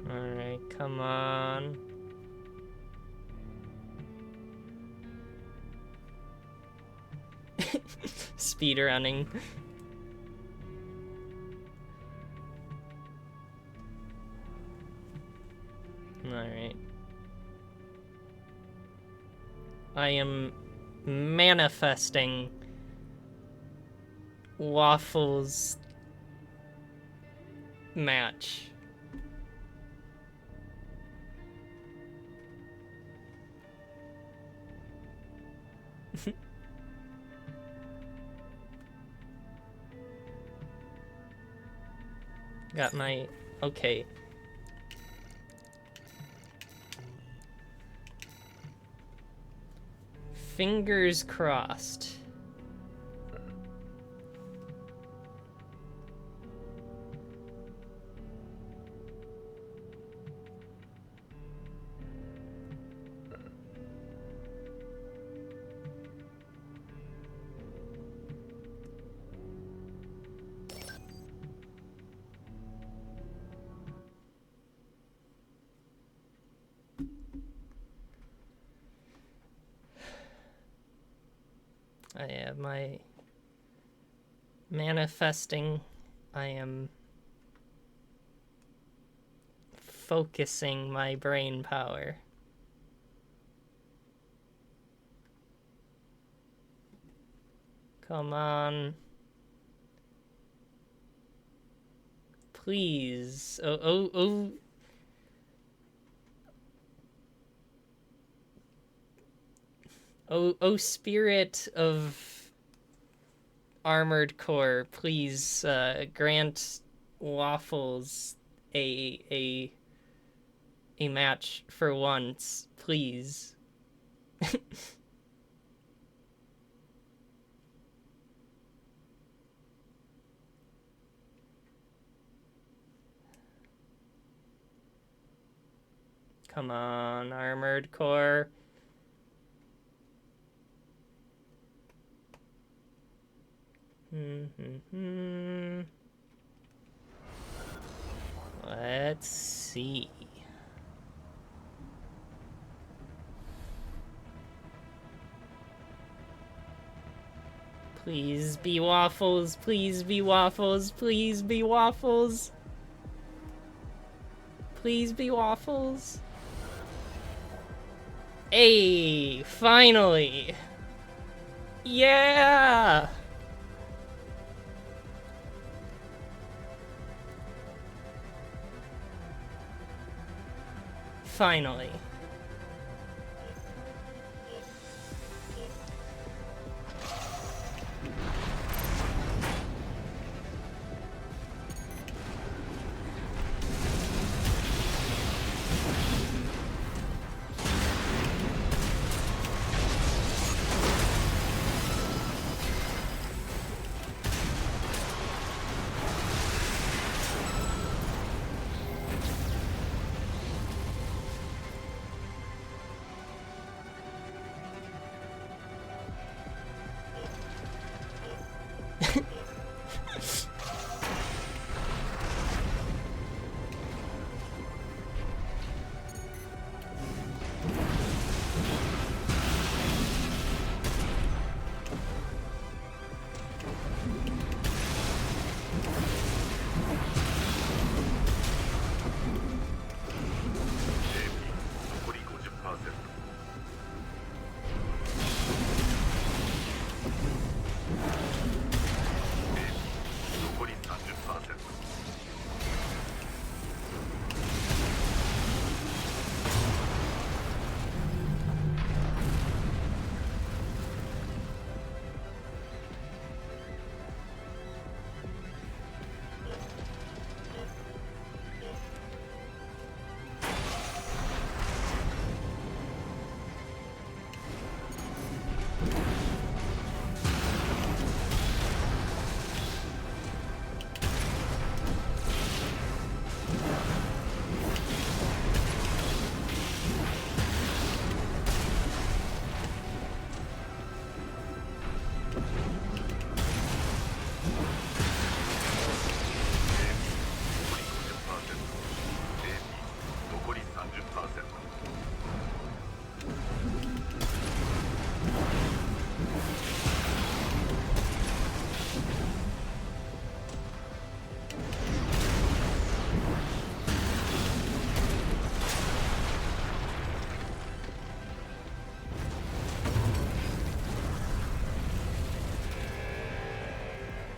[SPEAKER 1] Alright, come on. Speedrunning. Alright. I am manifesting Waffles match. Got my... Okay. Fingers crossed. I have my manifesting. I am focusing my brain power. Come on. Please. Oh. Oh, spirit of Armored Core, please grant Waffles a match for once, please. Come on, Armored Core. Let's see. Please be Waffles, please be Waffles, please be Waffles. Please be Waffles. Hey, finally. Yeah! Finally.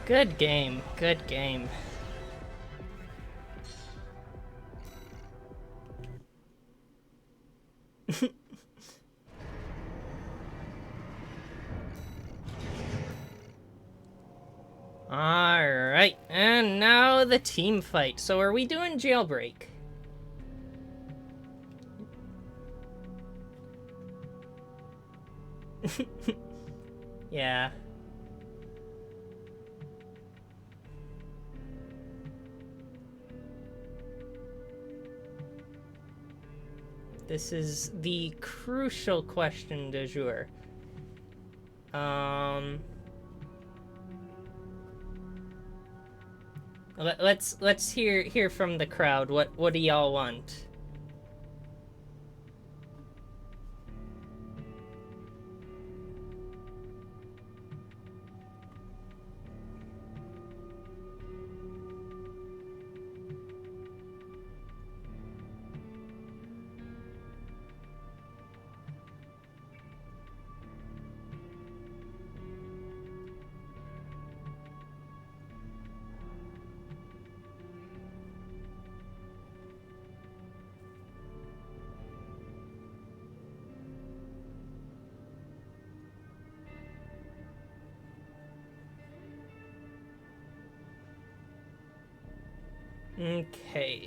[SPEAKER 1] Good game, good game. Alright, and now the team fight. So are we doing Jailbreak? Yeah. This is the crucial question du jour. Let's hear from the crowd. What do y'all want? Okay.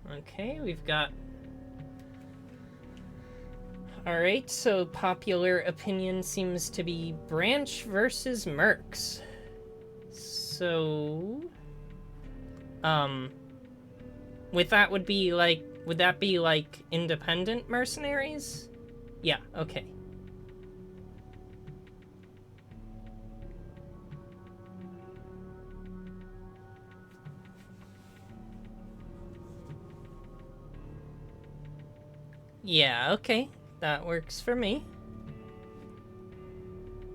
[SPEAKER 1] Okay, we've got... Alright, so popular opinion seems to be Branch versus Mercs. So... would that be like independent mercenaries? Yeah, okay. Yeah, okay. That works for me.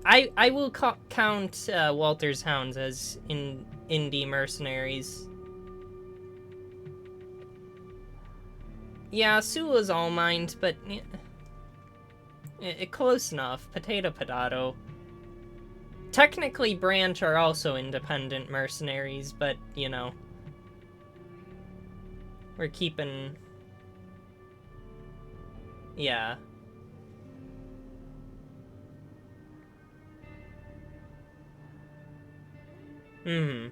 [SPEAKER 1] I will count Walter's Hounds as indie mercenaries. Yeah, Sula's all mined, but close enough. Potato. Technically, Branch are also independent mercenaries, but, you know, we're keeping... Yeah. Mm-hmm.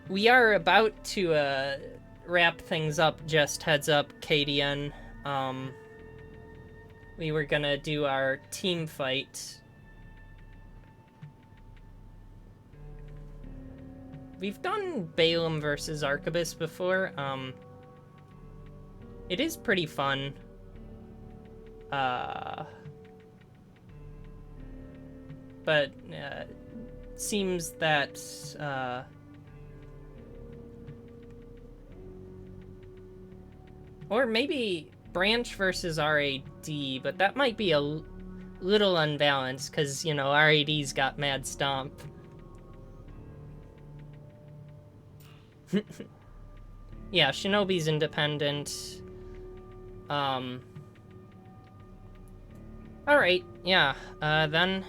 [SPEAKER 1] We are about to, wrap things up, just heads up, KDN. We were gonna do our team fight. We've done Balaam versus Arquebus before. It is pretty fun. But, seems that, or maybe Branch versus RAD, but that might be a little unbalanced, because, you know, RAD's got Mad Stomp. Yeah, Shinobi's independent. Alright, yeah, then...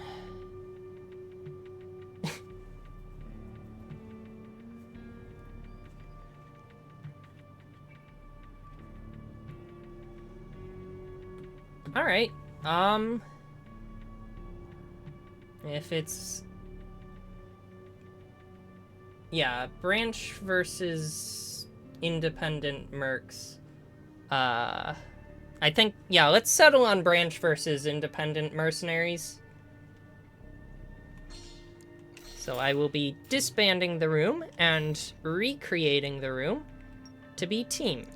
[SPEAKER 1] Alright, if it's... Yeah, Branch versus independent mercs. I think, yeah, let's settle on Branch versus independent mercenaries. So I will be disbanding the room and recreating the room to be team.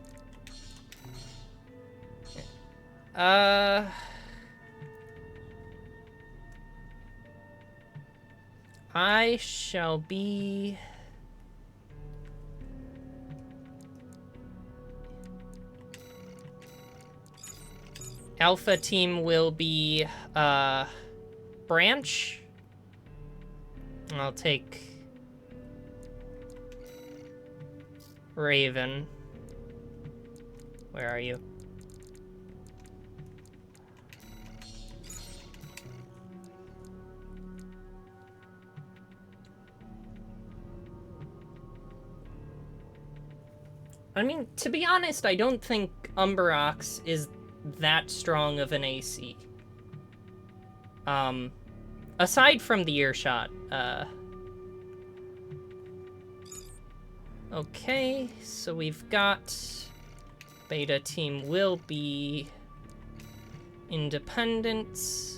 [SPEAKER 1] I shall be... Alpha team will be, Branch. I'll take... Raven. Where are you? I mean, to be honest, I don't think Umbrox is that strong of an AC. Aside from the earshot, okay, so we've got Beta team will be independents.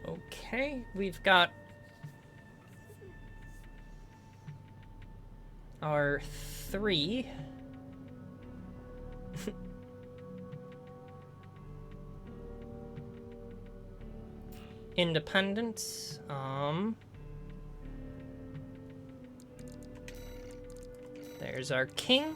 [SPEAKER 1] Okay, we've got our 3. Independence. There's our king.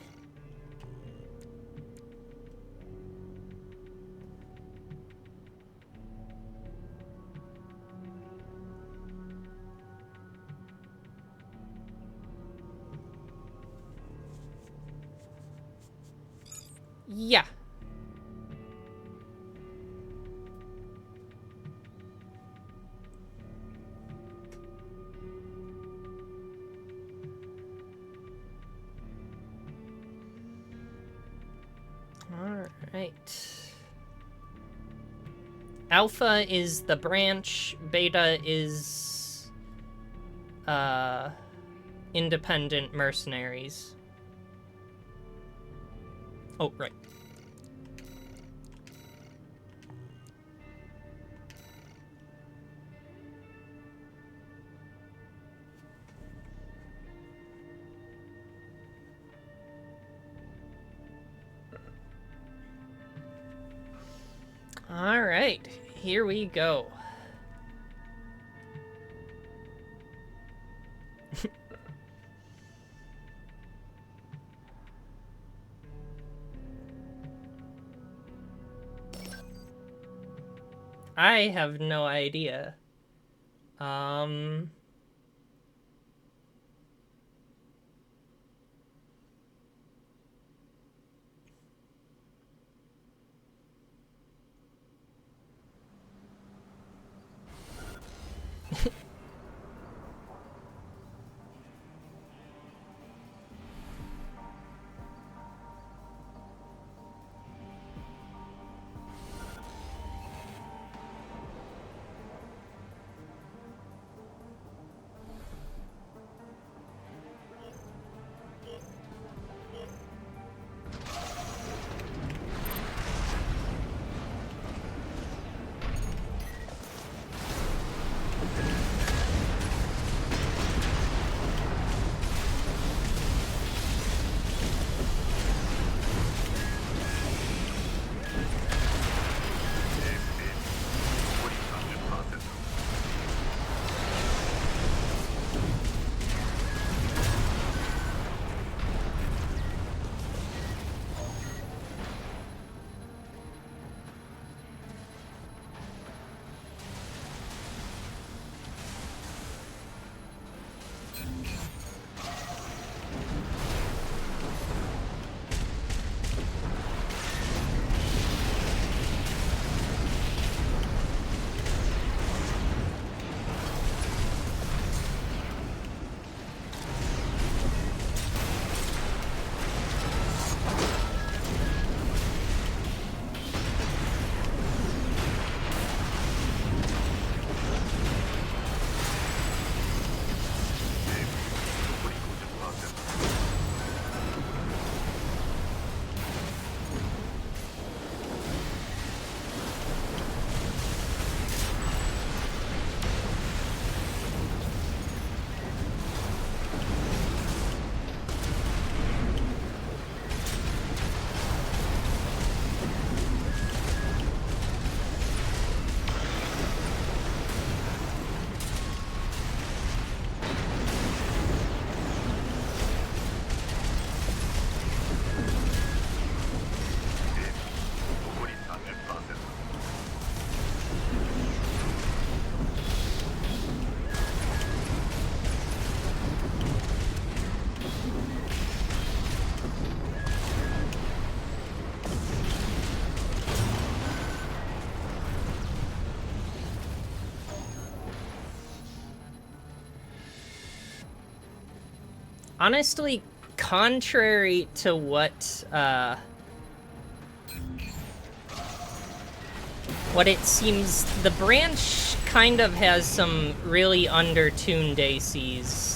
[SPEAKER 1] Yeah. Alright. Alpha is the branch, Beta is independent mercenaries. Oh, right. Alright, here we go. I have no idea. honestly, contrary to what it seems, the branch kind of has some really under-tuned ACs.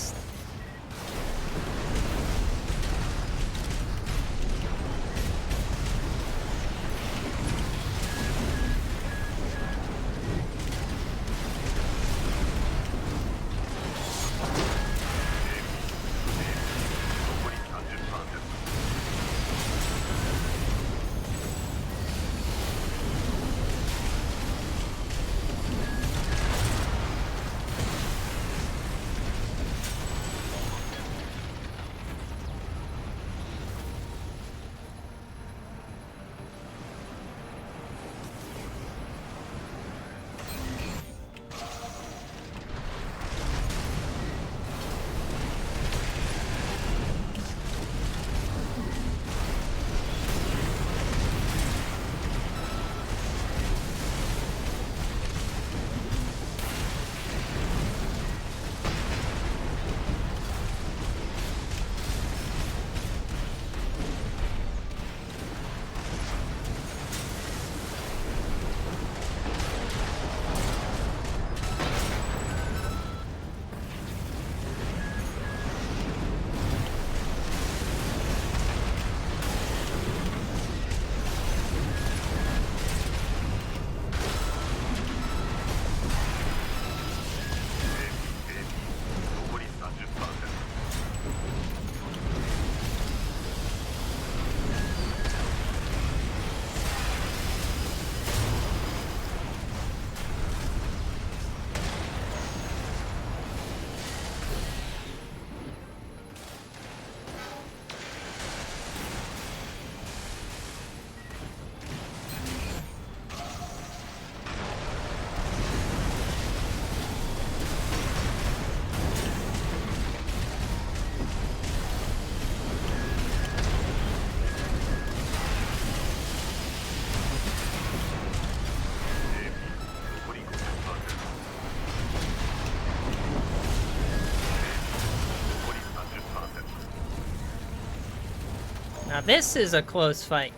[SPEAKER 1] Now this is a close fight.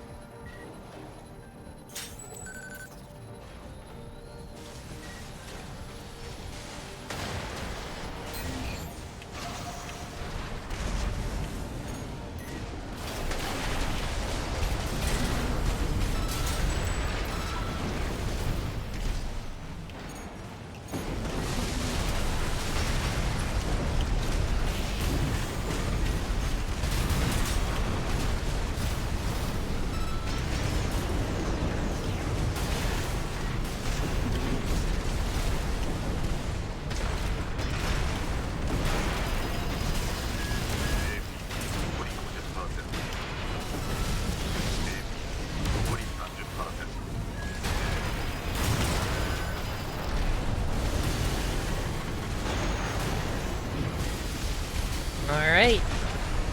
[SPEAKER 1] Alright.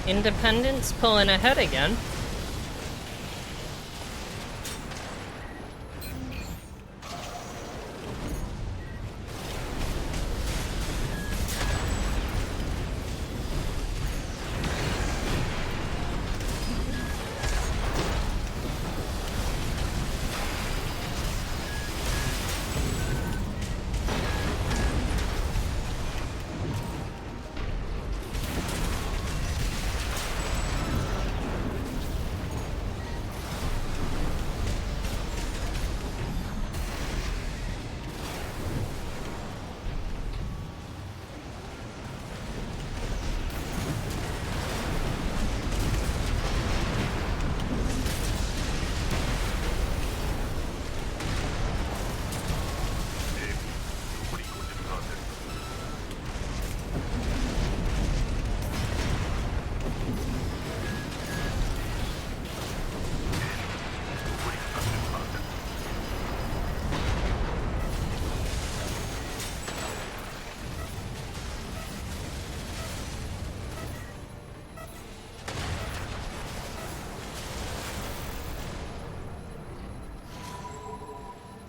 [SPEAKER 1] Independence pulling ahead again.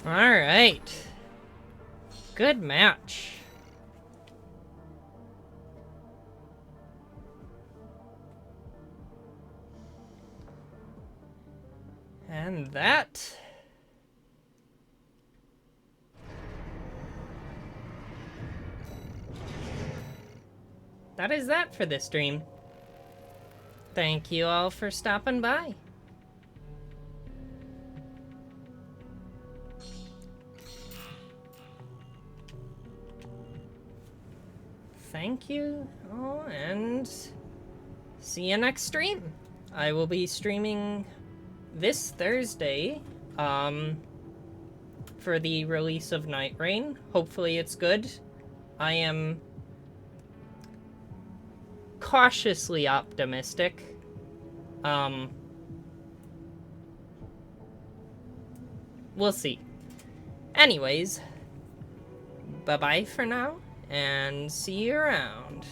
[SPEAKER 1] Alright. Good match. And that... that is that for this stream. Thank you all for stopping by. Thank you all, and see you next stream. I will be streaming this Thursday, for the release of Night Rain. Hopefully it's good. I am cautiously optimistic. We'll see. Anyways, bye-bye for now, and see you around.